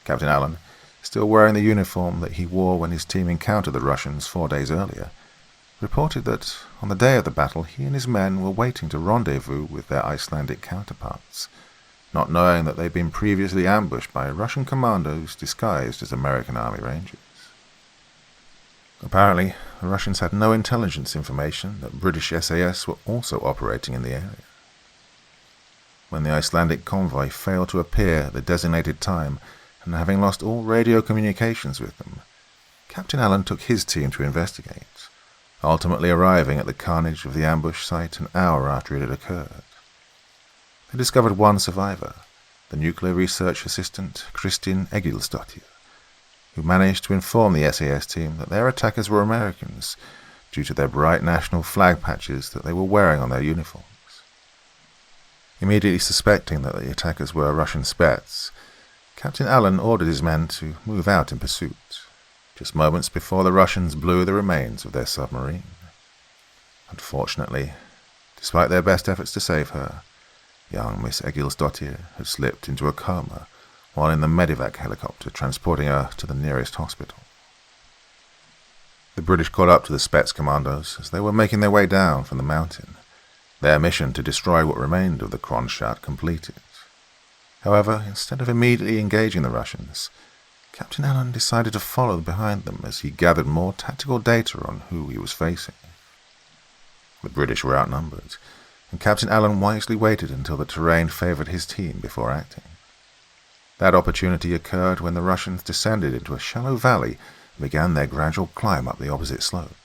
Captain Allen, still wearing the uniform that he wore when his team encountered the Russians 4 days earlier, reported that on the day of the battle he and his men were waiting to rendezvous with their Icelandic counterparts, not knowing that they'd been previously ambushed by Russian commandos disguised as American Army Rangers. Apparently, the Russians had no intelligence information that British SAS were also operating in the area. When the Icelandic convoy failed to appear at the designated time, and having lost all radio communications with them, Captain Allen took his team to investigate, ultimately arriving at the carnage of the ambush site an hour after it had occurred. They discovered one survivor, the nuclear research assistant Kristin Egilsdottir, who managed to inform the SAS team that their attackers were Americans due to their bright national flag patches that they were wearing on their uniforms. Immediately suspecting that the attackers were Russian Spets, Captain Allen ordered his men to move out in pursuit, just moments before the Russians blew the remains of their submarine. Unfortunately, despite their best efforts to save her, young Miss Egilsdottir had slipped into a coma while in the medevac helicopter transporting her to the nearest hospital. The British caught up to the Spets commandos as they were making their way down from the mountain, their mission to destroy what remained of the Kronstadt completed. However, instead of immediately engaging the Russians, Captain Allen decided to follow behind them as he gathered more tactical data on who he was facing. The British were outnumbered, and Captain Allen wisely waited until the terrain favored his team before acting. That opportunity occurred when the Russians descended into a shallow valley and began their gradual climb up the opposite slope.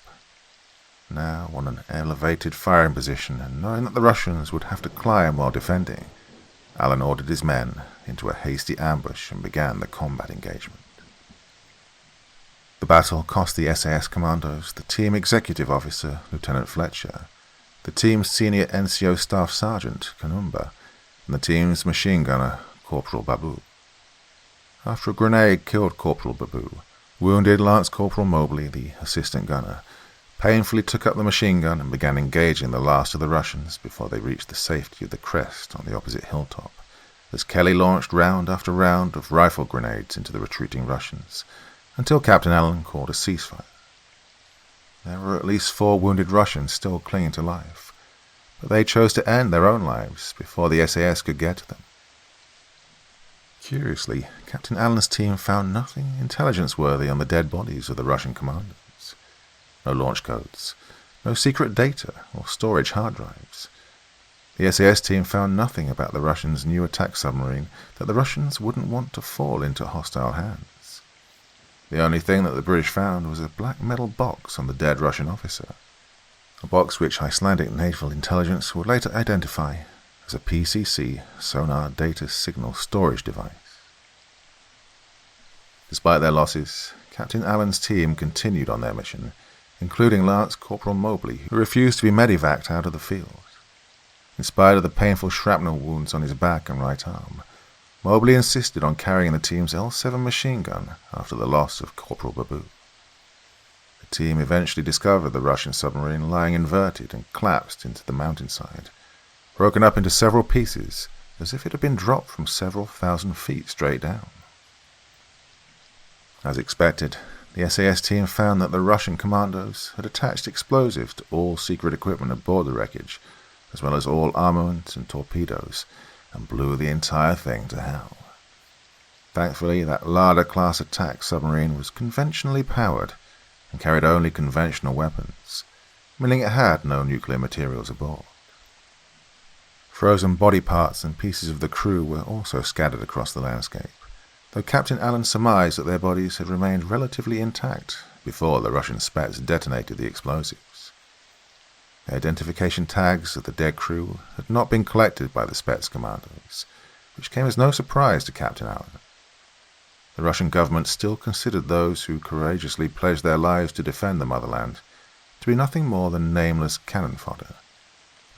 Now, on an elevated firing position and knowing that the Russians would have to climb while defending, Allen ordered his men into a hasty ambush and began the combat engagement. The battle cost the SAS commandos the team executive officer, Lieutenant Fletcher, the team's senior NCO staff sergeant, Kanumba, and the team's machine gunner, Corporal Babu. After a grenade killed Corporal Babu, wounded Lance Corporal Mobley, the assistant gunner, painfully took up the machine gun and began engaging the last of the Russians before they reached the safety of the crest on the opposite hilltop, as Kelly launched round after round of rifle grenades into the retreating Russians, until Captain Allen called a ceasefire. There were at least 4 wounded Russians still clinging to life, but they chose to end their own lives before the SAS could get to them. Curiously, Captain Allen's team found nothing intelligence-worthy on the dead bodies of the Russian commanders. No launch codes, no secret data or storage hard drives. The SAS team found nothing about the Russians' new attack submarine that the Russians wouldn't want to fall into hostile hands. The only thing that the British found was a black metal box on the dead Russian officer, a box which Icelandic naval intelligence would later identify as a PCC sonar data signal storage device. Despite their losses, Captain Allen's team continued on their mission, including Lance Corporal Mobley, who refused to be medevaced out of the field. In spite of the painful shrapnel wounds on his back and right arm, Mobley insisted on carrying the team's L7 machine gun after the loss of Corporal Babu. The team eventually discovered the Russian submarine lying inverted and collapsed into the mountainside, broken up into several pieces as if it had been dropped from several thousand feet straight down. As expected, the SAS team found that the Russian commandos had attached explosives to all secret equipment aboard the wreckage, as well as all armament and torpedoes, and blew the entire thing to hell. Thankfully, that Larder-class attack submarine was conventionally powered and carried only conventional weapons, meaning it had no nuclear materials aboard. Frozen body parts and pieces of the crew were also scattered across the landscape, though Captain Allen surmised that their bodies had remained relatively intact before the Russian Spets detonated the explosives. The identification tags of the dead crew had not been collected by the Spets commandos, which came as no surprise to Captain Allen. The Russian government still considered those who courageously pledged their lives to defend the motherland to be nothing more than nameless cannon fodder.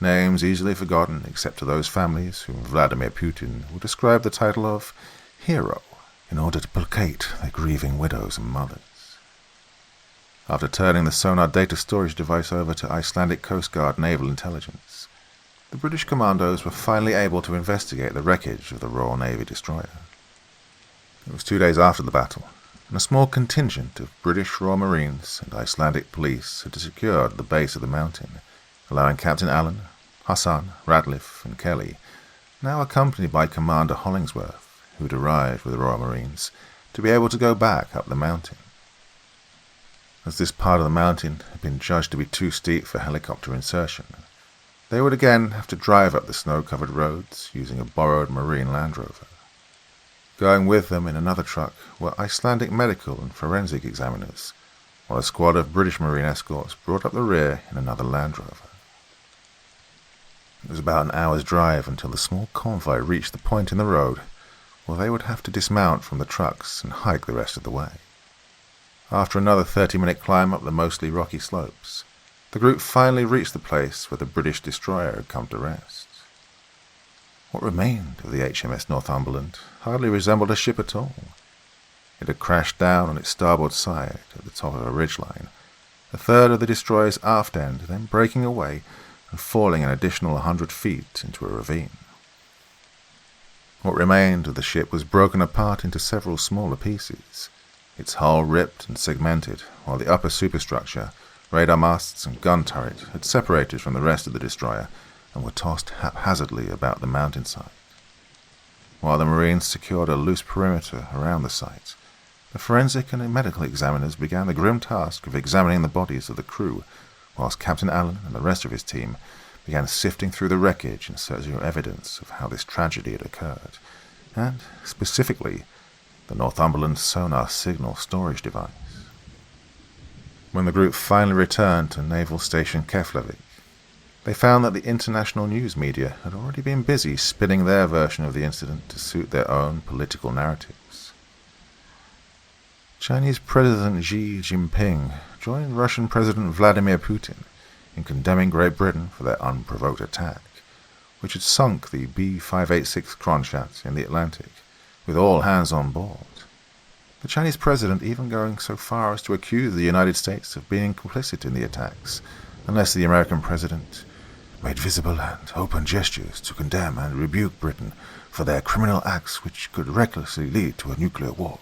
Names easily forgotten except to those families whom Vladimir Putin would ascribe the title of hero in order to placate their grieving widows and mothers. After turning the sonar data storage device over to Icelandic Coast Guard Naval Intelligence, the British commandos were finally able to investigate the wreckage of the Royal Navy destroyer. It was 2 days after the battle, and a small contingent of British Royal Marines and Icelandic police had secured the base of the mountain, allowing Captain Allen, Hassan, Radcliffe, and Kelly, now accompanied by Commander Hollingsworth, who had arrived with the Royal Marines, to be able to go back up the mountain. As this part of the mountain had been judged to be too steep for helicopter insertion, they would again have to drive up the snow-covered roads using a borrowed Marine Land Rover. Going with them in another truck were Icelandic medical and forensic examiners, while a squad of British Marine escorts brought up the rear in another Land Rover. It was about an hour's drive until the small convoy reached the point in the road where they would have to dismount from the trucks and hike the rest of the way. After another 30-minute climb up the mostly rocky slopes, the group finally reached the place where the British destroyer had come to rest. What remained of the HMS Northumberland hardly resembled a ship at all. It had crashed down on its starboard side at the top of a ridgeline, a third of the destroyer's aft end then breaking away and falling an additional 100 feet into a ravine. What remained of the ship was broken apart into several smaller pieces, its hull ripped and segmented, while the upper superstructure, radar masts and gun turret had separated from the rest of the destroyer and were tossed haphazardly about the mountainside. While the Marines secured a loose perimeter around the site, the forensic and medical examiners began the grim task of examining the bodies of the crew, whilst Captain Allen and the rest of his team began sifting through the wreckage in search of evidence of how this tragedy had occurred, and, specifically, the Northumberland sonar signal storage device. When the group finally returned to Naval Station Keflavik, they found that the international news media had already been busy spinning their version of the incident to suit their own political narratives. Chinese President Xi Jinping joined Russian President Vladimir Putin in condemning Great Britain for their unprovoked attack, which had sunk the B-586 Kronstadt in the Atlantic, with all hands on board. The Chinese president even going so far as to accuse the United States of being complicit in the attacks, unless the American president made visible and open gestures to condemn and rebuke Britain for their criminal acts which could recklessly lead to a nuclear war.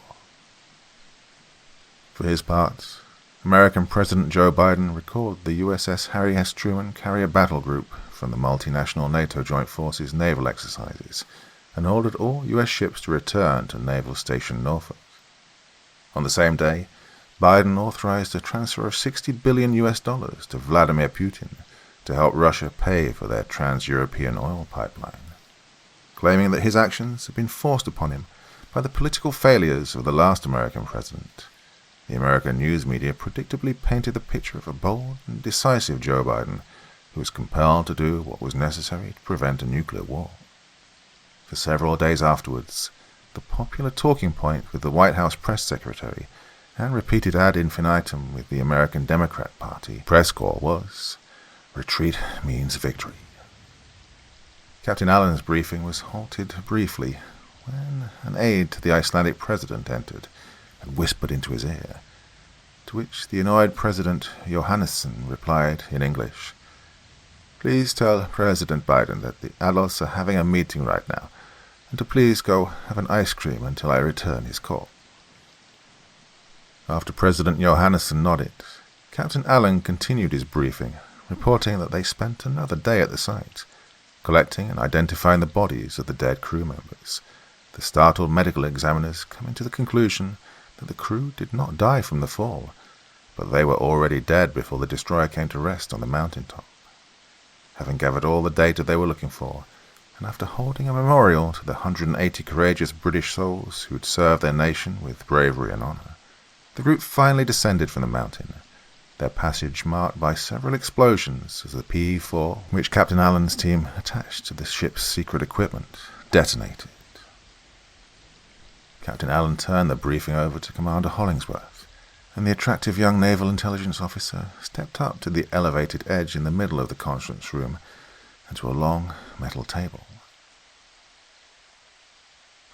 For his part, American President Joe Biden recalled the USS Harry S. Truman carrier battle group from the multinational NATO Joint Forces naval exercises and ordered all U.S. ships to return to Naval Station Norfolk. On the same day, Biden authorized a transfer of $60 billion to Vladimir Putin to help Russia pay for their trans-European oil pipeline, claiming that his actions had been forced upon him by the political failures of the last American president. The American news media predictably painted the picture of a bold and decisive Joe Biden who was compelled to do what was necessary to prevent a nuclear war. For several days afterwards, the popular talking point with the White House press secretary and repeated ad infinitum with the American Democrat Party press corps was, "Retreat means victory." Captain Allen's briefing was halted briefly when an aide to the Icelandic president entered and whispered into his ear, to which the annoyed President Johannesson replied in English, "Please tell President Biden that the adults are having a meeting right now, and to please go have an ice cream until I return his call." After President Johannesson nodded, Captain Allen continued his briefing, reporting that they spent another day at the site, collecting and identifying the bodies of the dead crew members, the startled medical examiners coming to the conclusion that the crew did not die from the fall, but they were already dead before the destroyer came to rest on the mountaintop. Having gathered all the data they were looking for, and after holding a memorial to the 180 courageous British souls who had served their nation with bravery and honor, the group finally descended from the mountain, their passage marked by several explosions as the P-4, which Captain Allen's team attached to the ship's secret equipment, detonated. Captain Allen turned the briefing over to Commander Hollingsworth, and the attractive young naval intelligence officer stepped up to the elevated edge in the middle of the conference room and to a long metal table.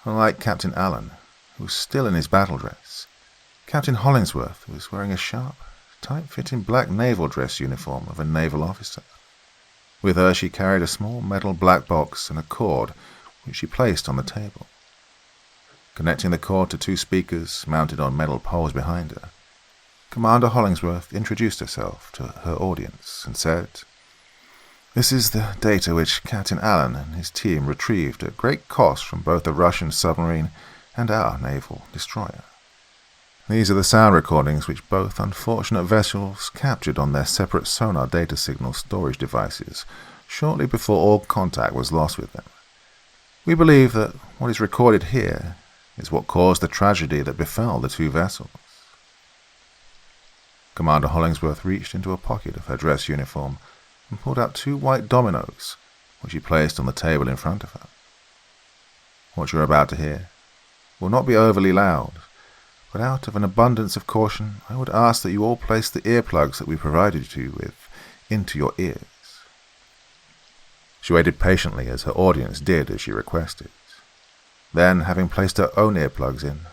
Unlike Captain Allen, who was still in his battle dress, Captain Hollingsworth was wearing a sharp, tight-fitting black naval dress uniform of a naval officer. With her she carried a small metal black box and a cord, which she placed on the table. Connecting the cord to two speakers mounted on metal poles behind her, Commander Hollingsworth introduced herself to her audience and said, "This is the data which Captain Allen and his team retrieved at great cost from both the Russian submarine and our naval destroyer. These are the sound recordings which both unfortunate vessels captured on their separate sonar data signal storage devices shortly before all contact was lost with them. We believe that what is recorded here is what caused the tragedy that befell the two vessels." Commander Hollingsworth reached into a pocket of her dress uniform and pulled out 2 white dominoes, which he placed on the table in front of her. What you are about to hear will not be overly loud, but out of an abundance of caution, I would ask that you all place the earplugs that we provided you with into your ears. She waited patiently as her audience did as she requested. Then, having placed her own earplugs in,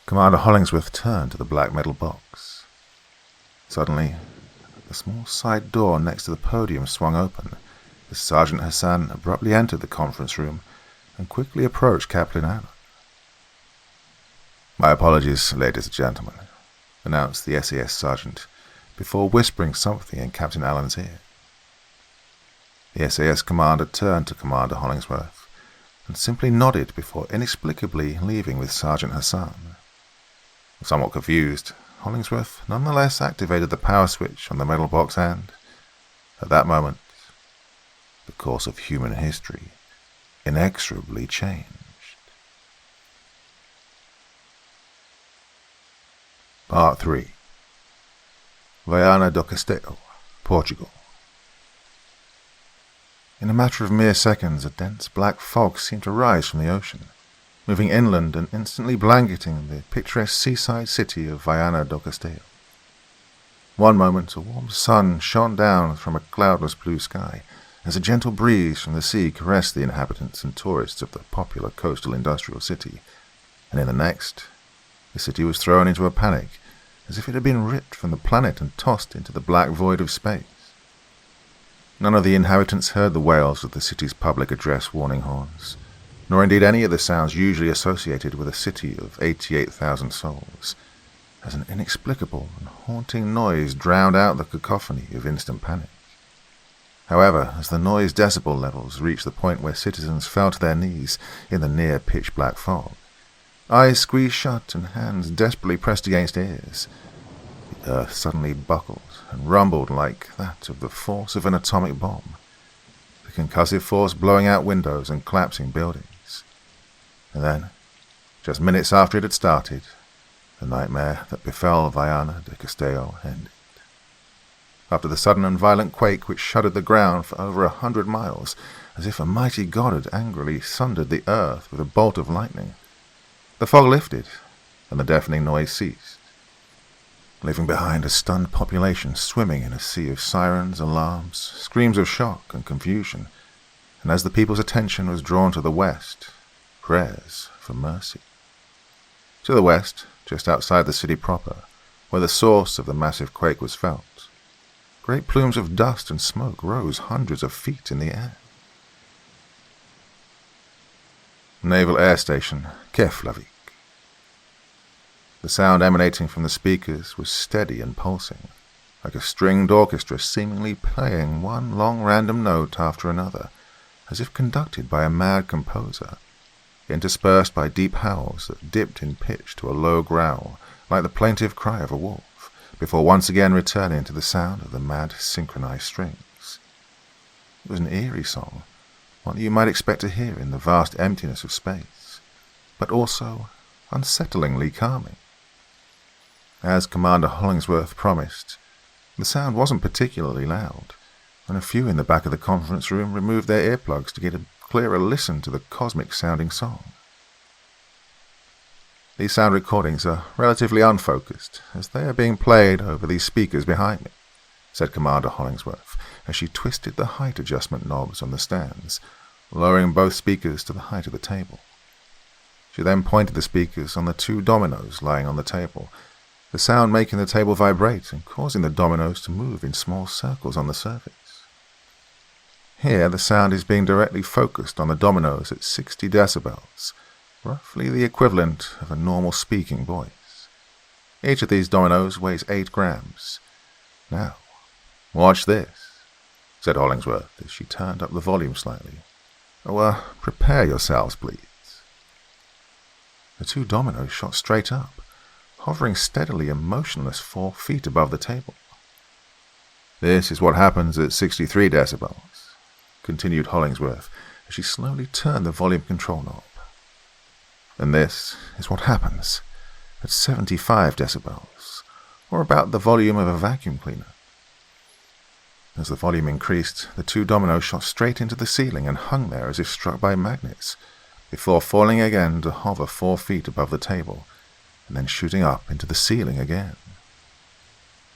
Commander Hollingsworth turned to the black metal box. Suddenly, the small side door next to the podium swung open as Sergeant Hassan abruptly entered the conference room and quickly approached Captain Allen. "My apologies, ladies and gentlemen," announced the SAS sergeant before whispering something in Captain Allen's ear. The SAS commander turned to Commander Hollingsworth and simply nodded before inexplicably leaving with Sergeant Hassan. Somewhat confused, Hollingsworth nonetheless activated the power switch on the metal box and, at that moment, the course of human history inexorably changed. Part 3. Viana do Castelo, Portugal. In a matter of mere seconds, a dense black fog seemed to rise from the ocean, moving inland and instantly blanketing the picturesque seaside city of Viana do Castelo. One moment, a warm sun shone down from a cloudless blue sky, as a gentle breeze from the sea caressed the inhabitants and tourists of the popular coastal industrial city, and in the next, the city was thrown into a panic, as if it had been ripped from the planet and tossed into the black void of space. None of the inhabitants heard the wails of the city's public address warning horns, nor indeed any of the sounds usually associated with a city of 88,000 souls, as an inexplicable and haunting noise drowned out the cacophony of instant panic. However, as the noise decibel levels reached the point where citizens fell to their knees in the near pitch-black fog, eyes squeezed shut and hands desperately pressed against ears, the earth suddenly buckled and rumbled like that of the force of an atomic bomb, the concussive force blowing out windows and collapsing buildings. And then, just minutes after it had started, the nightmare that befell Viana do Castelo ended. After the sudden and violent quake which shuddered the ground for over 100 miles, as if a mighty god had angrily sundered the earth with a bolt of lightning, the fog lifted, and the deafening noise ceased, leaving behind a stunned population swimming in a sea of sirens, alarms, screams of shock and confusion, and as the people's attention was drawn to the west, prayers for mercy. To the west, just outside the city proper, where the source of the massive quake was felt, great plumes of dust and smoke rose hundreds of feet in the air. Naval Air Station, Keflavik. The sound emanating from the speakers was steady and pulsing, like a stringed orchestra seemingly playing one long random note after another, as if conducted by a mad composer, interspersed by deep howls that dipped in pitch to a low growl, like the plaintive cry of a wolf, before once again returning to the sound of the mad synchronized strings. It was an eerie song, one that you might expect to hear in the vast emptiness of space, but also unsettlingly calming. As Commander Hollingsworth promised, The sound wasn't particularly loud, and a few in the back of the conference room removed their earplugs to get a clearer listen to the cosmic-sounding song. These sound recordings are relatively unfocused, as they are being played over these speakers behind me, said Commander Hollingsworth, as she twisted the height adjustment knobs on the stands, lowering both speakers to the height of the table. She then pointed the speakers on the 2 dominoes lying on the table, the sound making the table vibrate and causing the dominoes to move in small circles on the surface. Here, the sound is being directly focused on the dominoes at 60 decibels, roughly the equivalent of a normal speaking voice. Each of these dominoes weighs 8 grams. Now, watch this, said Hollingsworth as she turned up the volume slightly. Prepare yourselves, please. The 2 dominoes shot straight up, hovering steadily and motionless 4 feet above the table. This is what happens at 63 decibels, continued Hollingsworth as she slowly turned the volume control knob. And this is what happens at 75 decibels, or about the volume of a vacuum cleaner. As the volume increased, the 2 dominoes shot straight into the ceiling and hung there as if struck by magnets, before falling again to hover 4 feet above the table, and then shooting up into the ceiling again.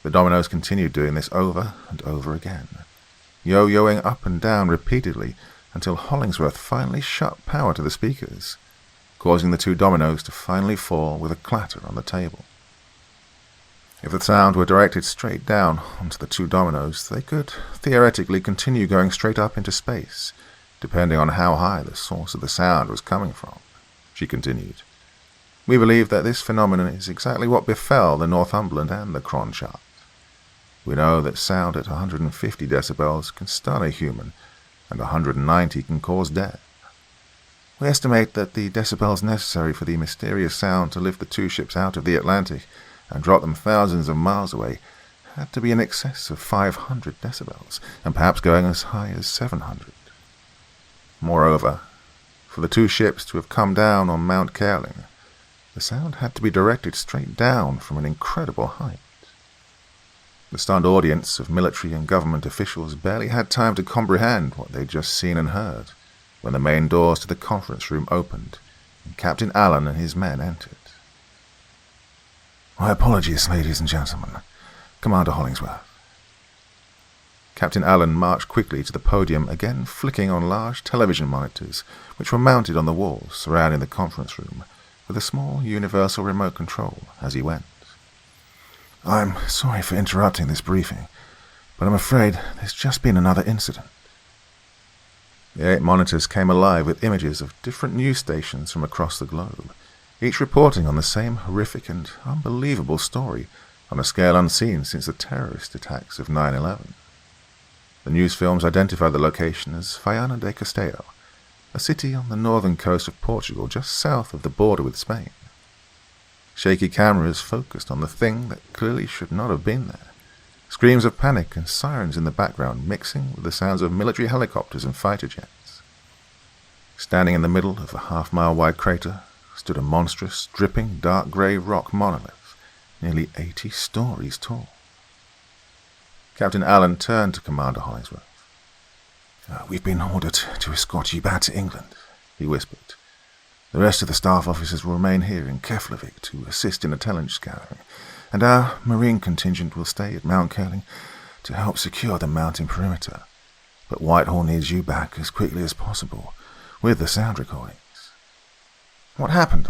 The dominoes continued doing this over and over again, yo-yoing up and down repeatedly until Hollingsworth finally shut power to the speakers, causing the 2 dominoes to finally fall with a clatter on the table. If the sound were directed straight down onto the 2 dominoes, they could theoretically continue going straight up into space, depending on how high the source of the sound was coming from, she continued. We believe that this phenomenon is exactly what befell the Northumberland and the Kronstadt. We know that sound at 150 decibels can stun a human, and 190 can cause death. We estimate that the decibels necessary for the mysterious sound to lift the 2 ships out of the Atlantic and drop them thousands of miles away had to be in excess of 500 decibels, and perhaps going as high as 700. Moreover, for the 2 ships to have come down on Mount Kerling, the sound had to be directed straight down from an incredible height. The stunned audience of military and government officials barely had time to comprehend what they'd just seen and heard when the main doors to the conference room opened and Captain Allen and his men entered. My apologies, ladies and gentlemen. Commander Hollingsworth. Captain Allen marched quickly to the podium, again flicking on large television monitors which were mounted on the walls surrounding the conference room, with a small universal remote control as he went. I'm sorry for interrupting this briefing, but I'm afraid there's just been another incident. The 8 monitors came alive with images of different news stations from across the globe, each reporting on the same horrific and unbelievable story on a scale unseen since the terrorist attacks of 9/11. The news films identified the location as Viana de Castelo, a city on the northern coast of Portugal just south of the border with Spain. Shaky cameras focused on the thing that clearly should not have been there, screams of panic and sirens in the background mixing with the sounds of military helicopters and fighter jets. Standing in the middle of a half-mile-wide crater stood a monstrous, dripping, dark grey rock monolith, nearly 80 stories tall. Captain Allen turned to Commander Hollingsworth. We've been ordered to escort you back to England, he whispered. The rest of the staff officers will remain here in Keflavik to assist in intelligence gathering, and our marine contingent will stay at Mount Kerling to help secure the mountain perimeter. But Whitehall needs you back as quickly as possible, with the sound recordings. What happened,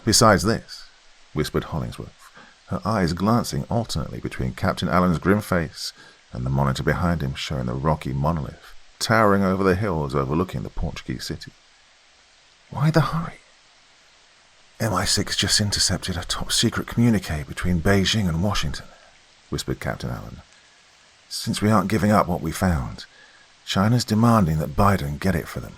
besides this? Whispered Hollingsworth, her eyes glancing alternately between Captain Allen's grim face and the monitor behind him showing the rocky monolith towering over the hills overlooking the Portuguese city. Why the hurry? MI6 just intercepted a top-secret communique between Beijing and Washington, whispered Captain Allen. Since we aren't giving up what we found, China's demanding that Biden get it for them.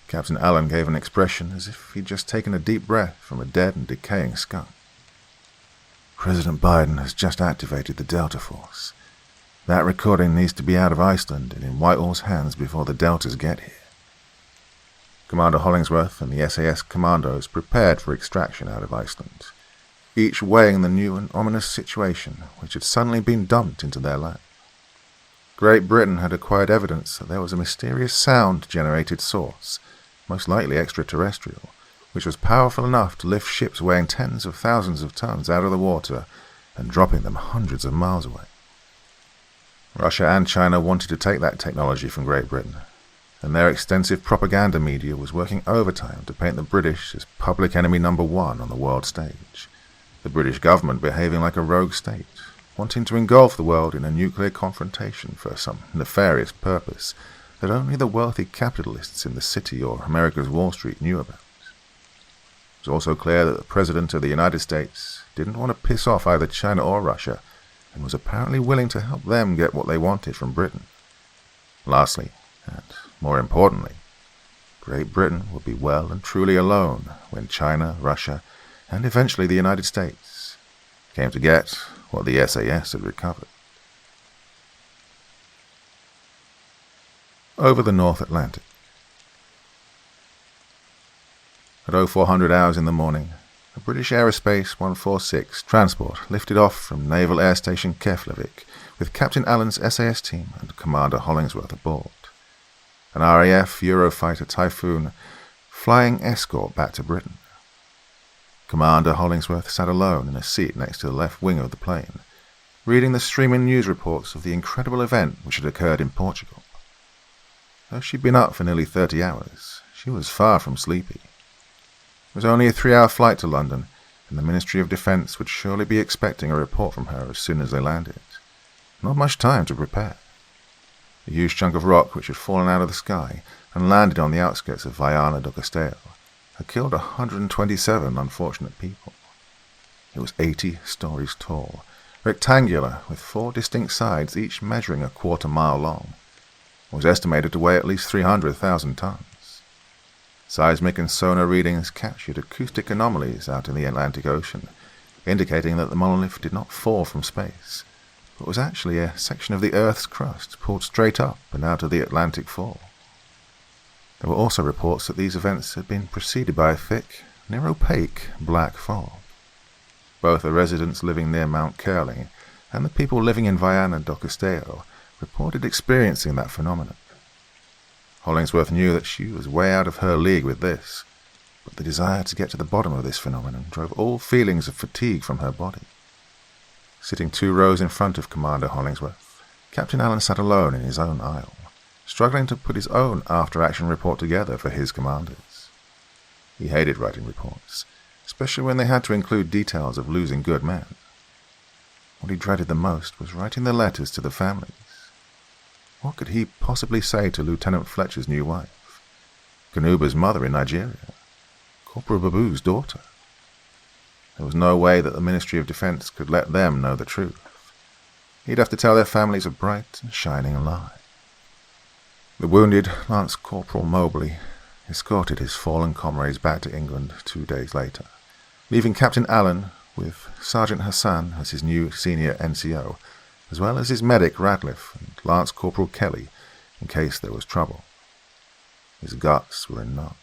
Captain Allen gave an expression as if he'd just taken a deep breath from a dead and decaying skunk. President Biden has just activated the Delta Force. That recording needs to be out of Iceland and in Whitehall's hands before the Deltas get here. Commander Hollingsworth and the SAS commandos prepared for extraction out of Iceland. each weighing the new and ominous situation which had suddenly been dumped into their lap. Great Britain had acquired evidence that there was a mysterious sound-generated source, most likely extraterrestrial, which was powerful enough to lift ships weighing tens of thousands of tons out of the water and dropping them hundreds of miles away. Russia and China wanted to take that technology from Great Britain, and their extensive propaganda media was working overtime to paint the British as public enemy number one on the world stage, the British government behaving like a rogue state, wanting to engulf the world in a nuclear confrontation for some nefarious purpose that only the wealthy capitalists in the city or America's Wall Street knew about. It was also clear that the President of the United States didn't want to piss off either China or Russia, and was apparently willing to help them get what they wanted from Britain. Lastly, and more importantly, Great Britain would be well and truly alone when China, Russia, and eventually the United States came to get what the SAS had recovered. Over the North Atlantic. At 0400 hours in the morning, a British Aerospace 146 transport lifted off from Naval Air Station Keflavik with Captain Allen's SAS team and Commander Hollingsworth aboard. An RAF Eurofighter Typhoon flying escort back to Britain. Commander Hollingsworth sat alone in a seat next to the left wing of the plane, reading the streaming news reports of the incredible event which had occurred in Portugal. Though she'd been up for nearly 30 hours, she was far from sleepy. It was only a 3-hour flight to London, and the Ministry of Defence would surely be expecting a report from her as soon as they landed. Not much time to prepare. A huge chunk of rock which had fallen out of the sky and landed on the outskirts of Viana do Castelo had killed 127 unfortunate people. It was 80 stories tall, rectangular, with 4 distinct sides, each measuring a quarter-mile long. It was estimated to weigh at least 300,000 tons. Seismic and sonar readings captured acoustic anomalies out in the Atlantic Ocean, indicating that the monolith did not fall from space, but was actually a section of the Earth's crust pulled straight up and out of the Atlantic fall. There were also reports that these events had been preceded by a thick, near-opaque, black fog. Both the residents living near Mount Curling and the people living in Viana do Castelo reported experiencing that phenomenon. Hollingsworth knew that she was way out of her league with this, but the desire to get to the bottom of this phenomenon drove all feelings of fatigue from her body. Sitting 2 rows in front of Commander Hollingsworth, Captain Allen sat alone in his own aisle, struggling to put his own after-action report together for his commanders. He hated writing reports, especially when they had to include details of losing good men. What he dreaded the most was writing the letters to the families. What could he possibly say to Lieutenant Fletcher's new wife, Kanuba's mother in Nigeria, Corporal Babu's daughter? There was no way that the Ministry of Defence could let them know the truth. He'd have to tell their families a bright and shining lie. The wounded Lance Corporal Mobley escorted his fallen comrades back to England 2 days later, leaving Captain Allen with Sergeant Hassan as his new senior NCO, as well as his medic Radcliffe and Lance Corporal Kelly, in case there was trouble. His guts were in knots.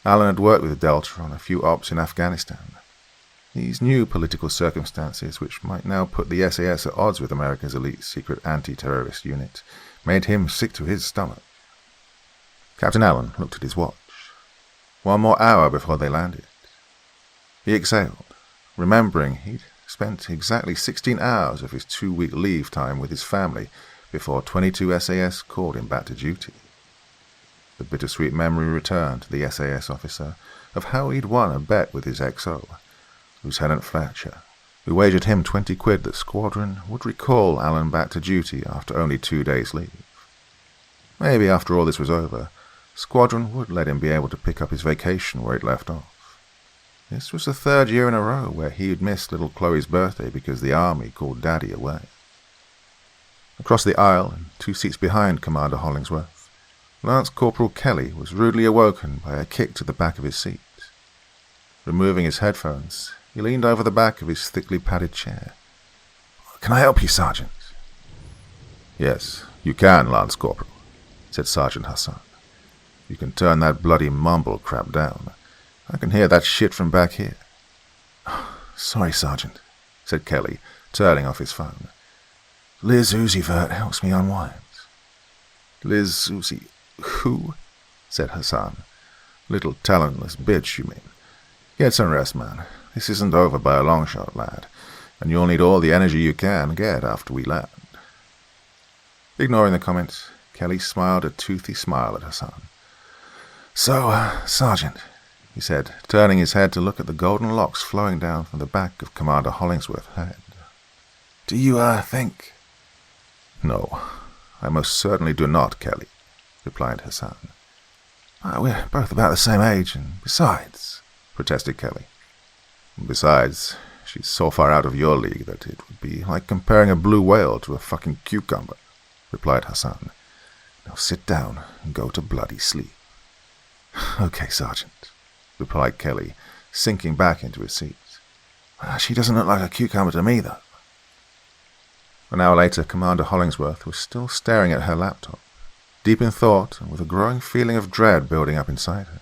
Allen had worked with Delta on a few ops in Afghanistan. These new political circumstances, which might now put the SAS at odds with America's elite secret anti-terrorist unit, made him sick to his stomach. Captain Allen looked at his watch. 1 more hour before they landed. He exhaled, remembering he'd spent exactly 16 hours of his 2-week leave time with his family before 22 SAS called him back to duty. The bittersweet memory returned to the SAS officer of how he'd won a bet with his XO, Lieutenant Fletcher, who wagered him 20 quid that Squadron would recall Allen back to duty after only 2 days' leave. Maybe after all this was over, Squadron would let him be able to pick up his vacation where he'd left off. This was the 3rd year in a row where he had missed little Chloe's birthday because the army called Daddy away. Across the aisle, and 2 seats behind Commander Hollingsworth, Lance Corporal Kelly was rudely awoken by a kick to the back of his seat. Removing his headphones, he leaned over the back of his thickly padded chair. "Can I help you, Sergeant?" "Yes, you can, Lance Corporal," said Sergeant Hassan. "You can turn that bloody mumble crap down. I can hear that shit from back here." Sorry, Sergeant, said Kelly, turning off his phone. Liz Uzivert helps me unwind. Liz Uzi... who? Said Hassan. Little talentless bitch, you mean. Get some rest, man. This isn't over by a long shot, lad, and you'll need all the energy you can get after we land. Ignoring the comment, Kelly smiled a toothy smile at Hassan. So, Sergeant, he said, turning his head to look at the golden locks flowing down from the back of Commander Hollingsworth's head. Do you, think... No, I most certainly do not, Kelly, replied Hassan. We're both about the same age, and besides, protested Kelly. Besides, she's so far out of your league that it would be like comparing a blue whale to a fucking cucumber, replied Hassan. Now sit down and go to bloody sleep. Okay, Sergeant, replied Kelly, sinking back into his seat. She doesn't look like a cucumber to me, though. An hour later, Commander Hollingsworth was still staring at her laptop, deep in thought and with a growing feeling of dread building up inside her.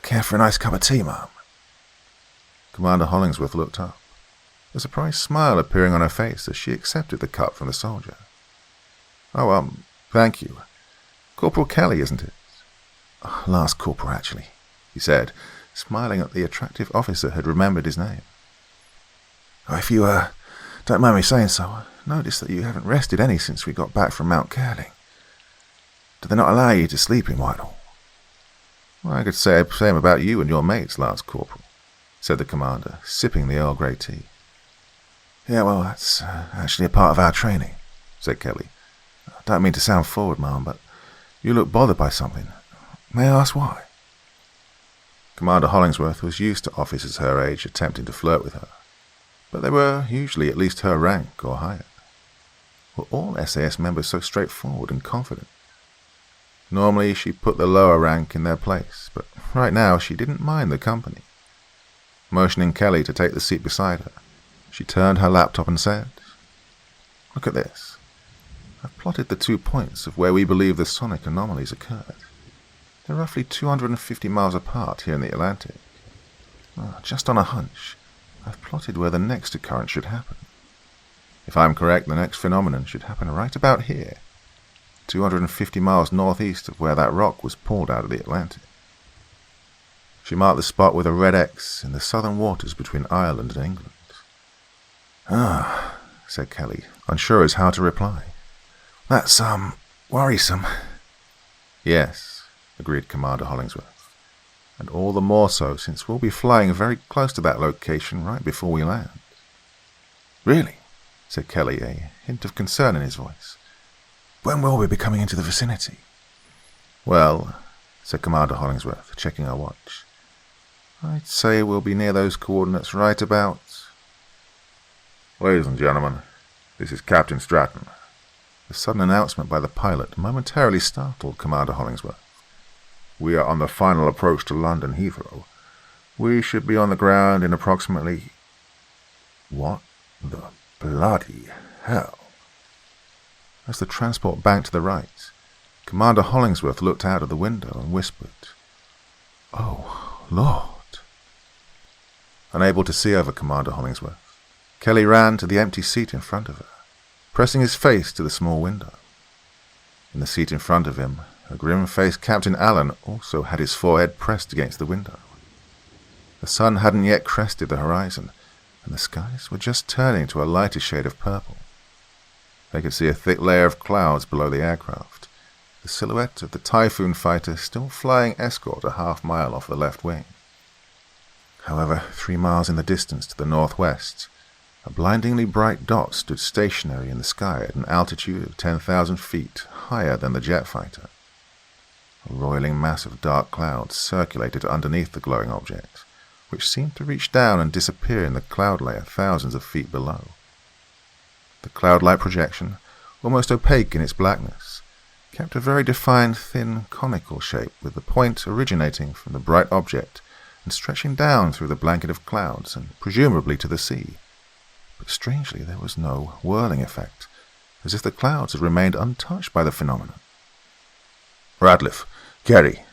Care for a nice cup of tea, Mum? Commander Hollingsworth looked up, a surprised smile appearing on her face as she accepted the cup from the soldier. Oh, thank you. Corporal Kelly, isn't it? Last corporal, actually, he said, smiling at the attractive officer who had remembered his name. If you, don't mind me saying so, I noticed that you haven't rested any since we got back from Mount Curling. Do they not allow you to sleep in Whitehall? Well, I could say the same about you and your mates, Lance Corporal, said the commander, sipping the Earl Grey tea. Yeah, well, that's actually a part of our training, said Kelly. I don't mean to sound forward, Ma'am, but you look bothered by something. May I ask why? Commander Hollingsworth was used to officers her age attempting to flirt with her, but they were usually at least her rank or higher. Were all SAS members so straightforward and confident? Normally she put the lower rank in their place, but right now she didn't mind the company. Motioning Kelly to take the seat beside her, she turned her laptop and said, Look at this. I've plotted the 2 points of where we believe the sonic anomalies occurred. They're roughly 250 miles apart here in the Atlantic. Just on a hunch, I've plotted where the next occurrence should happen. If I'm correct, the next phenomenon should happen right about here, 250 miles northeast of where that rock was pulled out of the Atlantic. She marked the spot with a red X in the southern waters between Ireland and England. Said Kelly, unsure as how to reply. That's, worrisome. Yes, agreed Commander Hollingsworth, and all the more so since we'll be flying very close to that location right before we land. Really? Said Kelly, a hint of concern in his voice. When will we be coming into the vicinity? Well, said Commander Hollingsworth, checking her watch, I'd say we'll be near those coordinates right about... Ladies and gentlemen, this is Captain Stratton. The sudden announcement by the pilot momentarily startled Commander Hollingsworth. We are on the final approach to London Heathrow. We should be on the ground in approximately... What the bloody hell? As the transport banked to the right, Commander Hollingsworth looked out of the window and whispered, Oh, Lord. Unable to see over Commander Hollingsworth, Kelly ran to the empty seat in front of her, pressing his face to the small window. In the seat in front of him, a grim-faced Captain Allen also had his forehead pressed against the window. The sun hadn't yet crested the horizon, and the skies were just turning to a lighter shade of purple. They could see a thick layer of clouds below the aircraft, the silhouette of the Typhoon fighter still flying escort a half-mile off the left wing. However, 3 miles in the distance to the northwest, a blindingly bright dot stood stationary in the sky at an altitude of 10,000 feet higher than the jet fighter. A roiling mass of dark clouds circulated underneath the glowing object, which seemed to reach down and disappear in the cloud layer thousands of feet below. The cloud-like projection, almost opaque in its blackness, kept a very defined thin conical shape with the point originating from the bright object and stretching down through the blanket of clouds and presumably to the sea. But strangely there was no whirling effect, as if the clouds had remained untouched by the phenomenon. Ratliff, Kerry,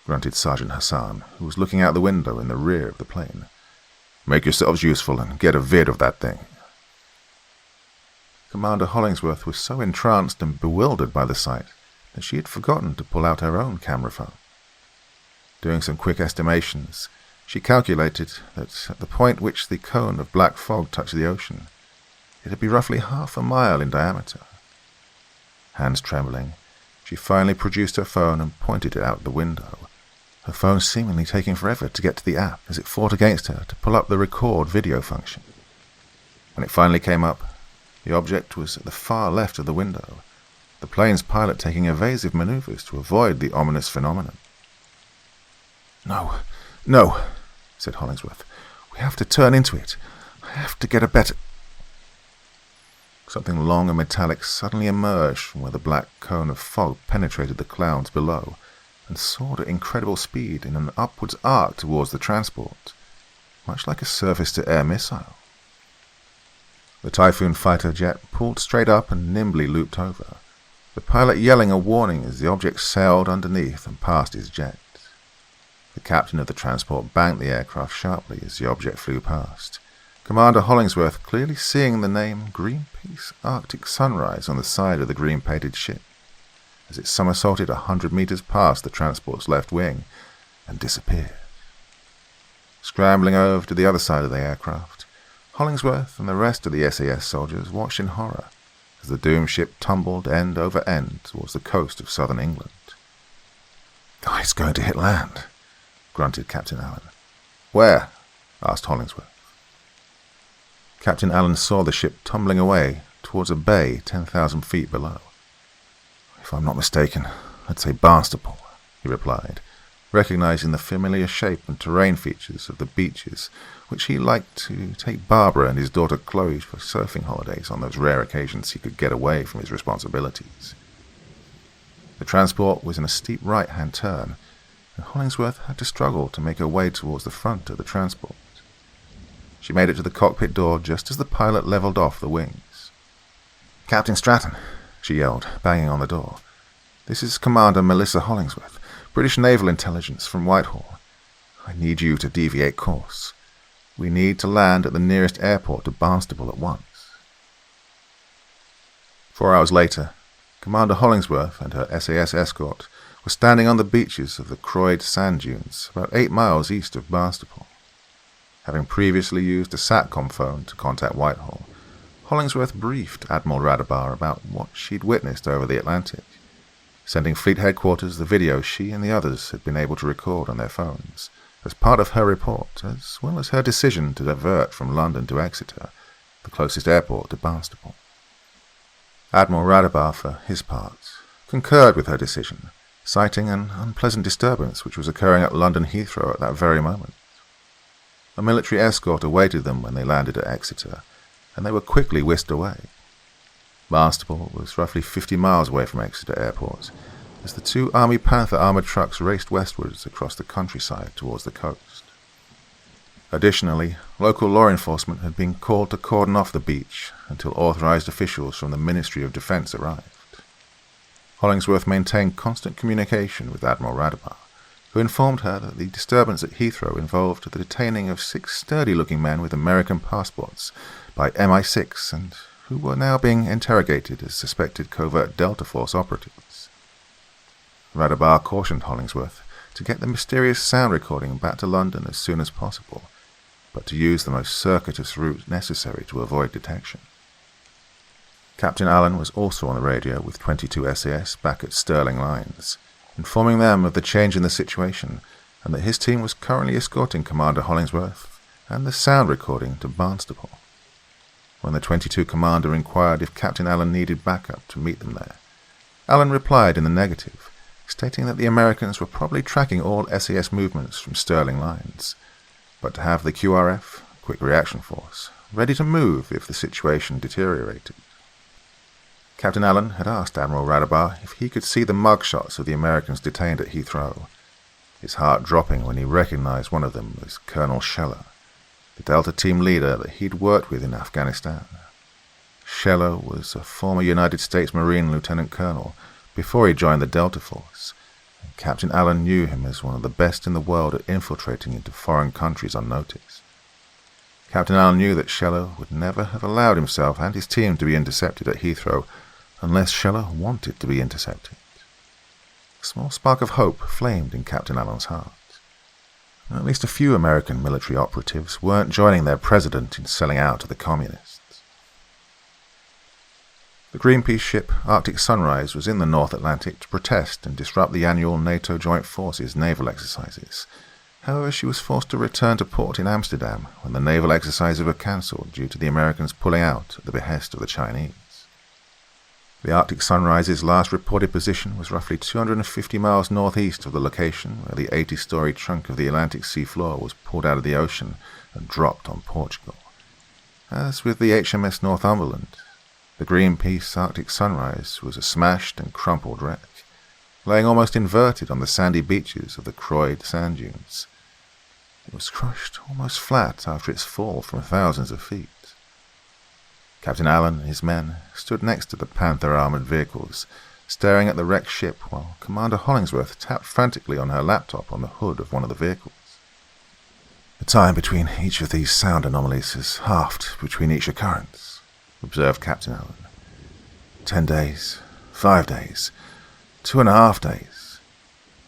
grunted Sergeant Hassan, who was looking out the window in the rear of the plane. "Make yourselves useful and get a vid of that thing." Commander Hollingsworth was so entranced and bewildered by the sight that she had forgotten to pull out her own camera phone. Doing some quick estimations, she calculated that at the point which the cone of black fog touched the ocean, it would be roughly half a mile in diameter. Hands trembling, she finally produced her phone and pointed it out the window, her phone seemingly taking forever to get to the app as it fought against her to pull up the record video function. When it finally came up, the object was at the far left of the window, the plane's pilot taking evasive maneuvers to avoid the ominous phenomenon. No, said Hollingsworth. "We have to turn into it. I have to get a better—" Something long and metallic suddenly emerged from where the black cone of fog penetrated the clouds below and soared at incredible speed in an upwards arc towards the transport, much like a surface-to-air missile. The Typhoon fighter jet pulled straight up and nimbly looped over, the pilot yelling a warning as the object sailed underneath and past his jet. The captain of the transport banked the aircraft sharply as the object flew past, Commander Hollingsworth clearly seeing the name Greenpeace Arctic Sunrise on the side of the green-painted ship, as it somersaulted 100 meters past the transport's left wing and disappeared. Scrambling over to the other side of the aircraft, Hollingsworth and the rest of the SAS soldiers watched in horror as the doomed ship tumbled end over end towards the coast of southern England. "Oh, it's going to hit land," grunted Captain Allen. "Where?" asked Hollingsworth. Captain Allen saw the ship tumbling away towards a bay 10,000 feet below. "If I'm not mistaken, I'd say Barnstaple," he replied, recognizing the familiar shape and terrain features of the beaches which he liked to take Barbara and his daughter Chloe for surfing holidays on those rare occasions he could get away from his responsibilities. The transport was in a steep right-hand turn, and Hollingsworth had to struggle to make her way towards the front of the transport. She made it to the cockpit door just as the pilot leveled off the wings. "Captain Stratton," she yelled, banging on the door. "This is Commander Melissa Hollingsworth, British Naval Intelligence from Whitehall. I need you to deviate course. We need to land at the nearest airport to Barnstaple at once." 4 hours later, Commander Hollingsworth and her SAS escort were standing on the beaches of the Croyd sand dunes about 8 miles east of Barnstaple. Having previously used a SATCOM phone to contact Whitehall, Hollingsworth briefed Admiral Radabar about what she'd witnessed over the Atlantic, sending Fleet Headquarters the video she and the others had been able to record on their phones, as part of her report, as well as her decision to divert from London to Exeter, the closest airport to Barnstaple. Admiral Radabar, for his part, concurred with her decision, citing an unpleasant disturbance which was occurring at London Heathrow at that very moment. A military escort awaited them when they landed at Exeter, and they were quickly whisked away. Barnstaple was roughly 50 miles away from Exeter Airport, as the 2 Army Panther armoured trucks raced westwards across the countryside towards the coast. Additionally, local law enforcement had been called to cordon off the beach until authorised officials from the Ministry of Defence arrived. Hollingsworth maintained constant communication with Admiral Radabar, who informed her that the disturbance at Heathrow involved the detaining of 6 sturdy-looking men with American passports by MI6 and who were now being interrogated as suspected covert Delta Force operatives. Radabar cautioned Hollingsworth to get the mysterious sound recording back to London as soon as possible, but to use the most circuitous route necessary to avoid detection. Captain Allen was also on the radio with 22 SAS back at Stirling Lines, informing them of the change in the situation and that his team was currently escorting Commander Hollingsworth and the sound recording to Barnstaple. When the 22 commander inquired if Captain Allen needed backup to meet them there, Allen replied in the negative, stating that the Americans were probably tracking all SAS movements from Stirling Lines, but to have the QRF, Quick Reaction Force, ready to move if the situation deteriorated. Captain Allen had asked Admiral Radabar if he could see the mugshots of the Americans detained at Heathrow, his heart dropping when he recognized one of them as Colonel Scheller, the Delta team leader that he'd worked with in Afghanistan. Scheller was a former United States Marine lieutenant colonel before he joined the Delta Force, Captain Allen knew him as one of the best in the world at infiltrating into foreign countries unnoticed. Captain Allen knew that Scheller would never have allowed himself and his team to be intercepted at Heathrow unless Scheller wanted to be intercepted. A small spark of hope flamed in Captain Allen's heart. At least a few American military operatives weren't joining their president in selling out to the communists. The Greenpeace ship Arctic Sunrise was in the North Atlantic to protest and disrupt the annual NATO Joint Forces naval exercises. However, she was forced to return to port in Amsterdam when the naval exercises were cancelled due to the Americans pulling out at the behest of the Chinese. The Arctic Sunrise's last reported position was roughly 250 miles northeast of the location where the 80-story trunk of the Atlantic sea floor was pulled out of the ocean and dropped on Portugal. As with the HMS Northumberland, the Greenpeace Arctic Sunrise was a smashed and crumpled wreck, laying almost inverted on the sandy beaches of the Croyd sand dunes. It was crushed almost flat after its fall from thousands of feet. Captain Allen and his men stood next to the Panther-armoured vehicles, staring at the wrecked ship while Commander Hollingsworth tapped frantically on her laptop on the hood of one of the vehicles. The time between each of these sound anomalies is halved between each occurrence, observed Captain Allen. 10 days, 5 days, 2.5 days,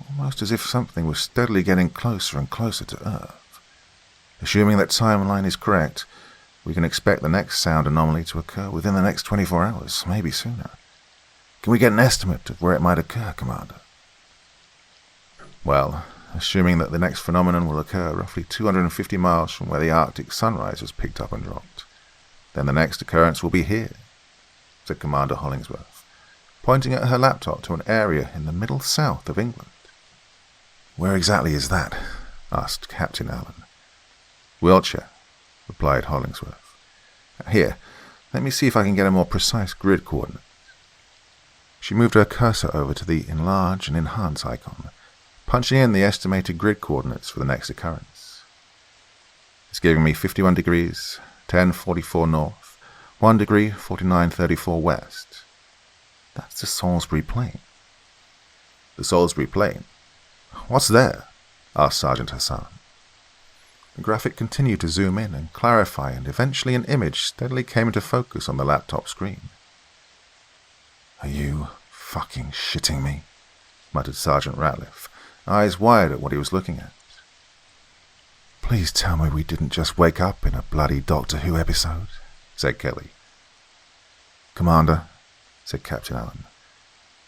almost as if something was steadily getting closer and closer to Earth. Assuming that timeline is correct, we can expect the next sound anomaly to occur within the next 24 hours, maybe sooner. Can we get an estimate of where it might occur, Commander? Well, assuming that the next phenomenon will occur roughly 250 miles from where the Arctic Sunrise was picked up and dropped, then the next occurrence will be here, said Commander Hollingsworth, pointing at her laptop to an area in the middle south of England. Where exactly is that? Asked Captain Allen. Wiltshire, replied Hollingsworth. Here, let me see if I can get a more precise grid coordinate. She moved her cursor over to the enlarge and enhance icon, punching in the estimated grid coordinates for the next occurrence. It's giving me 51 degrees, 1044 north, 1 degree, 4934 west. That's the Salisbury Plain. The Salisbury Plain? What's there? Asked Sergeant Hassan. The graphic continued to zoom in and clarify, and eventually an image steadily came into focus on the laptop screen. Are you fucking shitting me? Muttered Sergeant Ratliff, eyes wide at what he was looking at. Please tell me we didn't just wake up in a bloody Doctor Who episode, said Kelly. Commander, said Captain Allen,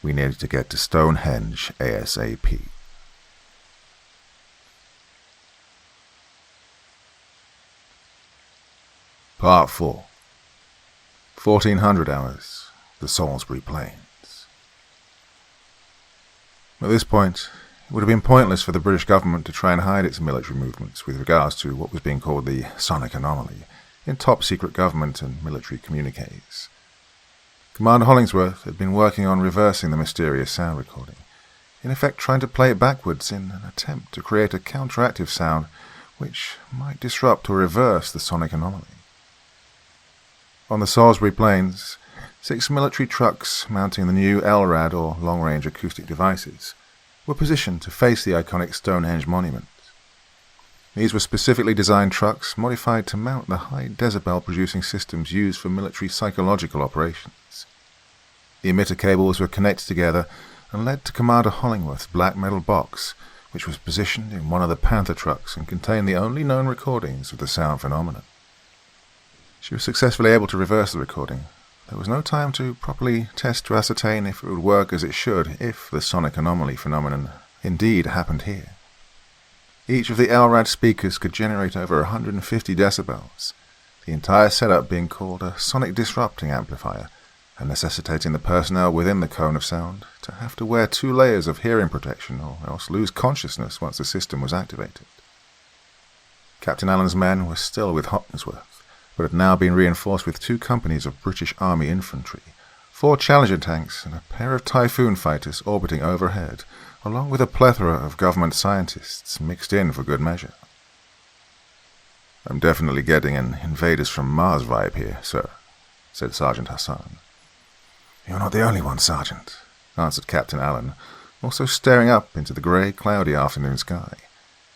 we needed to get to Stonehenge ASAP. Part 4. 1400 hours, the Salisbury Plains. At this point, it would have been pointless for the British government to try and hide its military movements with regards to what was being called the sonic anomaly in top-secret government and military communiques. Commander Hollingsworth had been working on reversing the mysterious sound recording, in effect trying to play it backwards in an attempt to create a counteractive sound which might disrupt or reverse the sonic anomaly. On the Salisbury Plains, 6 military trucks mounting the new LRAD, or long-range acoustic devices, were positioned to face the iconic Stonehenge monument. These were specifically designed trucks modified to mount the high decibel-producing systems used for military psychological operations. The emitter cables were connected together and led to Commander Hollingworth's black metal box, which was positioned in one of the Panther trucks and contained the only known recordings of the sound phenomenon. She was successfully able to reverse the recording. There was no time to properly test to ascertain if it would work as it should if the sonic anomaly phenomenon indeed happened here. Each of the LRAD speakers could generate over 150 decibels, the entire setup being called a sonic disrupting amplifier, and necessitating the personnel within the cone of sound to have to wear 2 layers of hearing protection or else lose consciousness once the system was activated. Captain Allen's men were still with Hollingsworth, but had now been reinforced with 2 companies of British Army infantry, 4 Challenger tanks, and a pair of Typhoon fighters orbiting overhead, along with a plethora of government scientists mixed in for good measure. I'm definitely getting an Invaders from Mars vibe here, sir, said Sergeant Hassan. You're not the only one, Sergeant, answered Captain Allen, also staring up into the grey, cloudy afternoon sky,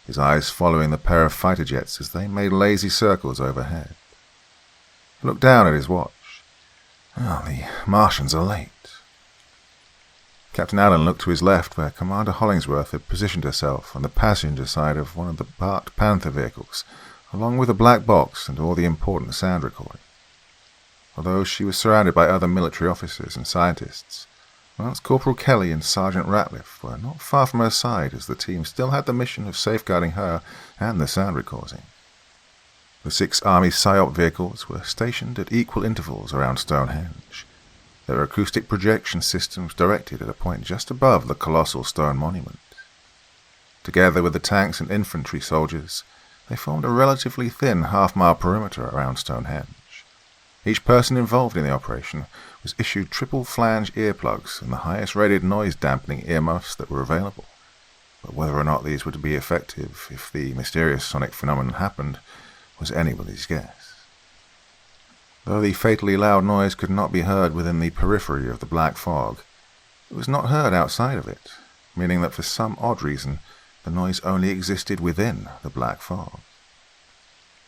his eyes following the pair of fighter jets as they made lazy circles overhead. He looked down at his watch. Oh, the Martians are late. Captain Allen looked to his left where Commander Hollingsworth had positioned herself on the passenger side of one of the parked Panther vehicles, along with a black box and all the important sound recording. Although she was surrounded by other military officers and scientists, Lance Corporal Kelly and Sergeant Ratliff were not far from her side as the team still had the mission of safeguarding her and the sound recording. The 6 Army PSYOP vehicles were stationed at equal intervals around Stonehenge, their acoustic projection systems directed at a point just above the colossal stone monument. Together with the tanks and infantry soldiers, they formed a relatively thin half-mile perimeter around Stonehenge. Each person involved in the operation was issued triple-flange earplugs and the highest-rated noise-dampening earmuffs that were available, but whether or not these were to be effective if the mysterious sonic phenomenon happened was anybody's guess. Though the fatally loud noise could not be heard within the periphery of the black fog, it was not heard outside of it, meaning that for some odd reason the noise only existed within the black fog.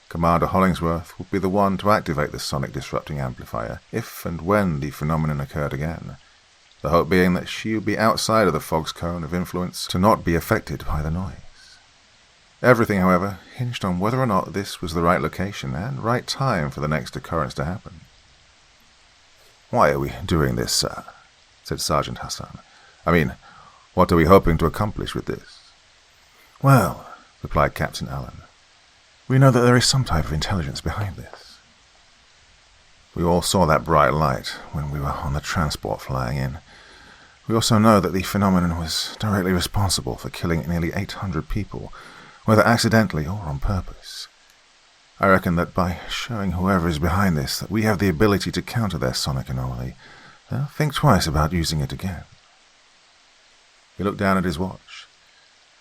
Commander Hollingsworth would be the one to activate the sonic disrupting amplifier if and when the phenomenon occurred again, the hope being that she would be outside of the fog's cone of influence to not be affected by the noise. Everything, however, hinged on whether or not this was the right location and right time for the next occurrence to happen. "Why are we doing this, sir?" said Sergeant Hassan. "I mean, what are we hoping to accomplish with this?" "Well," replied Captain Allen, "we know that there is some type of intelligence behind this. We all saw that bright light when we were on the transport flying in. We also know that the phenomenon was directly responsible for killing nearly 800 people, whether accidentally or on purpose. I reckon that by showing whoever is behind this that we have the ability to counter their sonic anomaly, they'll think twice about using it again." He looked down at his watch.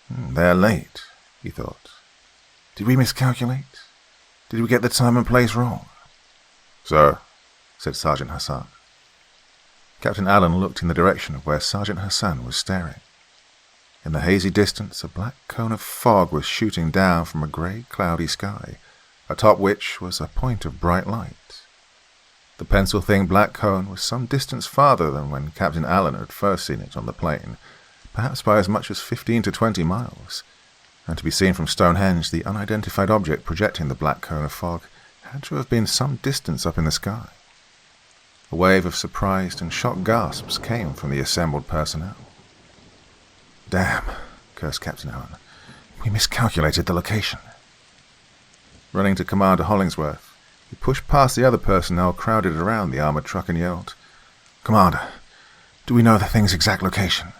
"They're late," he thought. "Did we miscalculate? Did we get the time and place wrong?" "Sir," said Sergeant Hassan. Captain Allen looked in the direction of where Sergeant Hassan was staring. In the hazy distance, a black cone of fog was shooting down from a grey, cloudy sky, atop which was a point of bright light. The pencil-thin black cone was some distance farther than when Captain Allen had first seen it on the plane, perhaps by as much as 15 to 20 miles, and to be seen from Stonehenge, the unidentified object projecting the black cone of fog had to have been some distance up in the sky. A wave of surprised and shocked gasps came from the assembled personnel. "Damn," cursed Captain Allen. "We miscalculated the location." Running to Commander Hollingsworth, he pushed past the other personnel crowded around the armored truck and yelled, "Commander, do we know the thing's exact location?"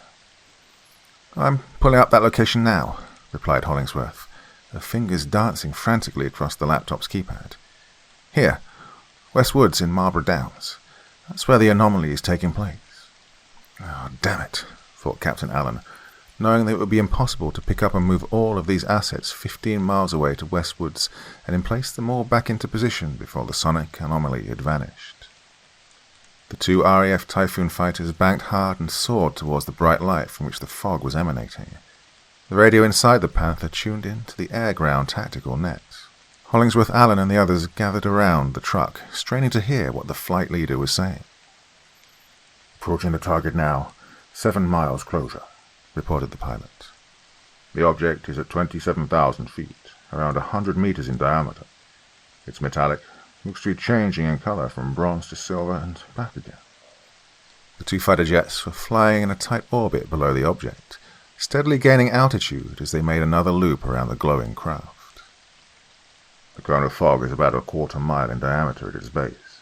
"I'm pulling up that location now," replied Hollingsworth, her fingers dancing frantically across the laptop's keypad. "Here, West Woods in Marlborough Downs. That's where the anomaly is taking place." "Oh, damn it," thought Captain Allen, knowing that it would be impossible to pick up and move all of these assets 15 miles away to West Woods and place them all back into position before the sonic anomaly had vanished. The 2 RAF Typhoon fighters banked hard and soared towards the bright light from which the fog was emanating. The radio inside the Panther tuned in to the air-ground tactical net. Hollingsworth, Allen, and the others gathered around the truck, straining to hear what the flight leader was saying. "Approaching the target now, 7 miles closer," reported the pilot. "The object is at 27,000 feet, around 100 meters in diameter. It's metallic, looks to be changing in color from bronze to silver and back again." The 2 fighter jets were flying in a tight orbit below the object, steadily gaining altitude as they made another loop around the glowing craft. "The cone of fog is about a quarter mile in diameter at its base,"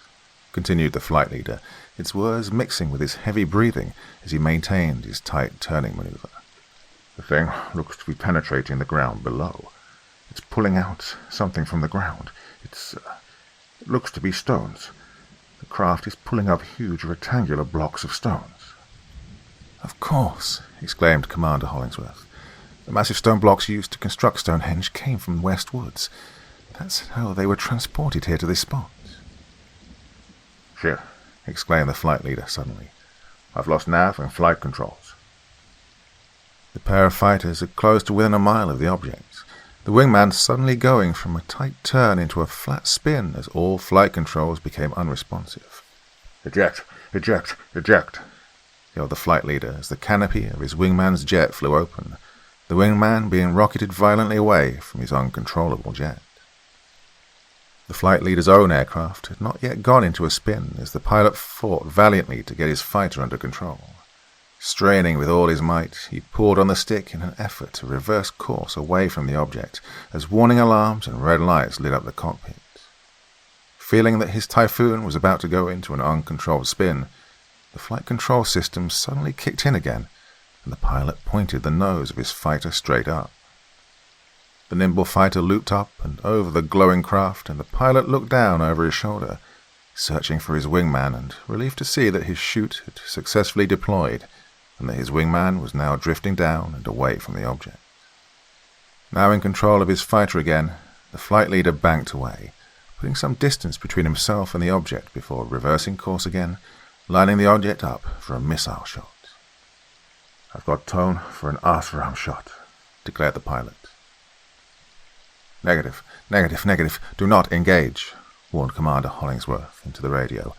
continued the flight leader, its words mixing with his heavy breathing as he maintained his tight turning maneuver. "The thing looks to be penetrating the ground below. It's pulling out something from the ground. It looks to be stones. The craft is pulling up huge rectangular blocks of stones." "Of course," exclaimed Commander Hollingsworth. "The massive stone blocks used to construct Stonehenge came from West Woods. That's how they were transported here to this spot." "Shit," exclaimed the flight leader suddenly. "I've lost nav and flight controls." The pair of fighters had closed to within a mile of the object, the wingman suddenly going from a tight turn into a flat spin as all flight controls became unresponsive. "Eject! Eject! Eject!" yelled the flight leader as the canopy of his wingman's jet flew open, the wingman being rocketed violently away from his uncontrollable jet. The flight leader's own aircraft had not yet gone into a spin as the pilot fought valiantly to get his fighter under control. Straining with all his might, he pulled on the stick in an effort to reverse course away from the object as warning alarms and red lights lit up the cockpit. Feeling that his Typhoon was about to go into an uncontrolled spin, the flight control system suddenly kicked in again, and the pilot pointed the nose of his fighter straight up. The nimble fighter looped up and over the glowing craft, and the pilot looked down over his shoulder, searching for his wingman and relieved to see that his chute had successfully deployed and that his wingman was now drifting down and away from the object. Now in control of his fighter again, the flight leader banked away, putting some distance between himself and the object before reversing course again, lining the object up for a missile shot. "I've got tone for an arse-ram shot," declared the pilot. "Negative, negative, negative, do not engage," warned Commander Hollingsworth into the radio,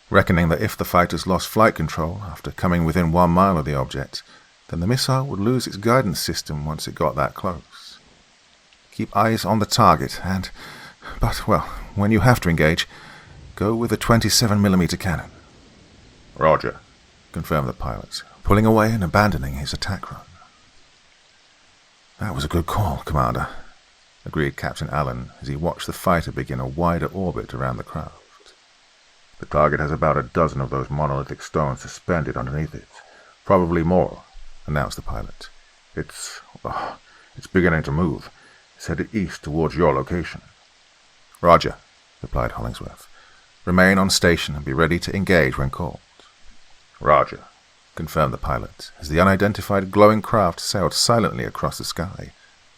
reckoning that if the fighters lost flight control after coming within 1 mile of the object, then the missile would lose its guidance system once it got that close. "Keep eyes on the target but, when you have to engage, go with a 27mm cannon." "Roger," confirmed the pilot, pulling away and abandoning his attack run. "That was a good call, Commander," agreed Captain Allen as he watched the fighter begin a wider orbit around the craft. "The target has about a dozen of those monolithic stones suspended underneath it. Probably more," announced the pilot. It's beginning to move. It's headed east towards your location." "Roger," replied Hollingsworth. "Remain on station and be ready to engage when called." "Roger," confirmed the pilot as the unidentified glowing craft sailed silently across the sky,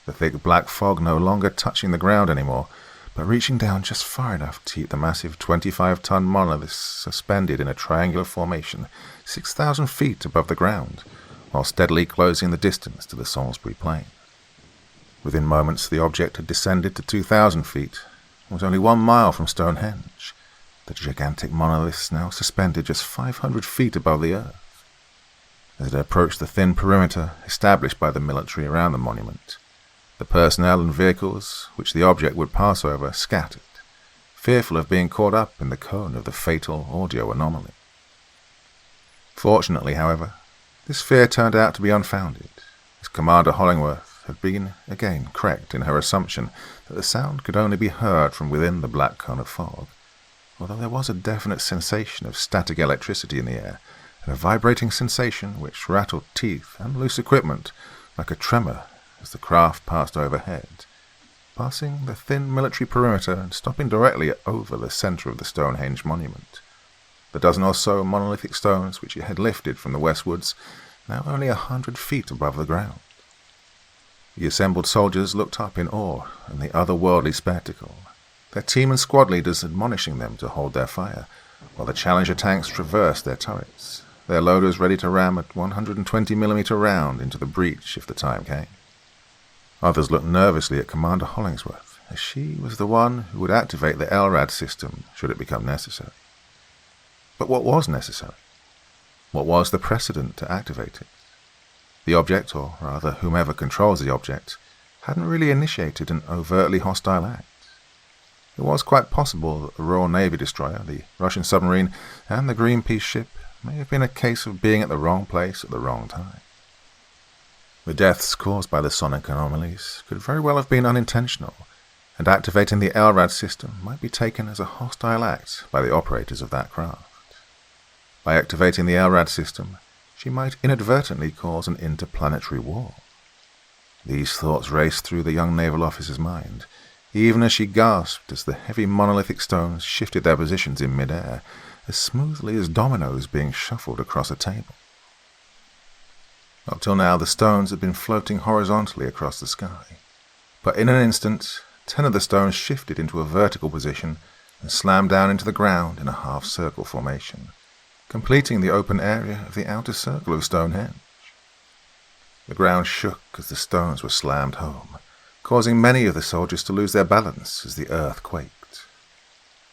the thick black fog no longer touching the ground anymore, but reaching down just far enough to keep the massive 25-ton monolith suspended in a triangular formation 6,000 feet above the ground, while steadily closing the distance to the Salisbury Plain. Within moments the object had descended to 2,000 feet and was only 1 mile from Stonehenge, the gigantic monoliths now suspended just 500 feet above the earth. As it approached the thin perimeter established by the military around the monument, the personnel and vehicles which the object would pass over scattered, fearful of being caught up in the cone of the fatal audio anomaly. Fortunately, however, this fear turned out to be unfounded, as Commander Hollingworth had been again correct in her assumption that the sound could only be heard from within the black cone of fog, although there was a definite sensation of static electricity in the air, and a vibrating sensation which rattled teeth and loose equipment like a tremor as the craft passed overhead, passing the thin military perimeter and stopping directly over the centre of the Stonehenge monument. The dozen or so monolithic stones which it had lifted from the westwards, now only 100 feet above the ground. The assembled soldiers looked up in awe at the otherworldly spectacle, their team and squad leaders admonishing them to hold their fire, while the Challenger tanks traversed their turrets, their loaders ready to ram a 120mm round into the breach if the time came. Others looked nervously at Commander Hollingsworth, as she was the one who would activate the LRAD system should it become necessary. But what was necessary? What was the precedent to activate it? The object, or rather whomever controls the object, hadn't really initiated an overtly hostile act. It was quite possible that the Royal Navy destroyer, the Russian submarine, and the Greenpeace ship may have been a case of being at the wrong place at the wrong time. The deaths caused by the sonic anomalies could very well have been unintentional, and activating the LRAD system might be taken as a hostile act by the operators of that craft. By activating the LRAD system, she might inadvertently cause an interplanetary war. These thoughts raced through the young naval officer's mind, even as she gasped as the heavy monolithic stones shifted their positions in mid-air, as smoothly as dominoes being shuffled across a table. Up till now, the stones had been floating horizontally across the sky, but in an instant, 10 of the stones shifted into a vertical position and slammed down into the ground in a half-circle formation, completing the open area of the outer circle of Stonehenge. The ground shook as the stones were slammed home, causing many of the soldiers to lose their balance as the earth quaked.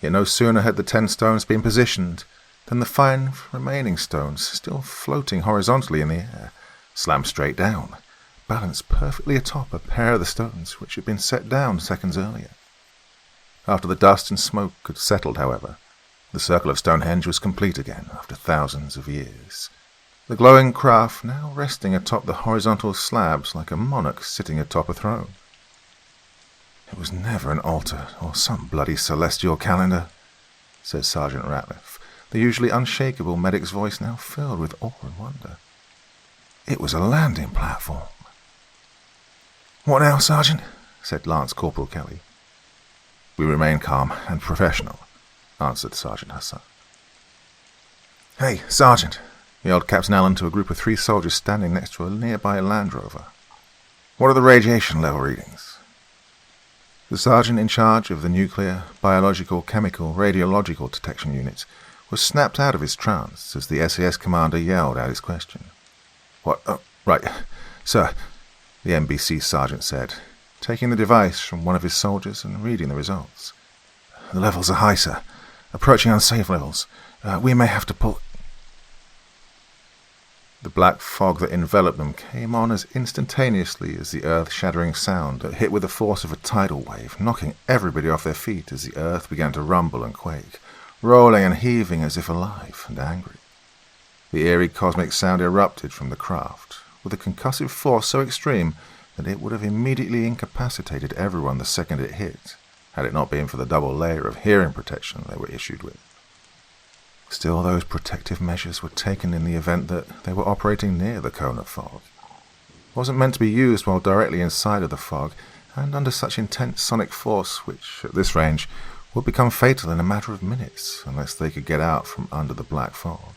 Yet no sooner had the 10 stones been positioned than the 5 remaining stones, still floating horizontally in the air, slammed straight down, balanced perfectly atop a pair of the stones which had been set down seconds earlier. After the dust and smoke had settled, however, the circle of Stonehenge was complete again after thousands of years, the glowing craft now resting atop the horizontal slabs like a monarch sitting atop a throne. "It was never an altar or some bloody celestial calendar," said Sergeant Ratliff, the usually unshakable medic's voice now filled with awe and wonder. "It was a landing platform." "What now, Sergeant?" said Lance Corporal Kelly. "We remain calm and professional," answered Sergeant Hassan. "Hey, Sergeant," yelled Captain Allen to a group of 3 soldiers standing next to a nearby Land Rover. "What are the radiation level readings?" The sergeant in charge of the nuclear, biological, chemical, radiological detection units was snapped out of his trance as the SAS commander yelled out his question. "What? Oh, right, sir," the NBC sergeant said, taking the device from one of his soldiers and reading the results. "The levels are high, sir. Approaching unsafe levels. We may have to pull—" The black fog that enveloped them came on as instantaneously as the earth-shattering sound that hit with the force of a tidal wave, knocking everybody off their feet as the earth began to rumble and quake, rolling and heaving as if alive and angry. The eerie cosmic sound erupted from the craft, with a concussive force so extreme that it would have immediately incapacitated everyone the second it hit, had it not been for the double layer of hearing protection they were issued with. Still, those protective measures were taken in the event that they were operating near the cone of fog. It wasn't meant to be used while directly inside of the fog, and under such intense sonic force which, at this range, would become fatal in a matter of minutes unless they could get out from under the black fog.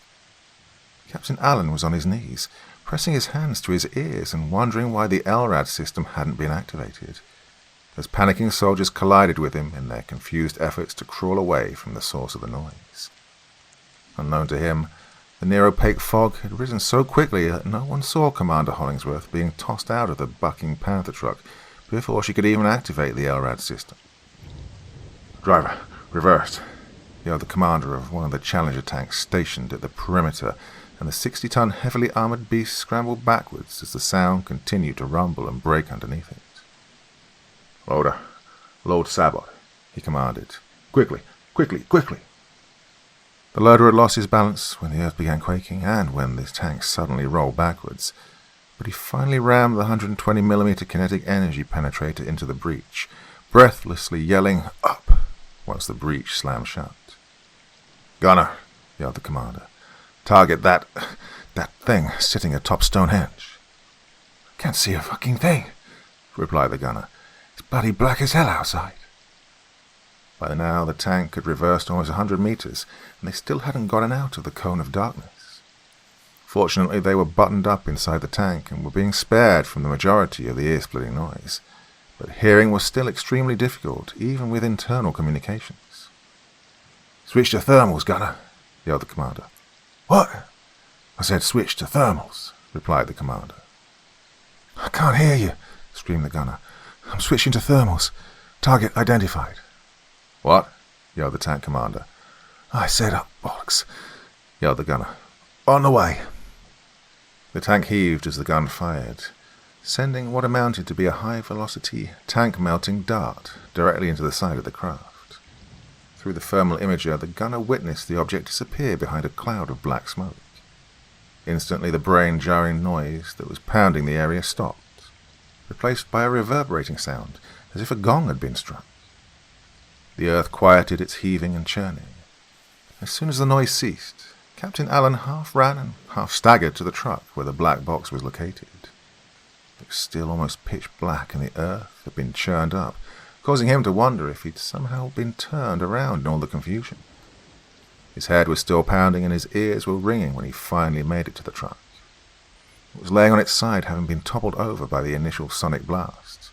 Captain Allen was on his knees, pressing his hands to his ears and wondering why the LRAD system hadn't been activated, as panicking soldiers collided with him in their confused efforts to crawl away from the source of the noise. Unknown to him, the near-opaque fog had risen so quickly that no one saw Commander Hollingsworth being tossed out of the bucking Panther truck before she could even activate the LRAD system. "Driver, reverse," yelled the commander of one of the Challenger tanks stationed at the perimeter, and the 60-ton heavily armored beast scrambled backwards as the sound continued to rumble and break underneath it. "Loader, load sabot," he commanded. "Quickly, quickly, quickly!" The loader had lost his balance when the earth began quaking and when the tank suddenly rolled backwards, but he finally rammed the 120mm kinetic energy penetrator into the breach, breathlessly yelling, "Up!" once the breach slammed shut. "Gunner," yelled the commander, "target that thing sitting atop Stonehenge." "Can't see a fucking thing," replied the gunner. "It's bloody black as hell outside." By now the tank had reversed almost 100 meters, and they still hadn't gotten out of the cone of darkness. Fortunately, they were buttoned up inside the tank and were being spared from the majority of the ear-splitting noise, but hearing was still extremely difficult, even with internal communications. "Switch to thermals, gunner," yelled the commander. "What?" "I said switch to thermals," replied the commander. "I can't hear you," screamed the gunner. "I'm switching to thermals. Target identified." "What?" yelled the tank commander. "I said up, bollocks," yelled the gunner. "On the way." The tank heaved as the gun fired, sending what amounted to be a high-velocity, tank-melting dart directly into the side of the craft. Through the thermal imager, the gunner witnessed the object disappear behind a cloud of black smoke. Instantly, the brain-jarring noise that was pounding the area stopped, replaced by a reverberating sound, as if a gong had been struck. The earth quieted its heaving and churning. As soon as the noise ceased, Captain Allen half ran and half staggered to the truck where the black box was located. It was still almost pitch black, and the earth had been churned up, causing him to wonder if he'd somehow been turned around in all the confusion. His head was still pounding and his ears were ringing when he finally made it to the truck. It was laying on its side, having been toppled over by the initial sonic blast.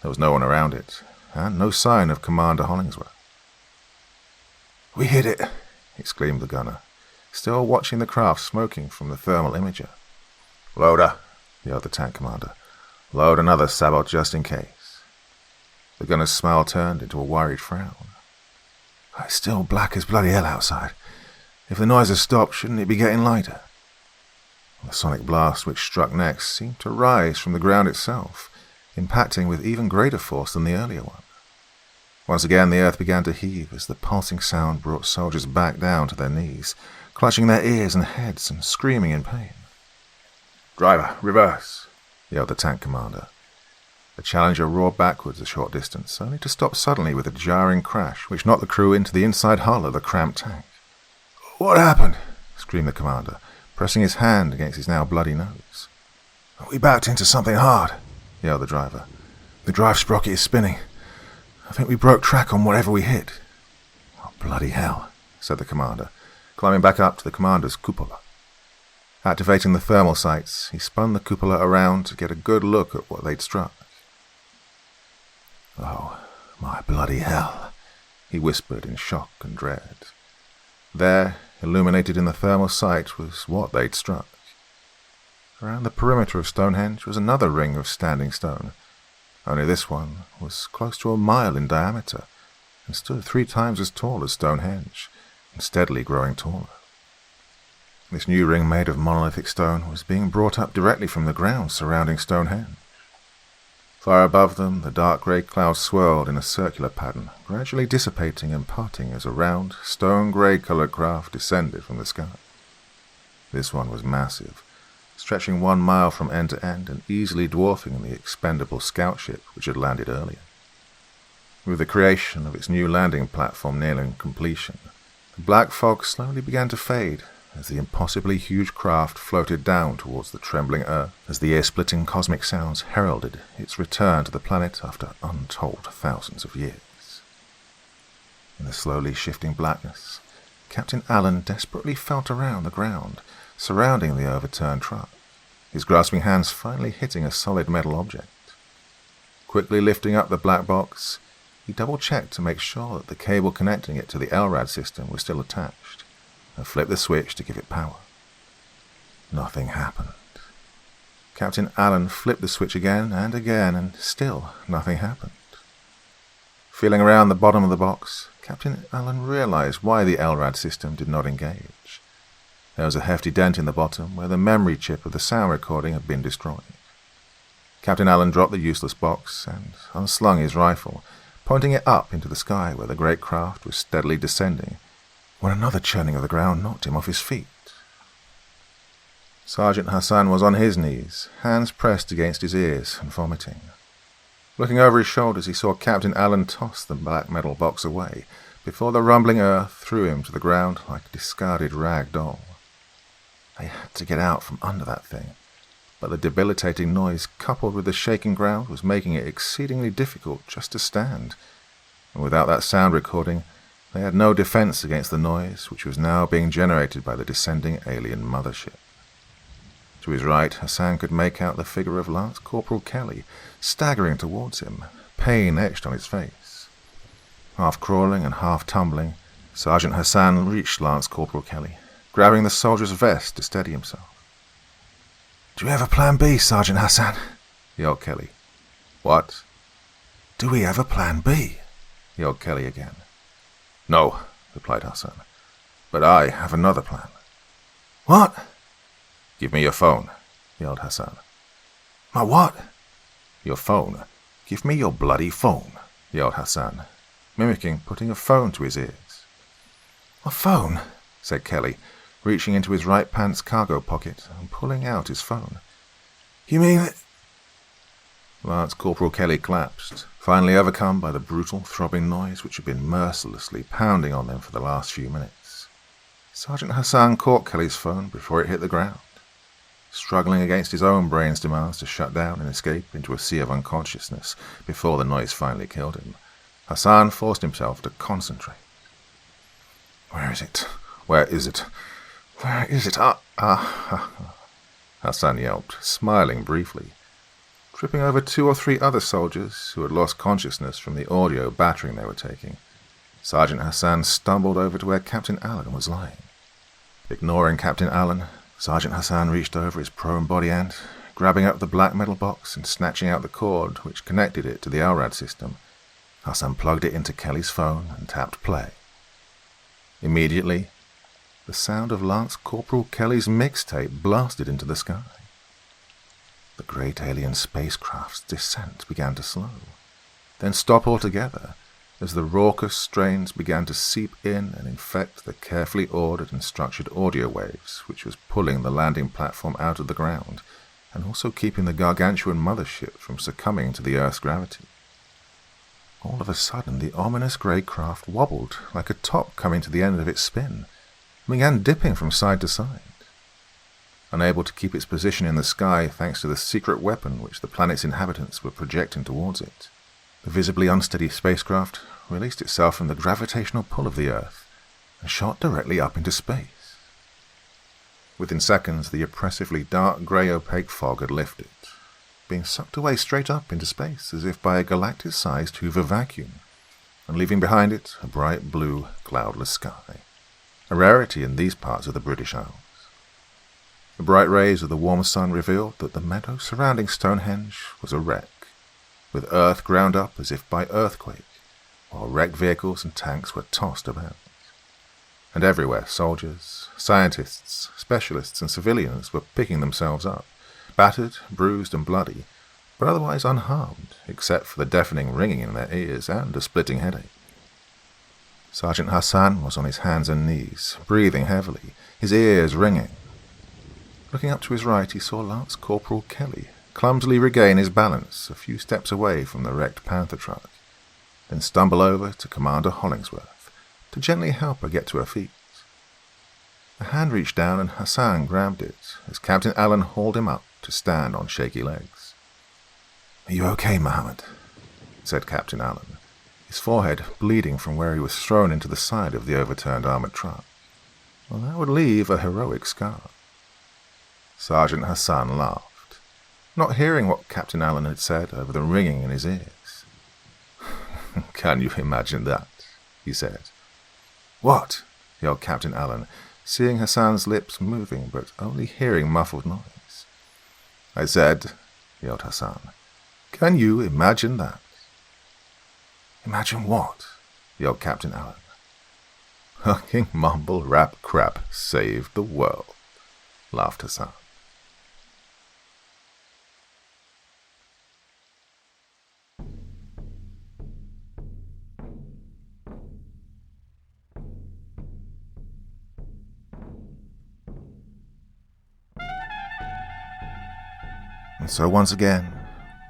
There was no one around it, and no sign of Commander Hollingsworth. "We hit it!" exclaimed the gunner, still watching the craft smoking from the thermal imager. "Loader," yelled the tank commander. "Load another sabot just in case." The gunner's smile turned into a worried frown. "It's still black as bloody hell outside. If the noise has stopped, shouldn't it be getting lighter?" The sonic blast which struck next seemed to rise from the ground itself, impacting with even greater force than the earlier one. Once again the earth began to heave as the pulsing sound brought soldiers back down to their knees, clutching their ears and heads and screaming in pain. "Driver, reverse!" yelled the tank commander. The Challenger roared backwards a short distance, only to stop suddenly with a jarring crash which knocked the crew into the inside hull of the cramped tank. "What happened?" screamed the commander, pressing his hand against his now bloody nose. "We backed into something hard," yelled the driver. "The drive sprocket is spinning. I think we broke track on whatever we hit." "Oh, bloody hell," said the commander, climbing back up to the commander's cupola. Activating the thermal sights, he spun the cupola around to get a good look at what they'd struck. "Oh, my bloody hell," he whispered in shock and dread. There, illuminated in the thermal sight, was what they'd struck. Around the perimeter of Stonehenge was another ring of standing stone. Only this one was close to a mile in diameter and stood 3 times as tall as Stonehenge, and steadily growing taller. This new ring made of monolithic stone was being brought up directly from the ground surrounding Stonehenge. Far above them, the dark grey clouds swirled in a circular pattern, gradually dissipating and parting as a round, stone-grey-coloured craft descended from the sky. This one was massive, stretching 1 mile from end to end and easily dwarfing the expendable scout ship which had landed earlier. With the creation of its new landing platform nearing completion, the black fog slowly began to fade as the impossibly huge craft floated down towards the trembling earth as the ear-splitting cosmic sounds heralded its return to the planet after untold thousands of years. In the slowly shifting blackness, Captain Allen desperately felt around the ground surrounding the overturned truck, his grasping hands finally hitting a solid metal object. Quickly lifting up the black box, he double-checked to make sure that the cable connecting it to the LRAD system was still attached, and flipped the switch to give it power. Nothing happened. Captain Allen flipped the switch again, and still nothing happened. Feeling around the bottom of the box, Captain Allen realized why the LRAD system did not engage. There was a hefty dent in the bottom where the memory chip of the sound recording had been destroyed. Captain Allen dropped the useless box and unslung his rifle, pointing it up into the sky where the great craft was steadily descending, when another churning of the ground knocked him off his feet. Sergeant Hassan was on his knees, hands pressed against his ears and vomiting. Looking over his shoulders, he saw Captain Allen toss the black metal box away before the rumbling earth threw him to the ground like a discarded rag doll. They had to get out from under that thing, but the debilitating noise coupled with the shaking ground was making it exceedingly difficult just to stand, and without that sound recording, they had no defense against the noise which was now being generated by the descending alien mothership. To his right, Hassan could make out the figure of Lance Corporal Kelly, staggering towards him, pain etched on his face. Half crawling and half tumbling, Sergeant Hassan reached Lance Corporal Kelly, grabbing the soldier's vest to steady himself. "Do we have a plan B, Sergeant Hassan?" yelled Kelly. "What?" "Do we have a plan B?" yelled Kelly again. "No," replied Hassan, "but I have another plan." "What?" "Give me your phone," yelled Hassan. "My what?" "Your phone. Give me your bloody phone," yelled Hassan, mimicking putting a phone to his ears. "My phone?" said Kelly, reaching into his right pants cargo pocket and pulling out his phone. "You mean that—" Lance Corporal Kelly collapsed, finally overcome by the brutal, throbbing noise which had been mercilessly pounding on them for the last few minutes. Sergeant Hassan caught Kelly's phone before it hit the ground. Struggling against his own brain's demands to shut down and escape into a sea of unconsciousness before the noise finally killed him, Hassan forced himself to concentrate. "Where is it? Where is it? Where is it? Hassan yelped, smiling briefly. Tripping over 2 or 3 other soldiers who had lost consciousness from the audio battering they were taking, Sergeant Hassan stumbled over to where Captain Allen was lying. Ignoring Captain Allen, Sergeant Hassan reached over his prone body and, grabbing up the black metal box and snatching out the cord which connected it to the LRAD system, Hassan plugged it into Kelly's phone and tapped play. Immediately, the sound of Lance Corporal Kelly's mixtape blasted into the sky. The great alien spacecraft's descent began to slow, then stop altogether as the raucous strains began to seep in and infect the carefully ordered and structured audio waves which was pulling the landing platform out of the ground and also keeping the gargantuan mothership from succumbing to the Earth's gravity. All of a sudden, the ominous grey craft wobbled like a top coming to the end of its spin and began dipping from side to side. Unable to keep its position in the sky thanks to the secret weapon which the planet's inhabitants were projecting towards it, the visibly unsteady spacecraft released itself from the gravitational pull of the Earth and shot directly up into space. Within seconds, the oppressively dark grey opaque fog had lifted, being sucked away straight up into space as if by a galactic-sized Hoover vacuum, and leaving behind it a bright blue, cloudless sky, a rarity in these parts of the British Isles. The bright rays of the warm sun revealed that the meadow surrounding Stonehenge was a wreck, with earth ground up as if by earthquake, while wrecked vehicles and tanks were tossed about. And everywhere soldiers, scientists, specialists and civilians were picking themselves up, battered, bruised and bloody, but otherwise unharmed, except for the deafening ringing in their ears and a splitting headache. Sergeant Hassan was on his hands and knees, breathing heavily, his ears ringing. Looking up to his right, he saw Lance Corporal Kelly clumsily regain his balance a few steps away from the wrecked Panther truck, then stumble over to Commander Hollingsworth to gently help her get to her feet. A hand reached down and Hassan grabbed it as Captain Allen hauled him up to stand on shaky legs. "Are you okay, Mohammed?" said Captain Allen, his forehead bleeding from where he was thrown into the side of the overturned armored truck. Well, that would leave a heroic scar. Sergeant Hassan laughed, not hearing what Captain Allen had said over the ringing in his ears. "Can you imagine that?" he said. "What?" yelled Captain Allen, seeing Hassan's lips moving but only hearing muffled noise. "I said," yelled Hassan, "can you imagine that?" "Imagine what?" yelled Captain Allen. "Fucking mumble rap crap saved the world," laughed Hassan. And so once again,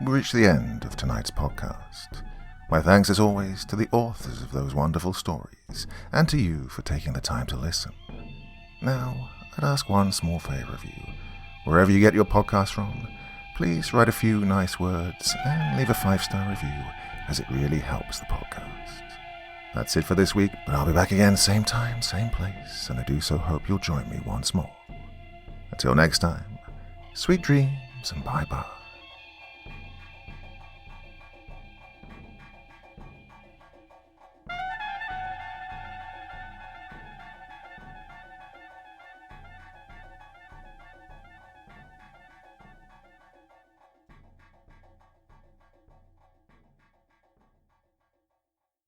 we reach the end of tonight's podcast. My thanks as always to the authors of those wonderful stories, and to you for taking the time to listen. Now, I'd ask one small favor of you. Wherever you get your podcast from, please write a few nice words and leave a 5-star review, as it really helps the podcast. That's it for this week, but I'll be back again same time, same place, and I do so hope you'll join me once more. Until next time, sweet dreams and bye-bye.